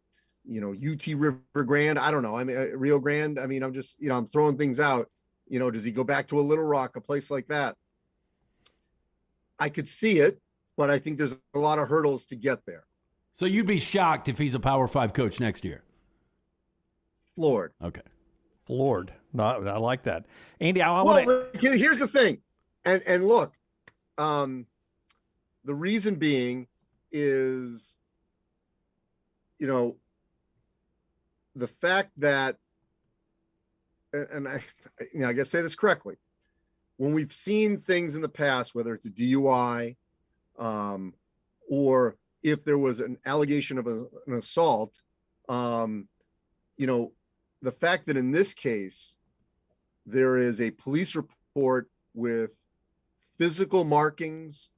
UT River Grande? I don't know. I mean, Rio Grande. I mean, I'm just, I'm throwing things out. Does he go back to a Little Rock, a place like that? I could see it, but I think there's a lot of hurdles to get there. So you'd be shocked if he's a Power 5 coach next year? Floored. Okay. Floored. No, I like that. Andy, here's the thing. And look, the reason being is, the fact that, and I gotta say this correctly, when we've seen things in the past, whether it's a DUI, or if there was an allegation of an assault, the fact that in this case, there is a police report with physical markings,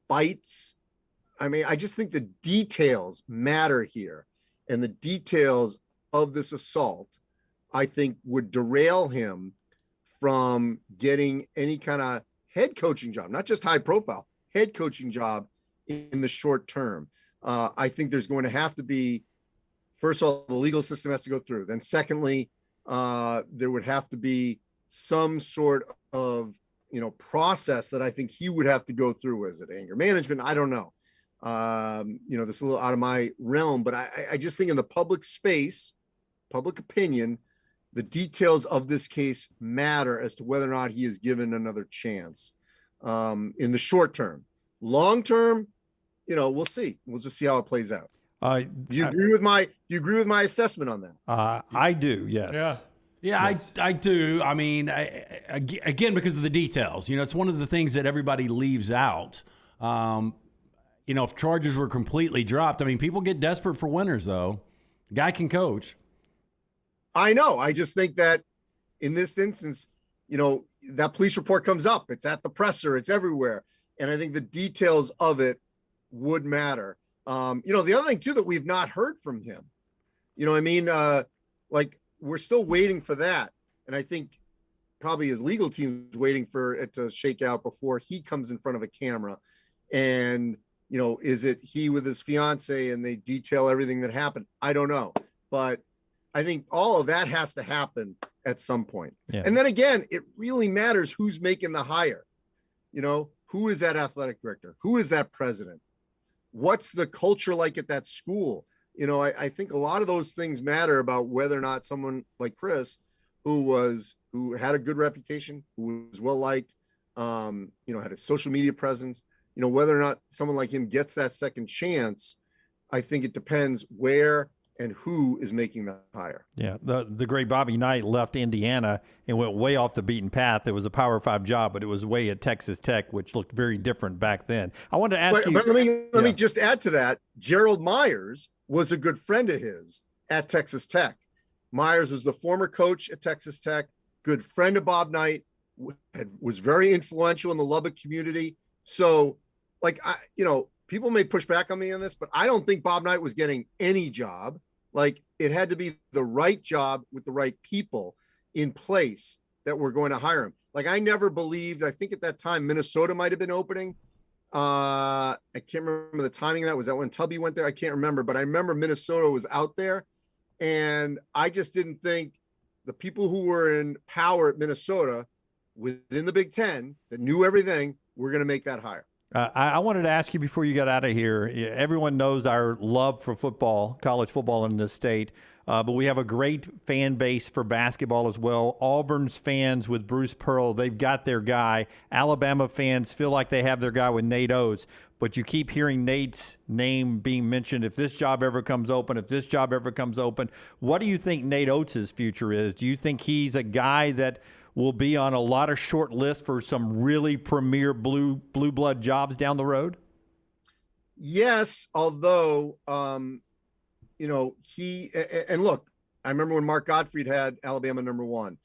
bites. I mean, I just think the details matter here. And the details of this assault, I think, would derail him from getting any kind of head coaching job, not just high profile, head coaching job in the short term. I think there's going to have to be, first of all, the legal system has to go through. Then secondly, there would have to be some sort of, process that I think he would have to go through. Is it anger management? I don't know. This is a little out of my realm, but I just think in the public space, public opinion, the details of this case matter as to whether or not he is given another chance in the short term. Long term, we'll see. We'll just see how it plays out. Do you agree with my assessment on that? I do. Yes. Yeah, yes. I do. I mean, again, because of the details, it's one of the things that everybody leaves out. If charges were completely dropped, I mean, people get desperate for winners, though. Guy can coach. I know. I just think that in this instance, that police report comes up. It's at the presser. It's everywhere. And I think the details of it would matter. The other thing, too, that we've not heard from him, we're still waiting for that. And I think probably his legal team is waiting for it to shake out before he comes in front of a camera. And, is it he with his fiance and they detail everything that happened? I don't know. But I think all of that has to happen at some point. Yeah. And then again, it really matters who's making the hire. Who is that athletic director? Who is that president? What's the culture like at that school? I think a lot of those things matter about whether or not someone like Chris, who had a good reputation, who was well liked, had a social media presence, whether or not someone like him gets that second chance. I think it depends where and who is making the hire. Yeah, the great Bobby Knight left Indiana and went way off the beaten path. It was a Power 5 job, but it was way at Texas Tech, which looked very different back then. I wanted to ask you. But let me just add to that. Gerald Myers was a good friend of his at Texas Tech. Myers was the former coach at Texas Tech, good friend of Bob Knight, was very influential in the Lubbock community. So, people may push back on me on this, but I don't think Bob Knight was getting any job. It had to be the right job with the right people in place that were going to hire him. I never believed, I think at that time, Minnesota might've been opening. I can't remember the timing of that. Was that when Tubby went there? I can't remember, but I remember Minnesota was out there. And I just didn't think the people who were in power at Minnesota within the Big Ten that knew everything were going to make that hire. I wanted to ask you before you got out of here. Everyone knows our love for football, college football in this state, but we have a great fan base for basketball as well. Auburn's fans with Bruce Pearl, they've got their guy. Alabama fans feel like they have their guy with Nate Oates, but you keep hearing Nate's name being mentioned. If this job ever comes open, what do you think Nate Oates' future is? Do you think he's a guy that will be on a lot of short lists for some really premier blue blood jobs down the road? Yes, although, he and look, I remember when Mark Gottfried had Alabama #1.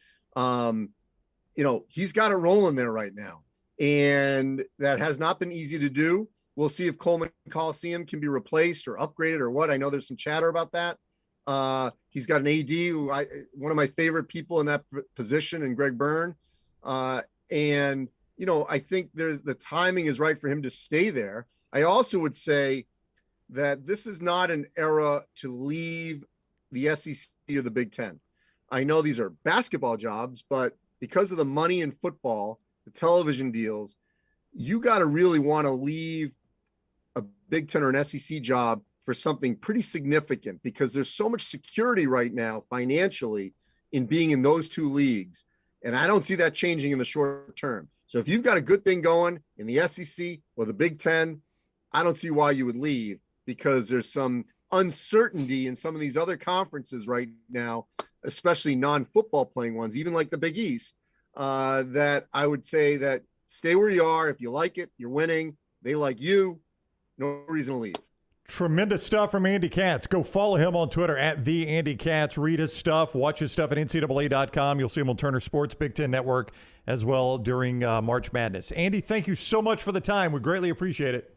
He's got it rolling there right now, and that has not been easy to do. We'll see if Coleman Coliseum can be replaced or upgraded or what. I know there's some chatter about that. He's got an AD who one of my favorite people in that position, and Greg Byrne. I think the timing is right for him to stay there. I also would say that this is not an era to leave the SEC or the Big Ten. I know these are basketball jobs, but because of the money in football, the television deals, you got to really want to leave a Big Ten or an SEC job for something pretty significant, because there's so much security right now financially in being in those two leagues. And I don't see that changing in the short term. So if you've got a good thing going in the SEC or the Big Ten, I don't see why you would leave, because there's some uncertainty in some of these other conferences right now, especially non-football playing ones, even like the Big East, that I would say that stay where you are. If you like it, you're winning, they like you, no reason to leave. Tremendous stuff from Andy Katz. Go follow him on Twitter @TheAndyKatz. Read his stuff. Watch his stuff at NCAA.com. You'll see him on Turner Sports, Big Ten Network as well during March Madness. Andy, thank you so much for the time. We greatly appreciate it.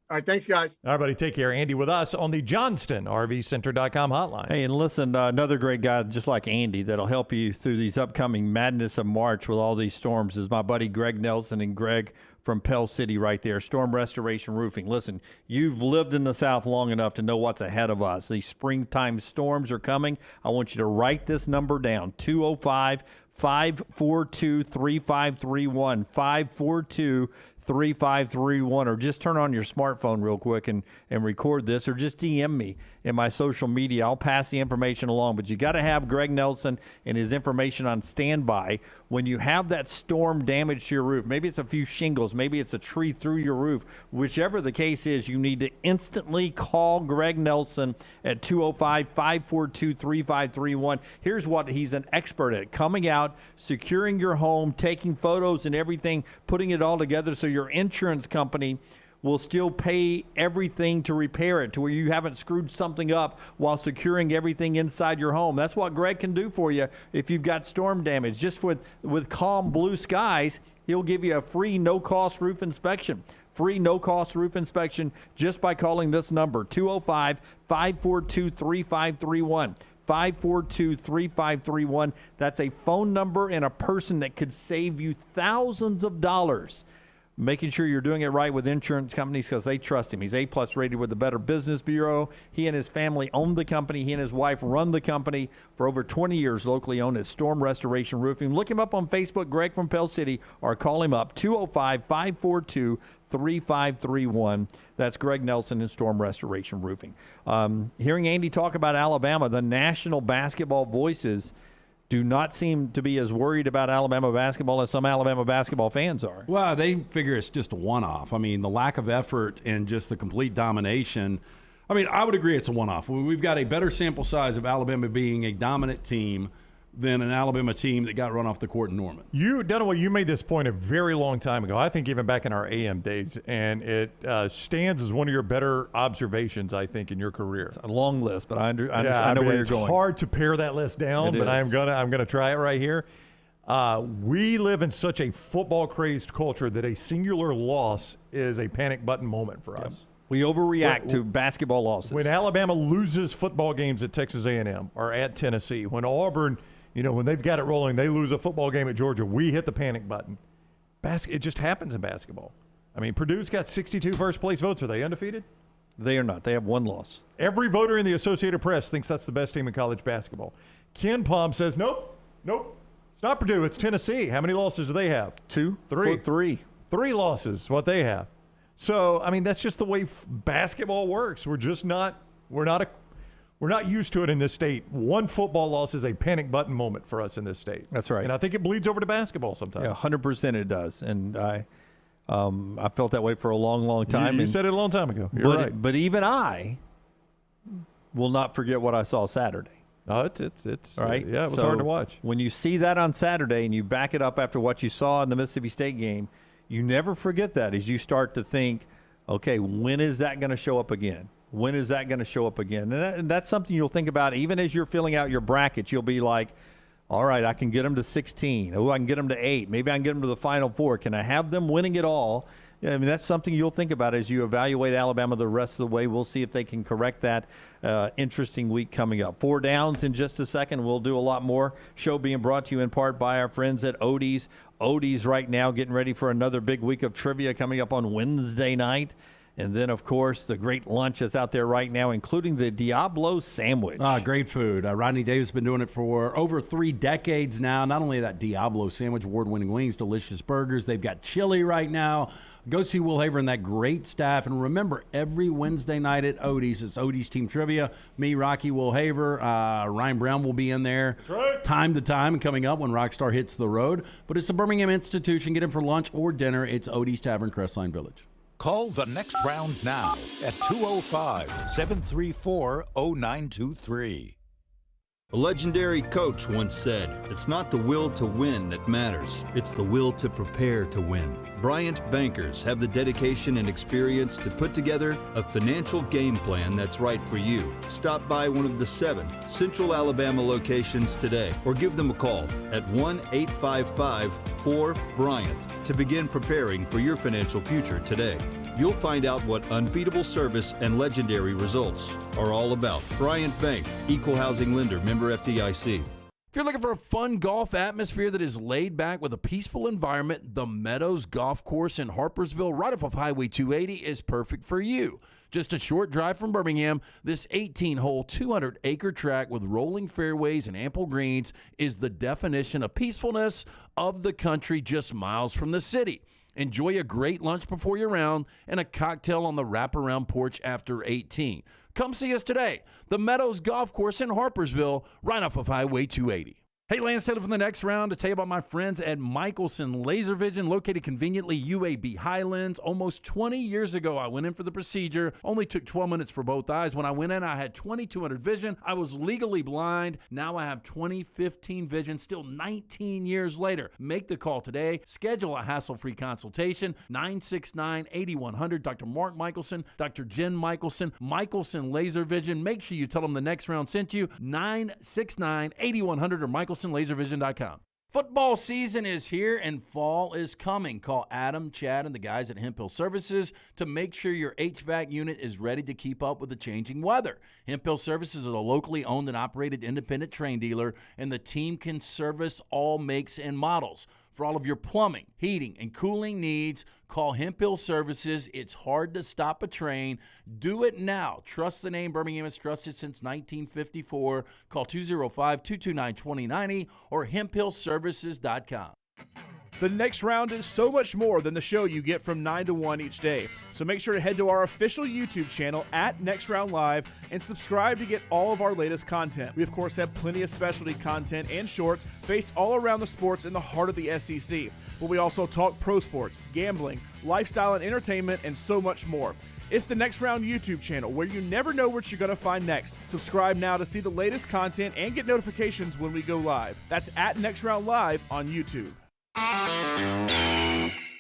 All right, thanks, guys. All right, buddy, take care. Andy with us on the JohnstonRVCenter.com hotline. Hey, and listen, another great guy just like Andy that'll help you through these upcoming madness of March with all these storms is my buddy Greg Nelson. And Greg from Pell City right there, Storm Restoration Roofing. Listen, you've lived in the South long enough to know what's ahead of us. These springtime storms are coming. I want you to write this number down, 205-542-3531, 542-3531, or just turn on your smartphone real quick and record this, or just DM me in my social media. I'll pass the information along, but you got to have Greg Nelson and his information on standby when you have that storm damage to your roof. Maybe it's a few shingles, maybe it's a tree through your roof. Whichever the case is, you need to instantly call Greg Nelson at 205-542-3531. Here's what he's an expert at: coming out, securing your home, taking photos and everything, putting it all together so your insurance company will still pay everything to repair it, to where you haven't screwed something up while securing everything inside your home. That's what Greg can do for you if you've got storm damage. Just with calm blue skies, he'll give you a free no-cost roof inspection. Free no-cost roof inspection just by calling this number, 205-542-3531. 542-3531. That's a phone number and a person that could save you thousands of dollars. Making sure you're doing it right with insurance companies because they trust him. He's A+ rated with the Better Business Bureau. He and his family own the company. He and his wife run the company for over 20 years, locally owned as Storm Restoration Roofing. Look him up on Facebook, Greg from Pell City, or call him up, 205-542-3531. That's Greg Nelson and Storm Restoration Roofing. Hearing Andy talk about Alabama, the national basketball voices do not seem to be as worried about Alabama basketball as some Alabama basketball fans are. Well, they figure it's just a one-off. I mean, the lack of effort and just the complete domination. I mean, I would agree it's a one-off. We've got a better sample size of Alabama being a dominant team than an Alabama team that got run off the court in Norman. Dunaway, you made this point a very long time ago, I think even back in our AM days, and it stands as one of your better observations, I think, in your career. It's a long list, but I know where you're going. It's hard to pare that list down, but I'm gonna try it right here. We live in such a football-crazed culture that a singular loss is a panic button moment for us. We overreact to basketball losses. When Alabama loses football games at Texas A&M or at Tennessee, when Auburn, when they've got it rolling, they lose a football game at Georgia, we hit the panic button. It just happens in basketball. I mean, Purdue's got 62 first-place votes. Are they undefeated? They are not. They have one loss. Every voter in the Associated Press thinks that's the best team in college basketball. Ken Palm says, nope. It's not Purdue. It's Tennessee. How many losses do they have? 2? 3. 3. 3 losses, what they have. So, I mean, that's just the way basketball works. We're not used to it in this state. One football loss is a panic button moment for us in this state. That's right. And I think it bleeds over to basketball sometimes. Yeah, 100% it does. And I felt that way for a long, long time. You said it a long time ago. You're right. But even I will not forget what I saw Saturday. Oh, it's right. Yeah, it was hard to watch. When you see that on Saturday and you back it up after what you saw in the Mississippi State game, you never forget that as you start to think, okay, when is that going to show up again? When is that going to show up again? And that's something you'll think about even as you're filling out your brackets. You'll be like, all right, I can get them to 16. Oh, I can get them to 8. Maybe I can get them to the Final Four. Can I have them winning it all? I mean, that's something you'll think about as you evaluate Alabama the rest of the way. We'll see if they can correct that. Interesting week coming up. 4 downs in just a second. We'll do a lot more. Show being brought to you in part by our friends at Odie's. Odie's right now getting ready for another big week of trivia coming up on Wednesday night. And then, of course, the great lunch that's out there right now, including the Diablo sandwich. Great food. Rodney Davis has been doing it for over 3 decades now. Not only that Diablo sandwich, award-winning wings, delicious burgers. They've got chili right now. Go see Will Haver and that great staff. And remember, every Wednesday night at Odie's, it's Odie's Team Trivia. Me, Rocky, Will Haver, Ryan Brown will be in there time to time and coming up when Rockstar hits the road. But it's a Birmingham institution. Get in for lunch or dinner. It's Odie's Tavern, Crestline Village. Call the next round now at 205-734-0923. A legendary coach once said, "It's not the will to win that matters, it's the will to prepare to win." Bryant bankers have the dedication and experience to put together a financial game plan that's right for you. Stop by one of the 7 Central Alabama locations today or give them a call at 1-855-4-BRYANT to begin preparing for your financial future today. You'll find out what unbeatable service and legendary results are all about. Bryant Bank, Equal Housing Lender, member FDIC. If you're looking for a fun golf atmosphere that is laid back with a peaceful environment, the Meadows Golf Course in Harpersville, right off of Highway 280, is perfect for you. Just a short drive from Birmingham, this 18-hole, 200-acre track with rolling fairways and ample greens is the definition of peacefulness of the country just miles from the city. Enjoy a great lunch before your round and a cocktail on the wraparound porch after 18. Come see us today. The Meadows Golf Course in Harpersville, right off of Highway 280. Hey, Lance Taylor from the next round to tell you about my friends at Michelson Laser Vision, located conveniently UAB Highlands. Almost 20 years ago, I went in for the procedure. Only took 12 minutes for both eyes. When I went in, I had 20/200 vision. I was legally blind. Now I have 20/15 vision, still 19 years later. Make the call today. Schedule a hassle-free consultation. 969-8100. Dr. Mark Michelson, Dr. Jen Michelson, Michelson Laser Vision. Make sure you tell them the next round sent you. 969-8100 or MichelsonLaserVision.com. Football season is here and fall is coming. Call Adam, Chad, and the guys at Hemp Hill Services to make sure your HVAC unit is ready to keep up with the changing weather. Hemp Hill Services is a locally owned and operated independent train dealer, and the team can service all makes and models. For all of your plumbing, heating, and cooling needs, call Hemp Hill Services. It's hard to stop a train. Do it now. Trust the name. Birmingham has trusted since 1954. Call 205-229-2090 or hemphillservices.com. The next round is so much more than the show you get from 9 to 1 each day. So make sure to head to our official YouTube channel at Next Round Live and subscribe to get all of our latest content. We, of course, have plenty of specialty content and shorts based all around the sports in the heart of the SEC. But we also talk pro sports, gambling, lifestyle and entertainment, and so much more. It's the Next Round YouTube channel where you never know what you're going to find next. Subscribe now to see the latest content and get notifications when we go live. That's at Next Round Live on YouTube.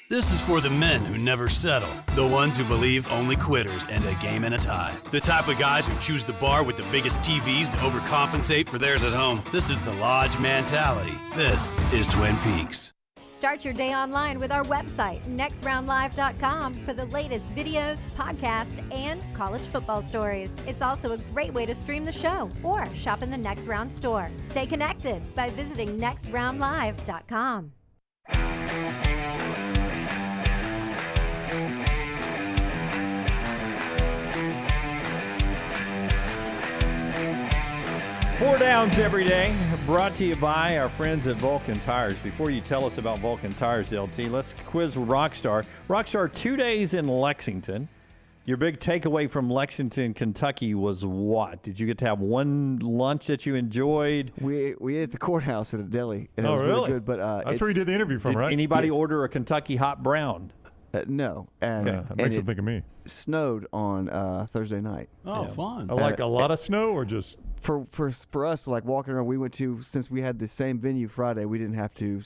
This is for the men who never settle, the ones who believe only quitters end a game in a tie, the type of guys who choose the bar with the biggest TVs to overcompensate for theirs at home. This is the Lodge mentality. This is Twin Peaks. Start your day online with our website, nextroundlive.com, for the latest videos, podcasts, and college football stories. It's also a great way to stream the show or shop in the Next Round store. Stay connected by visiting nextroundlive.com. 4 downs every day, brought to you by our friends at Vulcan Tires. Before you tell us about Vulcan Tires, LT, let's quiz Rockstar. Rockstar, 2 days in Lexington. Your big takeaway from Lexington, Kentucky was what? Did you get to have one lunch that you enjoyed? We ate at the courthouse at a deli. And it was really? good, but that's where you did the interview from, did right? Anybody order a Kentucky hot brown? No. And, okay, that makes them think of me. Snowed on Thursday night. Oh, fun. Like a lot of snow or just? For us, like walking around, we went to, since we had the same venue Friday, we didn't have to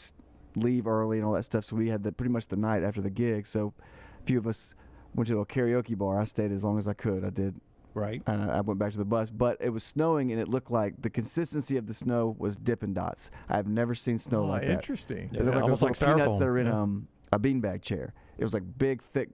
leave early and all that stuff, so we had pretty much the night after the gig. So a few of us went to a karaoke bar. I stayed as long as I could. I did. Right. And I went back to the bus. But it was snowing, and it looked like the consistency of the snow was Dippin' Dots. I've never seen snow like that. Interesting. It looked like almost those like little peanuts styrofoam. that are in a beanbag chair. It was like big, thick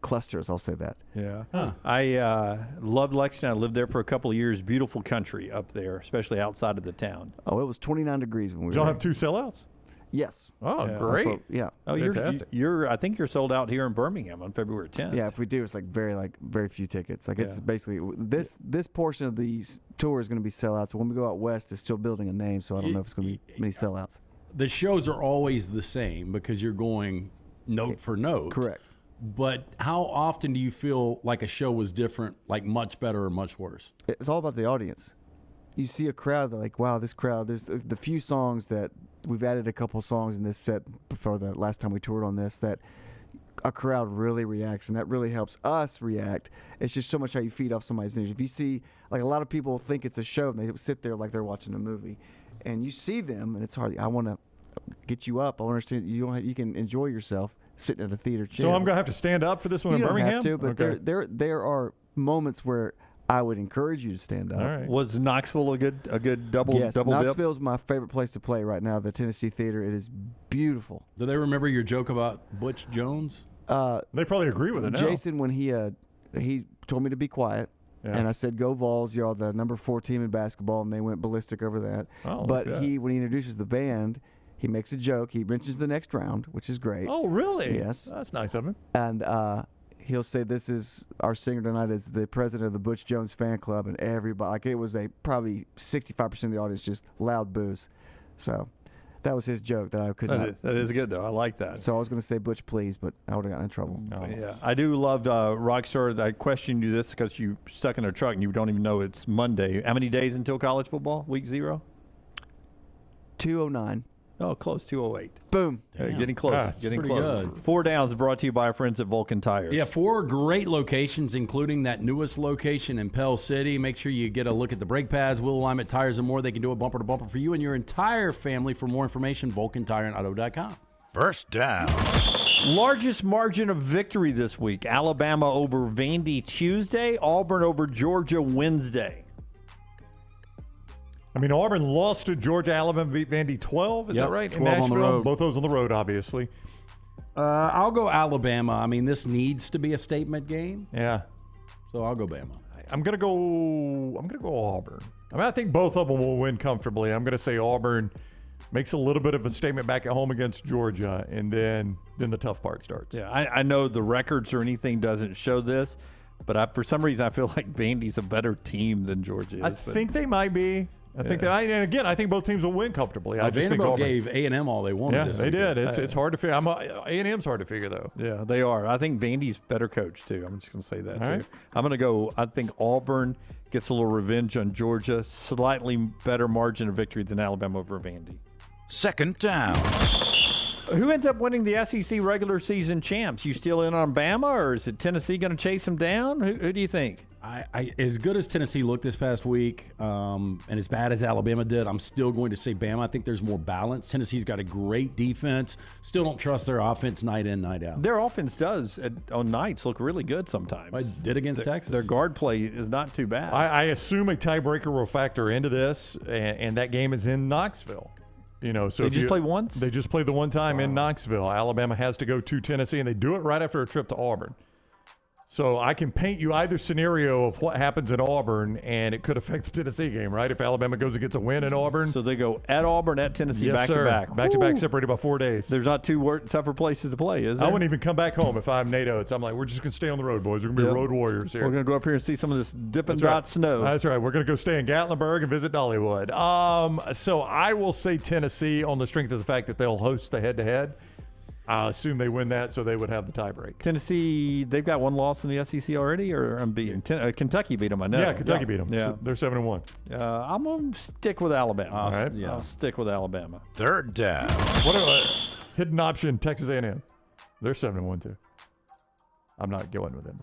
clusters, I'll say that. Yeah. Huh. I loved Lexington. I lived there for a couple of years. Beautiful country up there, especially outside of the town. Oh, it was 29 degrees when we Did were y'all there. have 2 sellouts? Yes. Oh, Yeah. great. Yeah. Oh, fantastic. you're I think you're sold out here in Birmingham on February 10th. Yeah, if we do, it's very few tickets. Like it's basically this portion of the tour is going to be sellouts. When we go out west, it's still building a name, so I don't know if it's going to be many sellouts. The shows are always the same because you're going note for note. Correct. But how often do you feel like a show was different, like much better or much worse? It's all about the audience. You see a crowd, they're like, wow, this crowd, there's the few songs that we've added a couple songs in this set for the last time we toured on this that a crowd really reacts, and that really helps us react. It's just so much how you feed off somebody's energy. If you see, like a lot of people think it's a show, and they sit there like they're watching a movie, and you see them, and it's hard. I want to get you up. I understand you can enjoy yourself sitting at a theater chair. So I'm going to have to stand up for this one you in don't Birmingham? have to, but Okay. there are moments where I would encourage you to stand up. All right. Was Knoxville a good double Yes, dip? Knoxville's my favorite place to play right now. The Tennessee Theater. It is beautiful. Do they remember your joke about Butch Jones? They probably agree with it now. Jason, when he told me to be quiet, and I said, "Go Vols! You're the number 4 team in basketball," and they went ballistic over that. Oh, but look at when he introduces the band, he makes a joke. He mentions the next round, which is great. Oh, really? Yes. That's nice of him. And he'll say, "This is our singer tonight is the president of the Butch Jones fan club," and everybody, like it was probably 65% of the audience just loud boos. So that was his joke that I could not. That is good though. I like that. So I was going to say Butch, please, but I would have gotten in trouble. Yeah, I do love Rockstar. I questioned you this because you stuck in a truck and you don't even know it's Monday. How many days until college football? Week 0? 209. Oh, close. 208. Boom. Getting close. That's Getting pretty close. good. 4 downs brought to you by our friends at Vulcan Tires. Yeah, 4 great locations, including that newest location in Pell City. Make sure you get a look at the brake pads, wheel alignment, tires, and more. They can do it bumper to bumper for you and your entire family. For more information, VulcanTireandAuto.com. First down. Largest margin of victory this week. Alabama over Vandy Tuesday. Auburn over Georgia Wednesday. I mean, Auburn lost to Georgia. Alabama beat Vandy 12. Is Yep, that right? 12 on the road. Both those on the road, obviously. I'll go Alabama. I mean, this needs to be a statement game. Yeah. So I'll go Bama. I'm gonna go Auburn. I mean, I think both of them will win comfortably. I'm gonna say Auburn makes a little bit of a statement back at home against Georgia, and then the tough part starts. Yeah, I know the records or anything doesn't show this, but for some reason I feel like Vandy's a better team than Georgia is. I think they might be. I think and again, I think both teams will win comfortably. I just think Vanderbilt Auburn gave A&M all they wanted. Yeah, this they weekend. did. It's hard to figure. A&M's hard to figure though. Yeah, they are. I think Vandy's better coach too. I'm just going to say that All too. right. I'm going to go. I think Auburn gets a little revenge on Georgia. Slightly better margin of victory than Alabama over Vandy. Second down. Who ends up winning the SEC regular season champs? You still in on Bama, or is it Tennessee going to chase them down? Who do you think? I as good as Tennessee looked this past week, and as bad as Alabama did, I'm still going to say Bama. I think there's more balance. Tennessee's got a great defense. Still don't trust their offense night in, night out. Their offense does on nights look really good sometimes. I did against Texas. Their guard play is not too bad. I assume a tiebreaker will factor into this, and that game is in Knoxville. You know, so they just played once? They just played the one time in Knoxville. Alabama has to go to Tennessee, and they do it right after a trip to Auburn. So I can paint you either scenario of what happens in Auburn, and it could affect the Tennessee game, right? If Alabama goes and gets a win in Auburn. So they go at Auburn, at Tennessee, Yes, sir. back-to-back. Back-to-back, separated by 4 days. There's not two tougher places to play, is there? I wouldn't even come back home if I'm Nate Oates. I'm like, we're just going to stay on the road, boys. We're going to be road warriors here. We're going to go up here and see some of this Dippin' That's Dot right. snow. That's right. We're going to go stay in Gatlinburg and visit Dollywood. So I will say Tennessee on the strength of the fact that they'll host the head-to-head. I assume they win that, so they would have the tiebreak. Tennessee, they've got one loss in the SEC already, or unbeaten? Kentucky beat them, I know. Yeah, Kentucky beat them. Yeah. So they're 7-1. I'm going to stick with Alabama. All right. I'll stick with Alabama. Third down. What about hidden option, Texas A&M? They're 7-1 too. I'm not going with them.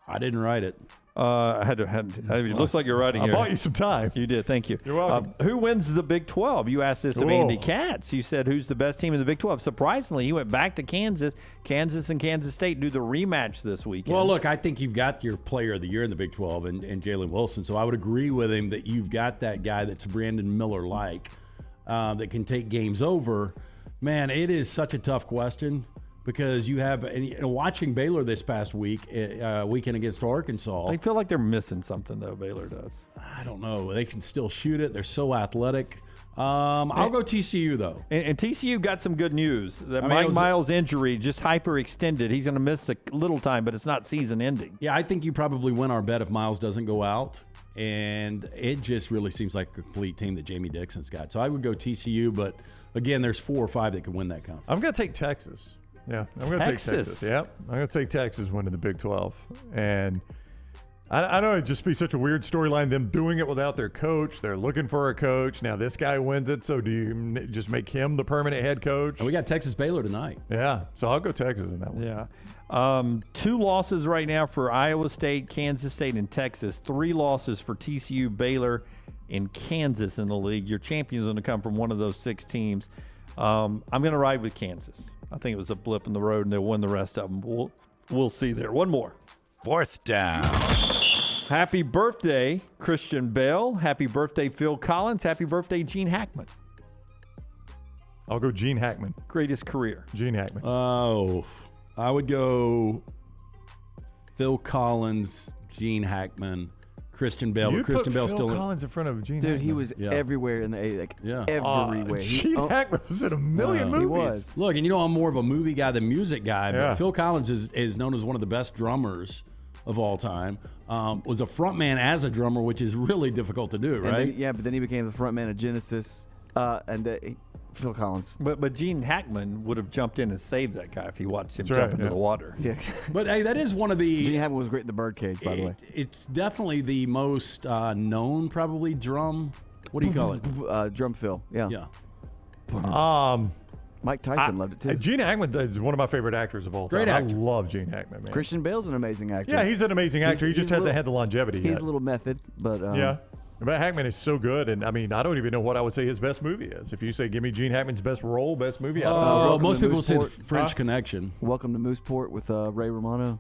I didn't write it. It looks like you're writing I bought you some time. You did. Thank you. You're welcome. Who wins the Big 12? You asked this of Whoa. Andy Katz. You said, who's the best team in the Big 12? Surprisingly, he went back to Kansas. Kansas and Kansas State do the rematch this weekend. Well, look, I think you've got your player of the year in the Big 12 and Jalen Wilson. So I would agree with him that you've got that guy that's Brandon Miller-like that can take games over. Man, it is such a tough question. Because you have, watching Baylor this past weekend against Arkansas. I feel like they're missing something, though, Baylor does. I don't know. They can still shoot it. They're so athletic. I'll go TCU, though. And TCU got some good news. That I mean, Mike Miles' injury just hyperextended. He's going to miss a little time, but it's not season ending. Yeah, I think you probably win our bet if Miles doesn't go out. And it just really seems like a complete team that Jamie Dixon's got. So I would go TCU, but, again, there's 4 or 5 that can win that conference. I'm going to take Texas. Yeah, I'm going to take Texas. Yep, I'm going to take Texas winning the Big 12. And I know it'd just be such a weird storyline, them doing it without their coach. They're looking for a coach. Now this guy wins it, so do you just make him the permanent head coach? And we got Texas-Baylor tonight. Yeah, so I'll go Texas in that one. Yeah. 2 losses right now for Iowa State, Kansas State, and Texas. 3 losses for TCU, Baylor, and Kansas in the league. Your champion's going to come from one of those 6 teams. I'm going to ride with Kansas. I think it was a blip in the road, and they'll win the rest of them. We'll see there. One more. 4th down. Happy birthday, Christian Bale. Happy birthday, Phil Collins. Happy birthday, Gene Hackman. I'll go Gene Hackman. Greatest career. Gene Hackman. Oh, I would go Phil Collins, Gene Hackman, Christian Bale. You But Christian put Bale's Phil still Collins in front of Gene Dude, Hackman. he was everywhere in the everywhere. Gene Hackman was in a million movies. He was. Look, and I'm more of a movie guy than music guy, but Yeah. Phil Collins is known as one of the best drummers of all time. Was a frontman as a drummer, which is really difficult to do, And right? then, but then he became the front man of Genesis, Phil Collins. But Gene Hackman would have jumped in and saved that guy if he watched him That's jump right, into yeah. the water. Yeah. But hey, that is one of the. Gene Hackman was great in the Birdcage, by the way. It's definitely the most known, probably drum. What do you call it? Drum Phil. Yeah. Yeah. Mike Tyson loved it too. Gene Hackman is one of my favorite actors of all time. Great actor. I love Gene Hackman, man. Christian Bale's an amazing actor. Yeah, he's an amazing actor. He just he's a hasn't little- had the longevity He's yet. a little method, but Yeah. But Hackman is so good, and I mean, I don't even know what I would say his best movie is. If you say, give me Gene Hackman's best role, best movie, I don't know. Well, most people say the Mooseport. French Connection. Welcome to Mooseport with Ray Romano.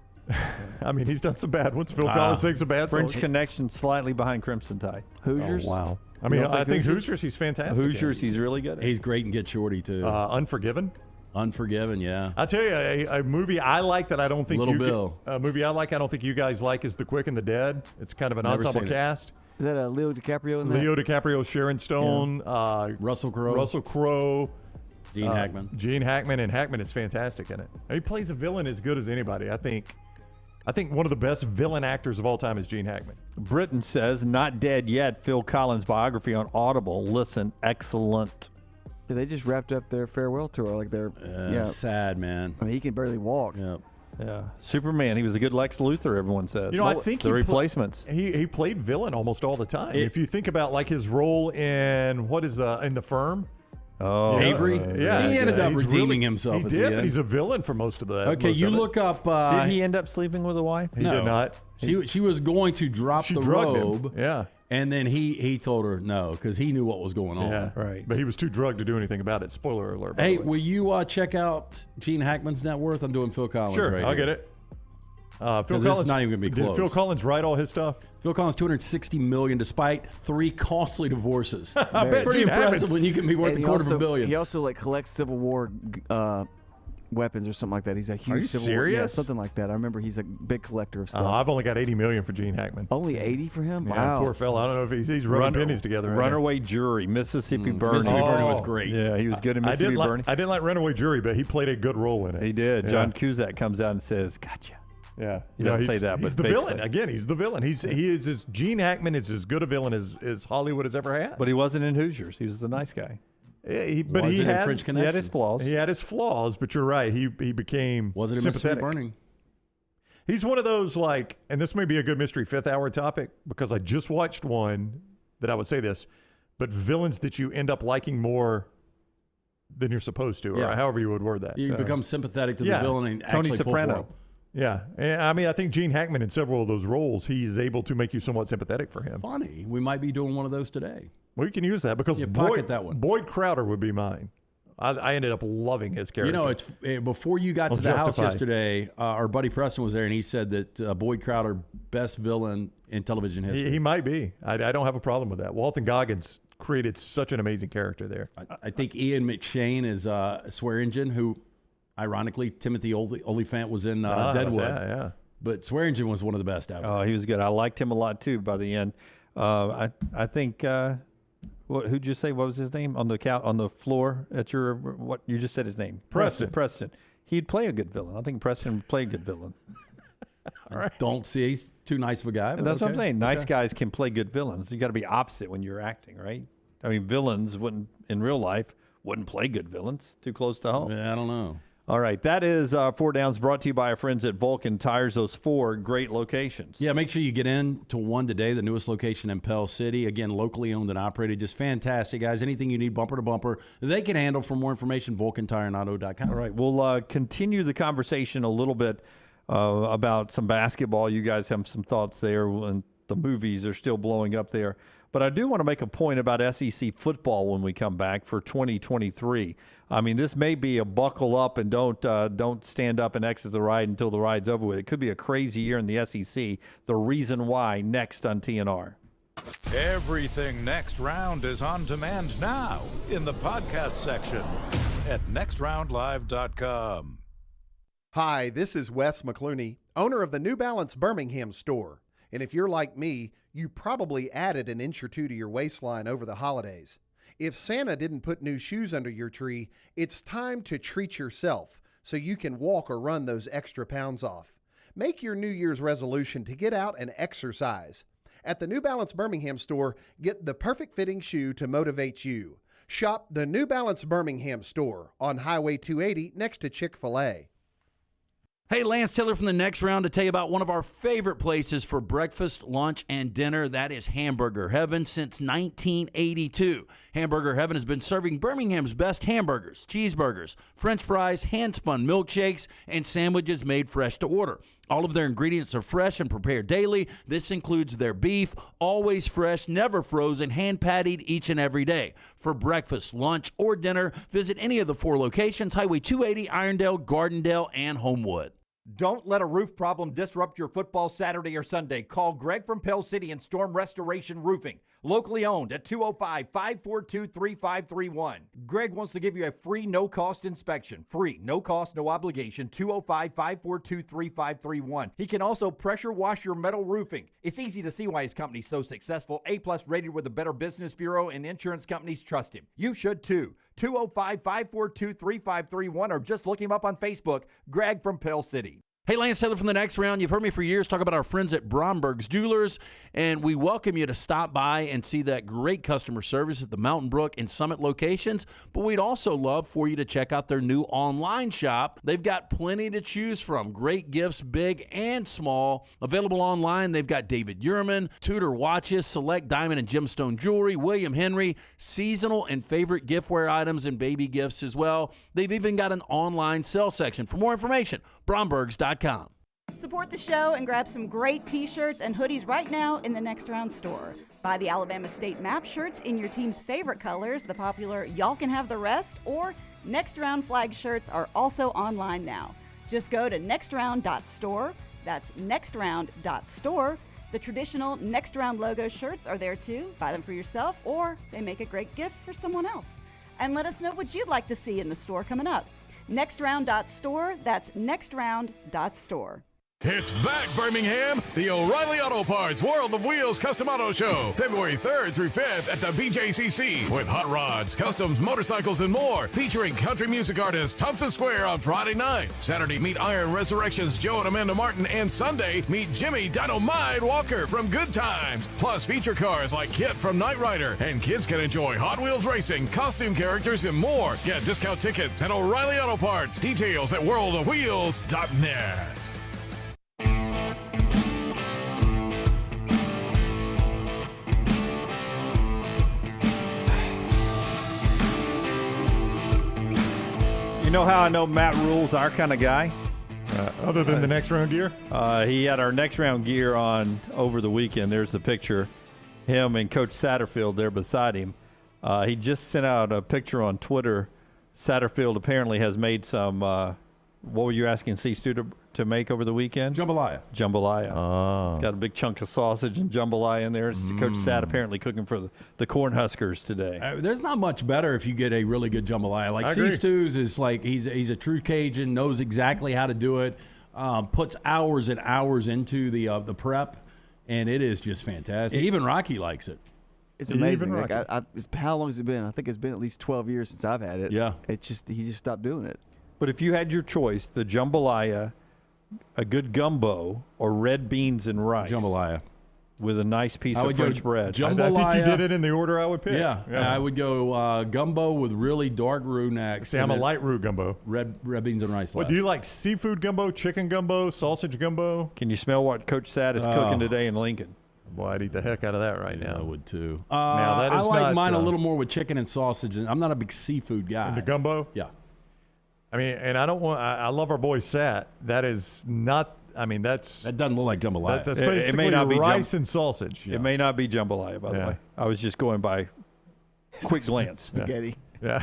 I mean, he's done some bad ones. Phil Collins sings some bad French songs. Connection slightly behind Crimson Tide. Hoosiers. Oh, wow. I mean, I think Hoosiers, he's fantastic. Hoosiers, he's really good at. He's great in Get Shorty, too. Unforgiven. Unforgiven, yeah. I'll tell you, a movie I like that I don't think Little you Bill. a movie I like I don't think you guys like is The Quick and the Dead. It's kind of an Never ensemble seen it. cast. Is that Leo DiCaprio in that? Leo DiCaprio, Sharon Stone, Russell Crowe. Russell Crowe, Gene Hackman. Gene Hackman, and Hackman is fantastic in it. He plays a villain as good as anybody. I think one of the best villain actors of all time is Gene Hackman. Britain says, not dead yet. Phil Collins biography on Audible. Listen, excellent. Yeah, they just wrapped up their farewell tour. Like they're Sad, man. I mean, he can barely walk. Yep. Yeah, Superman. He was a good Lex Luthor. Everyone says. You know, I think the replacements. He played villain almost all the time. If you think about like his role in what is in The Firm. Oh, Avery? Yeah, He ended up he's redeeming himself He at did, the but end. he's a villain for most of the. Okay, you look up. Did he end up sleeping with a wife? He did not. She was going to drop She the drugged him. robe. Yeah. And then he told her no because he knew what was going on. Yeah, right. But he was too drugged to do anything about it. Spoiler alert. by Hey, the way. will you check out Gene Hackman's net worth? I'm doing Phil Collins. Sure, right I'll here. get it. Phil 'Cause Collins this is not even gonna be Did close. Phil Collins write all his stuff? Phil Collins, $260 million, despite 3 costly divorces. bet It's pretty Gene impressive Hackman's- when you can be worth And a quarter of a billion. He also like collects Civil War weapons or something like that. He's a huge Are you Civil War. serious? Yeah, something like that. I remember he's a big collector of stuff. I've only got $80 million for Gene Hackman. Only 80 for him? Yeah, Wow. poor fella. I don't know if he's rubbing pennies together. Right Runaway Jury, Mississippi Burning. Mississippi Burning was great. Yeah, he was good in Mississippi Burning. I didn't like Runaway Jury, but he played a good role in it. He did. Yeah. John Cusack comes out and says, "Gotcha." Yeah, He doesn't say that, he's but the basically. villain. Again, he's the villain. He is as Gene Hackman is as good a villain as Hollywood has ever had. But he wasn't in Hoosiers. He was the nice guy. Yeah, Wasn't in French He Connection. had his flaws. He had his flaws, but you're right. He became Wasn't in Mississippi sympathetic. Burning. He's one of those and this may be a good mystery fifth hour topic because I just watched one that I would say this, but villains that you end up liking more than you're supposed to, or Yeah. however you would word that. You become sympathetic to the yeah. villain and Tony actually Soprano. pull for him. Yeah. And I mean, I think Gene Hackman in several of those roles, he's able to make you somewhat sympathetic for him. Funny. We might be doing one of those today. Well, you can use that because Yeah, pocket that one. Boyd Crowder would be mine. I ended up loving his character. You know, it's before you got to the house yesterday, our buddy Preston was there, and he said that Boyd Crowder, best villain in television history. He might be. I don't have a problem with that. Walton Goggins created such an amazing character there. I think Ian McShane is Swear Engine, who, ironically, Timothy Olyphant was in Deadwood. Yeah. But Swear Engine was one of the best ever. Oh, he was good. I liked him a lot too. By the end, I think. Who'd you say? What was his name on the floor at your? What you just said his name? Preston. He'd play a good villain. I think Preston would play a good villain. All right. Don't see he's too nice of a guy. But That's what I'm okay. saying. Nice guys can play good villains. You got to be opposite when you're acting, right? I mean, villains wouldn't in real life wouldn't play good villains. Too close to home. Yeah, I don't know. All right, that is Four Downs brought to you by our friends at Vulcan Tires. Those 4 great locations. Yeah, make sure you get in to one today, the newest location in Pell City. Again, locally owned and operated. Just fantastic, guys. Anything you need bumper to bumper, they can handle. For more information, vulcantireandauto.com. All right, we'll continue the conversation a little bit about some basketball. You guys have some thoughts there, and the movies are still blowing up there. But I do want to make a point about SEC football when we come back for 2023. I mean, this may be a buckle up and don't stand up and exit the ride until the ride's over with. It could be a crazy year in the SEC. The reason why, next on TNR. Everything Next Round is on demand now in the podcast section at nextroundlive.com. Hi, this is Wes McClooney, owner of the New Balance Birmingham store. And if you're like me, you probably added an inch or two to your waistline over the holidays. If Santa didn't put new shoes under your tree, it's time to treat yourself so you can walk or run those extra pounds off. Make your New Year's resolution to get out and exercise. At the New Balance Birmingham store, get the perfect fitting shoe to motivate you. Shop the New Balance Birmingham store on Highway 280 next to Chick-fil-A. Hey, Lance Taylor from the Next Round to tell you about one of our favorite places for breakfast, lunch, and dinner. That is Hamburger Heaven since 1982. Hamburger Heaven has been serving Birmingham's best hamburgers, cheeseburgers, French fries, hand-spun milkshakes, and sandwiches made fresh to order. All of their ingredients are fresh and prepared daily. This includes their beef, always fresh, never frozen, hand-pattied each and every day. For breakfast, lunch, or dinner, visit any of the 4 locations, Highway 280, Irondale, Gardendale, and Homewood. Don't let a roof problem disrupt your football Saturday or Sunday. Call Greg from Pell City and Storm Restoration Roofing. Locally owned at 205-542-3531. Greg wants to give you a free, no-cost inspection. Free, no cost, no obligation, 205-542-3531. He can also pressure wash your metal roofing. It's easy to see why his company's so successful. A-plus rated with the Better Business Bureau, and insurance companies trust him. You should too. 205-542-3531, or just look him up on Facebook, Greg from Pell City. Hey, Lance Taylor from the Next Round. You've heard me for years talk about our friends at Bromberg's Jewelers, and we welcome you to stop by and see that great customer service at the Mountain Brook and Summit locations. But we'd also love for you to check out their new online shop. They've got plenty to choose from. Great gifts, big and small. Available online, they've got David Yurman, Tudor watches, select diamond and gemstone jewelry, William Henry, seasonal and favorite giftware items, and baby gifts as well. They've even got an online sale section. For more information, brombergs.com. Support the show and grab some great t-shirts and hoodies right now in the Next Round store. Buy the Alabama State Map shirts in your team's favorite colors, the popular Y'all Can Have the Rest, or Next Round flag shirts are also online now. Just go to nextround.store. That's nextround.store. The traditional Next Round logo shirts are there too. Buy them for yourself, or they make a great gift for someone else. And let us know what you'd like to see in the store coming up. Nextround.store. That's nextround.store. It's back, Birmingham! The O'Reilly Auto Parts World of Wheels Custom Auto Show, February 3rd through 5th at the BJCC, with hot rods, customs, motorcycles, and more. Featuring country music artist Thompson Square on Friday night. Saturday, meet Iron Resurrection's Joe and Amanda Martin, and Sunday, meet Jimmy Dynamite Walker from Good Times. Plus, feature cars like Kit from Knight Rider, and kids can enjoy Hot Wheels racing, costume characters, and more. Get discount tickets at O'Reilly Auto Parts. Details at worldofwheels.net. You know how I know Matt Rule's our kind of guy? Other than the next round gear? He had our next round gear on over the weekend. There's the picture. Him and Coach Satterfield there beside him. He just sent out a picture on Twitter. Satterfield apparently has made some, what were you asking C-Stu to make over the weekend? Jambalaya. Jambalaya. Oh. It's got a big chunk of sausage and jambalaya in there. Coach Sat apparently cooking for the Cornhuskers today. There's not much better if you get a really good jambalaya. Like C-Stu's is like he's a true Cajun, knows exactly how to do it, puts hours and hours into the prep, and it is just fantastic. Even Rocky likes it. It's amazing. Like how long has it been? I think it's been at least 12 years since I've had it. Yeah. He just stopped doing it. But if you had your choice, the jambalaya, a good gumbo, or red beans and rice. Jambalaya. With a nice piece of French bread. Jambalaya. I think you did it in the order I would pick. Yeah. I would go gumbo with really dark roux next. See, I'm a light roux gumbo. Red beans and rice. What do you like? Seafood gumbo, chicken gumbo, sausage gumbo? Can you smell what Coach Sat is cooking today in Lincoln? Boy, I'd eat the heck out of that right now. I would too. Now, that is I like not, mine a little more with chicken and sausage. And I'm not a big seafood guy. The gumbo? Yeah. I mean, and I don't want. I love our boy Sat. That is not. I mean, that doesn't look like jambalaya. That's basically it may not be rice and sausage. It may not be jambalaya, by the way. I was just going by quick glance. Spaghetti. Yeah.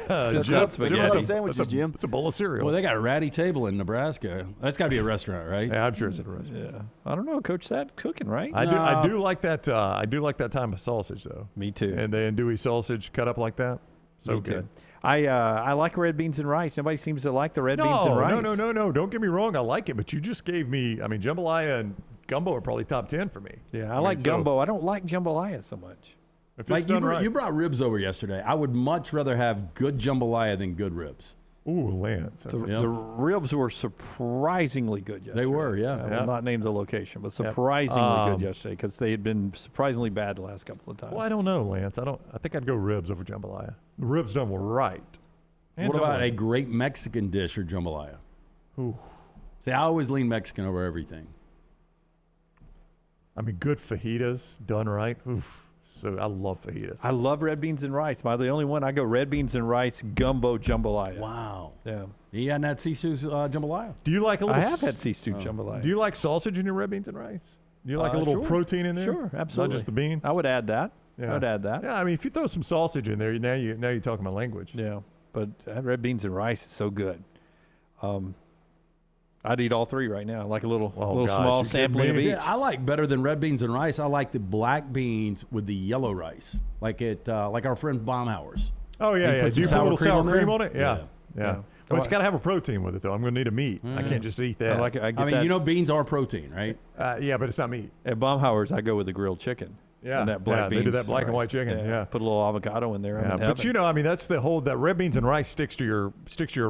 That's not spaghetti. Sandwiches, Jim. It's a bowl of cereal. Well, they got a ratty table in Nebraska. That's got to be a restaurant, right? Yeah, I'm sure it's a restaurant. Yeah. I don't know, Coach Sat cooking, right? I do like that. I do like that time of sausage, though. Me too. And the andouille sausage cut up like that. So Me good. too. I like red beans and rice. Nobody seems to like the red beans and rice. No. Don't get me wrong. I like it, but you just gave me. I mean, jambalaya and gumbo are probably top 10 for me. Yeah, I like gumbo. I don't like jambalaya so much. If it's Like done right. you brought ribs over yesterday. I would much rather have good jambalaya than good ribs. Ooh, Lance. The ribs were surprisingly good yesterday. They were, yeah. I will not name the location, but surprisingly good yesterday because they had been surprisingly bad the last couple of times. Well, I don't know, Lance. I think I'd go ribs over jambalaya. The ribs done right. And What about jambalaya. a great Mexican dish or jambalaya? Ooh. See, I always lean Mexican over everything. I mean, good fajitas done right. Oof. So I love fajitas. I love red beans and rice. Am I the only one? I go red beans and rice, gumbo, jambalaya. Wow. Yeah. You hadn't had C-Stu's jambalaya? Do you like a little? I have had C-Stew jambalaya. Do you like sausage in your red beans and rice? Do you like a little Sure. protein in there? Sure, absolutely. Not just the beans. I would add that. Yeah. I would add that. Yeah, I mean, if you throw some sausage in there, now you're talking my language. Yeah, but red beans and rice is so good. I'd eat all three right now, like a little small sampling of each. See, I like better than red beans and rice. I like the black beans with the yellow rice, like our friend Baumhauer's. Oh yeah, yeah. Put Do you some put a little sour cream on it? Yeah. Yeah. Well, it's got to have a protein with it, though. I'm going to need a meat. I can't just eat that. I mean, you know, beans are protein, right? Yeah, but it's not meat. At Baumhauer's, I go with the grilled chicken. Yeah, and that black they beans do that black and rice. white chicken. Yeah. Put a little avocado in there. Yeah, I'm in but heaven. you know, I mean, that's the whole that red beans and rice sticks to your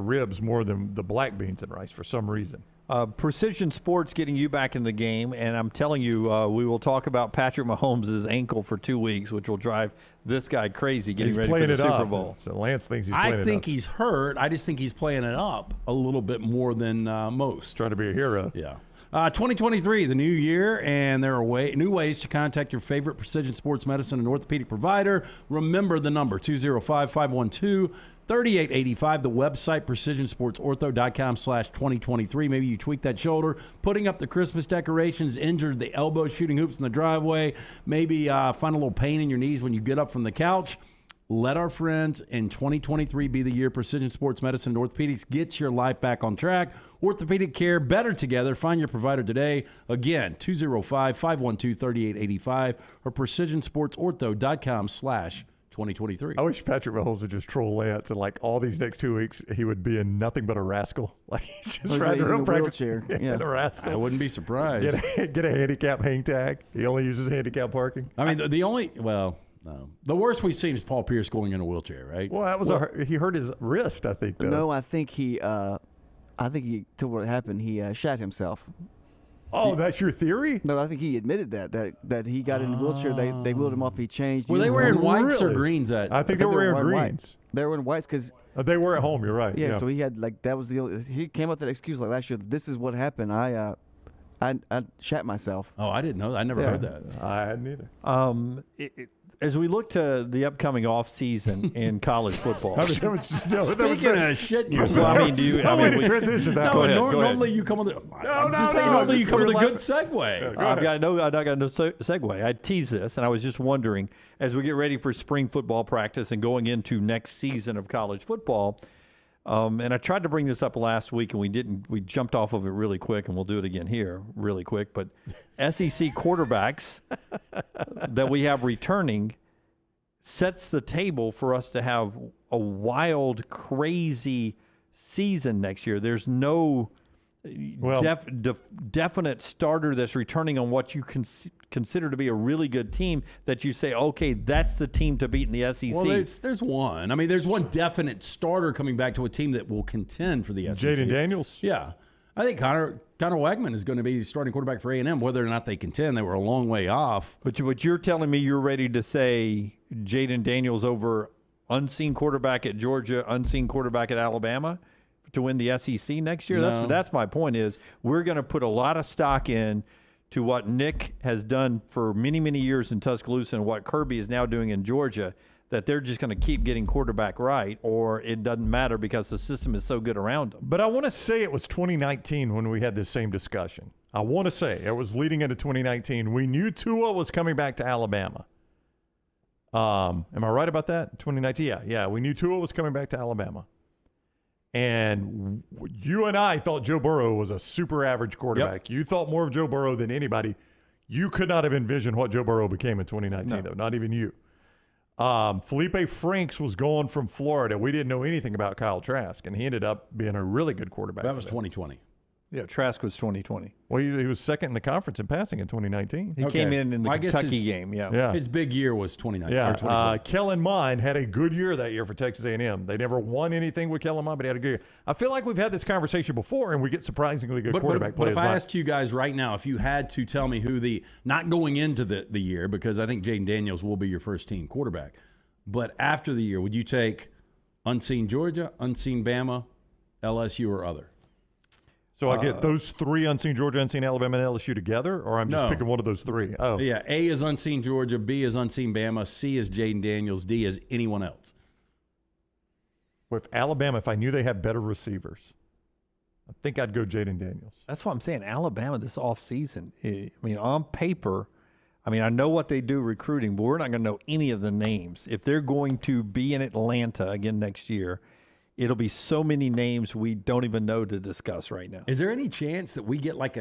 ribs more than the black beans and rice for some reason. Precision Sports getting you back in the game, and I'm telling you, we will talk about Patrick Mahomes' ankle for 2 weeks, which will drive this guy crazy getting ready for the Super Bowl. So Lance thinks he's playing it up. I think he's hurt. I just think he's playing it up a little bit more than most. Trying to be a hero. Yeah. 2023, the new year, and there are new ways to contact your favorite precision sports medicine and orthopedic provider. Remember the number, 205-512-3885. The website, precisionsportsortho.com/2023. Maybe you tweak that shoulder, putting up the Christmas decorations, injured the elbow, shooting hoops in the driveway, maybe find a little pain in your knees when you get up from the couch. Let our friends in 2023 be the year Precision Sports Medicine and Orthopedics gets your life back on track. Orthopedic care better together. Find your provider today. Again, 205-512-3885 or precisionsportsortho.com/2023. 2023. I wish Patrick Mahomes would just troll Lance, and like all these next 2 weeks, he would be in nothing but a rascal. Like he's just riding around practicing in a rascal. I wouldn't be surprised. Get a handicap hang tag. He only uses handicap parking. I mean, no. The worst we've seen is Paul Pierce going in a wheelchair, right? Well, that was he hurt his wrist, I think. Though. No, I think he to what happened. He shot himself. Oh, that's your theory? No, I think he admitted that he got in a wheelchair. They wheeled him off. He changed. Were they wearing whites or Really? greens? I think they were wearing greens. Whites. They were wearing whites because they were at home. You're right. Yeah, so he had that was the only, he came up with that excuse like last year. This is what happened. I shat myself. Oh, I didn't know that. I never heard that. I hadn't either. As we look to the upcoming off season in college football, Speaking of shitting Well, yourself, I mean, we transition that. Go ahead, normally you come with normally you come with a good segue. I got no segue. I tease this, and I was just wondering, as we get ready for spring football practice and going into next season of college football, and I tried to bring this up last week, and we didn't. We jumped off of it really quick, and we'll do it again here really quick. But SEC quarterbacks that we have returning sets the table for us to have a wild, crazy season next year. There's no definite starter that's returning on what you consider to be a really good team that you say, okay, that's the team to beat in the SEC. Well, there's one. I mean, there's one definite starter coming back to a team that will contend for the SEC. Jaden Daniels? Yeah. I think Connor Wegman is going to be the starting quarterback for A&M. Whether or not they contend, they were a long way off. But you're telling me you're ready to say Jaden Daniels over unseen quarterback at Georgia, unseen quarterback at Alabama to win the SEC next year? No. That's my point is we're going to put a lot of stock in to what Nick has done for many, many years in Tuscaloosa and what Kirby is now doing in Georgia, that they're just going to keep getting quarterback right, or it doesn't matter because the system is so good around them. But I want to say it was 2019 when we had this same discussion. I want to say it was leading into 2019. We knew Tua was coming back to Alabama. Am I right about that? 2019? Yeah. We knew Tua was coming back to Alabama. And you and I thought Joe Burrow was a super average quarterback. Yep. You thought more of Joe Burrow than anybody. You could not have envisioned what Joe Burrow became in 2019, though. Not even you. Felipe Franks was gone from Florida. We didn't know anything about Kyle Trask, and he ended up being a really good quarterback. That was 2020. Yeah, Trask was 2020. Well, he was second in the conference in passing in 2019. He came in the Kentucky game. Yeah. His big year was 2019. Yeah. Kellen Mond had a good year that year for Texas A&M. They never won anything with Kellen Mond, but he had a good year. I feel like we've had this conversation before, and we get surprisingly good quarterback play. But if I well. asked you guys right now, if you had to tell me who not going into the year, because I think Jaden Daniels will be your first team quarterback, but after the year, would you take unseen Georgia, unseen Bama, LSU, or other? So I get those three: unseen Georgia, unseen Alabama, and LSU together, or I'm just picking one of those three? Oh, yeah. A is unseen Georgia, B is unseen Bama, C is Jaden Daniels, D is anyone else. With Alabama, if I knew they had better receivers, I think I'd go Jaden Daniels. That's what I'm saying. Alabama this offseason, I mean, on paper, I know what they do recruiting, but we're not going to know any of the names. If they're going to be in Atlanta again next year, it'll be so many names we don't even know to discuss right now. Is there any chance that we get like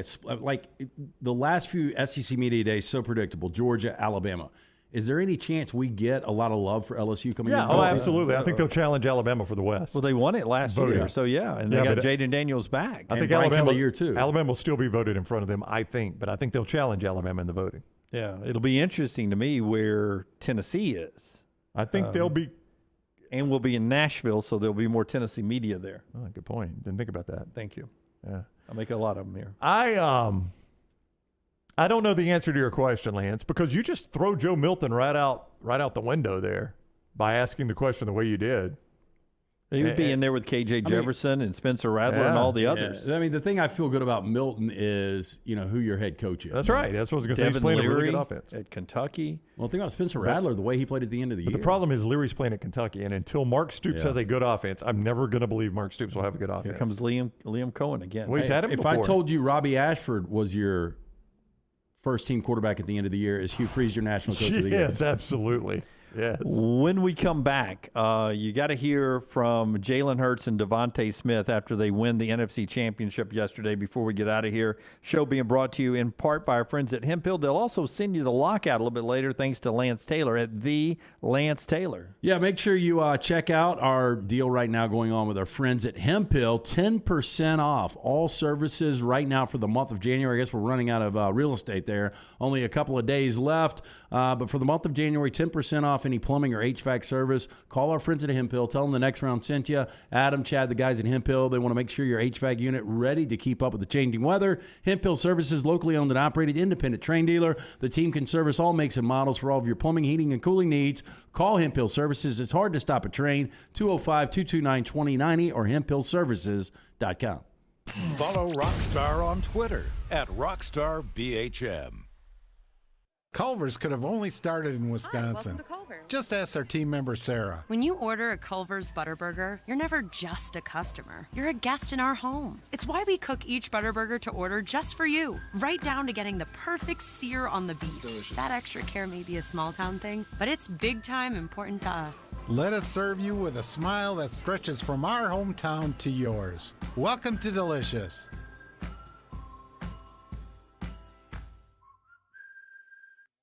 the last few SEC media days so predictable, Georgia, Alabama? Is there any chance we get a lot of love for LSU coming in? Yeah, absolutely. I think they'll challenge Alabama for the West. Well, they won it last year, so and they got Jaden Daniels back. I think Alabama year too. Alabama will still be voted in front of them, I think, but I think they'll challenge Alabama in the voting. Yeah, it'll be interesting to me where Tennessee is. I think they'll be. And we'll be in Nashville, so there'll be more Tennessee media there. Oh, good point. Didn't think about that. Thank you. Yeah. I make a lot of them here. I don't know the answer to your question, Lance, because you just throw Joe Milton right out the window there by asking the question the way you did. He would be in there with KJ Jefferson and Spencer Rattler and all the others. I mean, the thing I feel good about Milton is, who your head coach is. That's right. That's what I was going to say. He's playing a really good offense. At Kentucky. Well, the thing about Spencer Rattler, the way he played at the end of the year. But the problem is Leary's playing at Kentucky, and until Mark Stoops has a good offense, I'm never going to believe Mark Stoops will have a good offense. Here comes Liam Cohen again. Well, he's had him before. If I told you Robbie Ashford was your first-team quarterback at the end of the year, is Hugh Freeze your national coach of the year? Yes, absolutely. Yes. When we come back, you got to hear from Jalen Hurts and Devontae Smith after they win the NFC Championship yesterday before we get out of here. Show being brought to you in part by our friends at Hemp Hill. They'll also send you the lockout a little bit later thanks to Lance Taylor at The Lance Taylor. Yeah, make sure you check out our deal right now going on with our friends at Hemp Hill. 10% off all services right now for the month of January. I guess we're running out of real estate there. Only a couple of days left. But for the month of January, 10% off any plumbing or HVAC service. Call our friends at Hemp Hill. Tell them the next round sent you. Adam, Chad, the guys at Hemp Hill, they want to make sure your HVAC unit ready to keep up with the changing weather. Hemp Hill Services, locally owned and operated, independent train dealer. The team can service all makes and models for all of your plumbing, heating, and cooling needs. Call Hemp Hill Services. It's hard to stop a train. 205-229-2090 or hemphillservices.com. Follow Rockstar on Twitter at RockstarBHM. Culver's could have only started in Wisconsin. Welcome to Culver's. Just ask our team member, Sarah. When you order a Culver's Butterburger, you're never just a customer. You're a guest in our home. It's why we cook each Butterburger to order just for you, right down to getting the perfect sear on the beef. That extra care may be a small town thing, but it's big time important to us. Let us serve you with a smile that stretches from our hometown to yours. Welcome to Delicious.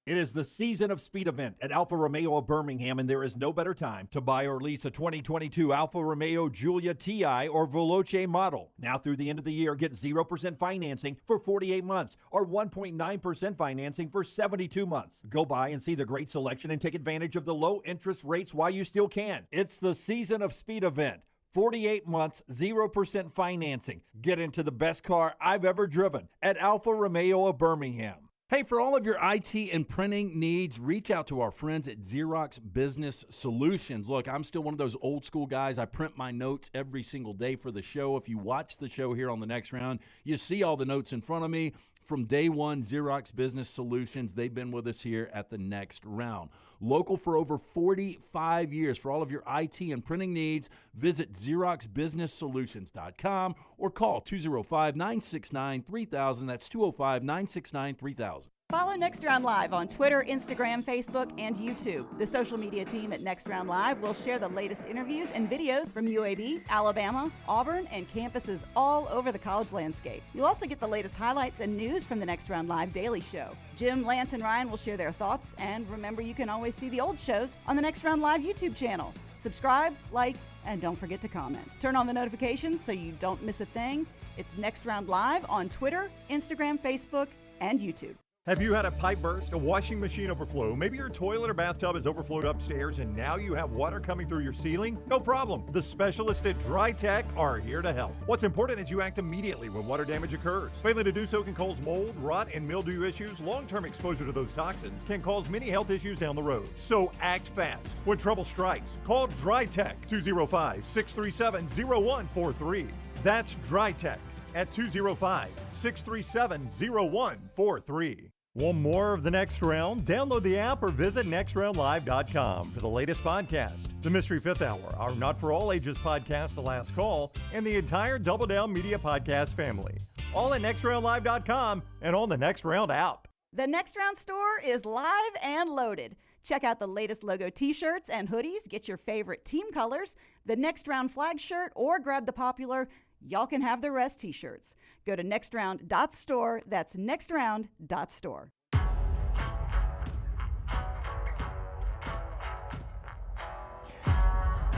It is the season of speed event at Alfa Romeo of Birmingham, and there is no better time to buy or lease a 2022 Alfa Romeo Giulia TI or Veloce model. Now through the end of the year, get 0% financing for 48 months or 1.9% financing for 72 months. Go by and see the great selection and take advantage of the low interest rates while you still can. It's the season of speed event. 48 months, 0% financing. Get into the best car I've ever driven at Alfa Romeo of Birmingham. Hey, for all of your IT and printing needs, reach out to our friends at Xerox Business Solutions. Look, I'm still one of those old school guys. I print my notes every single day for the show. If you watch the show here on the next round, you see all the notes in front of me. From day one, Xerox Business Solutions, they've been with us here at the next round. Local for over 45 years. For all of your IT and printing needs, visit XeroxBusinessSolutions.com or call 205-969-3000. That's 205-969-3000. Follow Next Round Live on Twitter, Instagram, Facebook, and YouTube. The social media team at Next Round Live will share the latest interviews and videos from UAB, Alabama, Auburn, and campuses all over the college landscape. You'll also get the latest highlights and news from the Next Round Live daily show. Jim, Lance, and Ryan will share their thoughts, and remember, you can always see the old shows on the Next Round Live YouTube channel. Subscribe, like, and don't forget to comment. Turn on the notifications so you don't miss a thing. It's Next Round Live on Twitter, Instagram, Facebook, and YouTube. Have you had a pipe burst, a washing machine overflow? Maybe your toilet or bathtub has overflowed upstairs and now you have water coming through your ceiling? No problem. The specialists at Dry Tech are here to help. What's important is you act immediately when water damage occurs. Failing to do so can cause mold, rot, and mildew issues. Long-term exposure to those toxins can cause many health issues down the road. So act fast. When trouble strikes, call Dry Tech 205-637-0143. That's Dry Tech at 205-637-0143. Want more of the Next Round? Download the app or visit nextroundlive.com for the latest podcast. The Mystery Fifth Hour, our Not For All Ages podcast, The Last Call, and the entire Double Down Media podcast family. All at nextroundlive.com and on the Next Round app. The Next Round store is live and loaded. Check out the latest logo t-shirts and hoodies. Get your favorite team colors, the Next Round flag shirt, or grab the popular Y'all Can Have the Rest t-shirts. Go to nextround.store. That's nextround.store.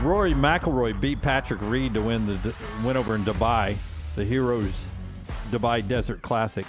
Rory McIlroy beat Patrick Reed to win over in Dubai, the Heroes Dubai Desert Classic.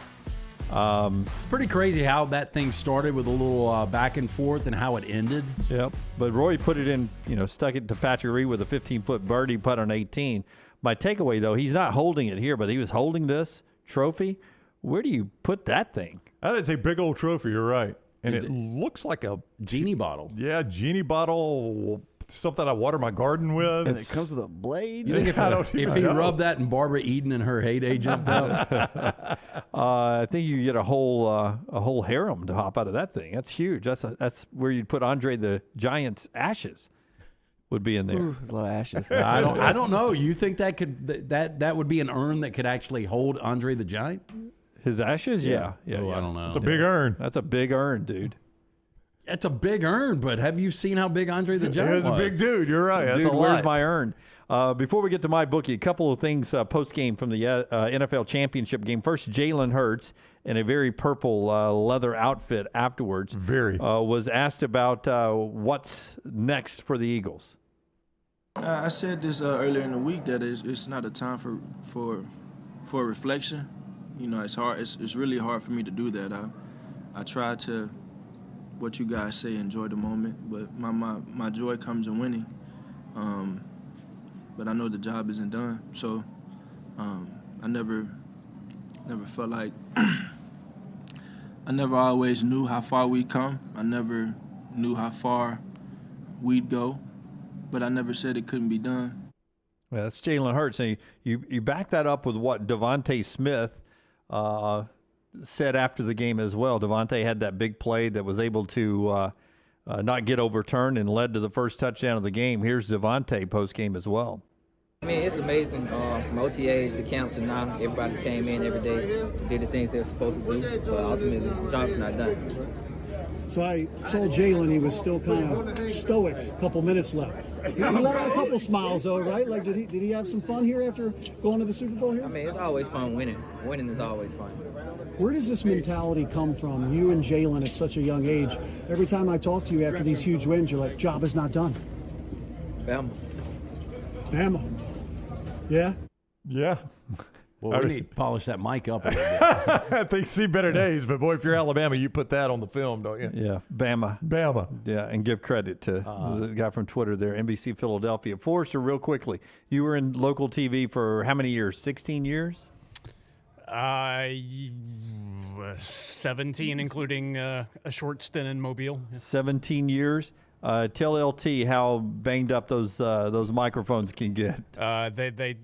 It's pretty crazy how that thing started with a little back and forth and how it ended. Yep. But Rory put it in, stuck it to Patrick Reed with a 15-foot birdie putt on 18. My takeaway, though, he's not holding it here, but he was holding this trophy. Where do you put that thing? That is a big old trophy, you're right. And it looks like a genie bottle. Yeah, genie bottle, something I water my garden with. And it comes with a blade. You think if he rubbed that and Barbara Eden in her heyday jumped out? I think you get a whole harem to hop out of that thing. That's huge. That's where you'd put Andre the Giant's ashes. Would be in there. Ooh, there's a lot of ashes. I don't know. You think that would be an urn that could actually hold Andre the Giant? His ashes? Yeah. I don't know. It's a big urn. That's a big urn, dude. That's a big urn, but have you seen how big Andre the Giant was? He's a big dude. You're right. That's Dude, a lot. where's my urn? Before we get to my bookie, a couple of things post-game from the NFL championship game. First, Jalen Hurts in a very purple leather outfit afterwards was asked about what's next for the Eagles. I said this earlier in the week that it's not a time for reflection. You know, it's hard. It's really hard for me to do that. I try to, what you guys say, enjoy the moment, but my joy comes in winning. But I know the job isn't done, so I never felt like I never always knew how far we'd come. I never knew how far we'd go, but I never said it couldn't be done. Well, that's Jalen Hurts. And you back that up with what Devontae Smith said after the game as well. Devontae had that big play that was able to not get overturned and led to the first touchdown of the game. Here's Devontae post-game as well. I mean, it's amazing. From OTAs to camp to now, everybody's came in every day, did the things they were supposed to do, but ultimately, the job's not done. So I saw Jalen, he was still kind of stoic, a couple minutes left. He let out a couple smiles though, right? Like, did he have some fun here after going to the Super Bowl here? I mean, it's always fun winning. Winning is always fun. Where does this mentality come from, you and Jalen at such a young age? Every time I talk to you after these huge wins, you're like, job is not done. Bama. Bama. Yeah? Yeah. Well, we need to polish that mic up a little bit. I think see better days, but boy, if you're Alabama, you put that on the film, don't you? Yeah, Bama. Yeah, and give credit to the guy from Twitter there, NBC Philadelphia. Forrester, real quickly, you were in local TV for how many years? 16 years? 17, including a short stint in Mobile. 17 years. Tell LT how banged up those microphones can get. They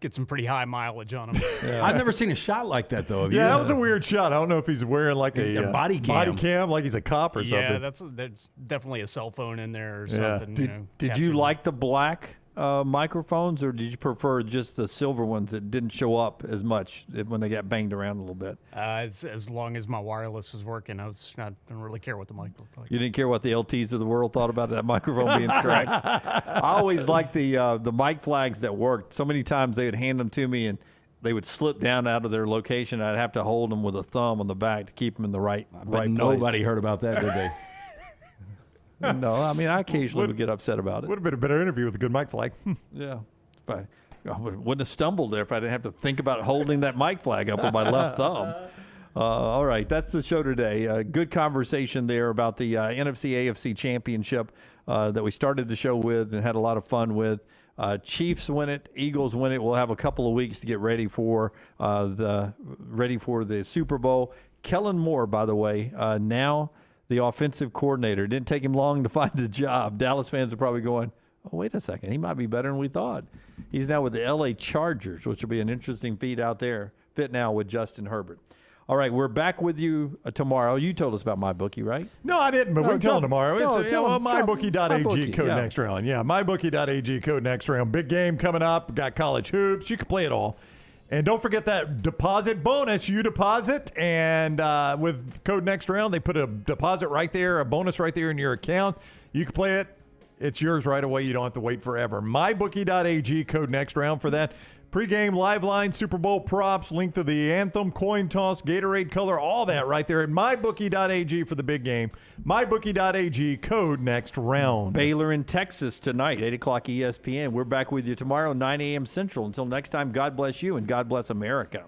get some pretty high mileage on them. Yeah. I've never seen a shot like that, though. Yeah, that was a weird shot. I don't know if he's wearing like a body cam. Like he's a cop or something. Yeah, there's definitely a cell phone in there or something. Did you like the black microphones, or did you prefer just the silver ones that didn't show up as much when they got banged around a little bit? As long as my wireless was working, I didn't really care what the mic looked like. You didn't care what the LTs of the world thought about that microphone being scratched? I always liked the mic flags that worked. So many times they would hand them to me and they would slip down out of their location. I'd have to hold them with a thumb on the back to keep them in the right place. Nobody heard about that, did they? No, I mean, I occasionally would get upset about it. Would have been a better interview with a good mic flag. Yeah. I wouldn't have stumbled there if I didn't have to think about holding that mic flag up with my left thumb. All right, that's the show today. Good conversation there about the NFC AFC Championship that we started the show with and had a lot of fun with. Chiefs win it, Eagles win it. We'll have a couple of weeks to get ready for the Super Bowl. Kellen Moore, by the way, now the offensive coordinator. It didn't take him long to find a job. Dallas fans are probably going, oh, wait a second, he might be better than we thought. He's now with the LA Chargers, which will be an interesting fit now with Justin Herbert. All right, we're back with you tomorrow. You told us about MyBookie, right? No, I didn't, but we can tell them tomorrow. MyBookie.ag code yeah. next round. Yeah, MyBookie.ag code next round. Big game coming up. Got college hoops. You can play it all. And don't forget that deposit bonus. You deposit, and with code next round, they put a deposit right there, a bonus right there in your account. You can play it. It's yours right away. You don't have to wait forever. MyBookie.ag code next round for that. Pre-game, live line, Super Bowl props, link to the anthem, coin toss, Gatorade color, all that right there at MyBookie.ag for the big game. MyBookie.ag code next round. Baylor in Texas tonight, 8 o'clock ESPN. We're back with you tomorrow, 9 a.m. Central. Until next time, God bless you and God bless America.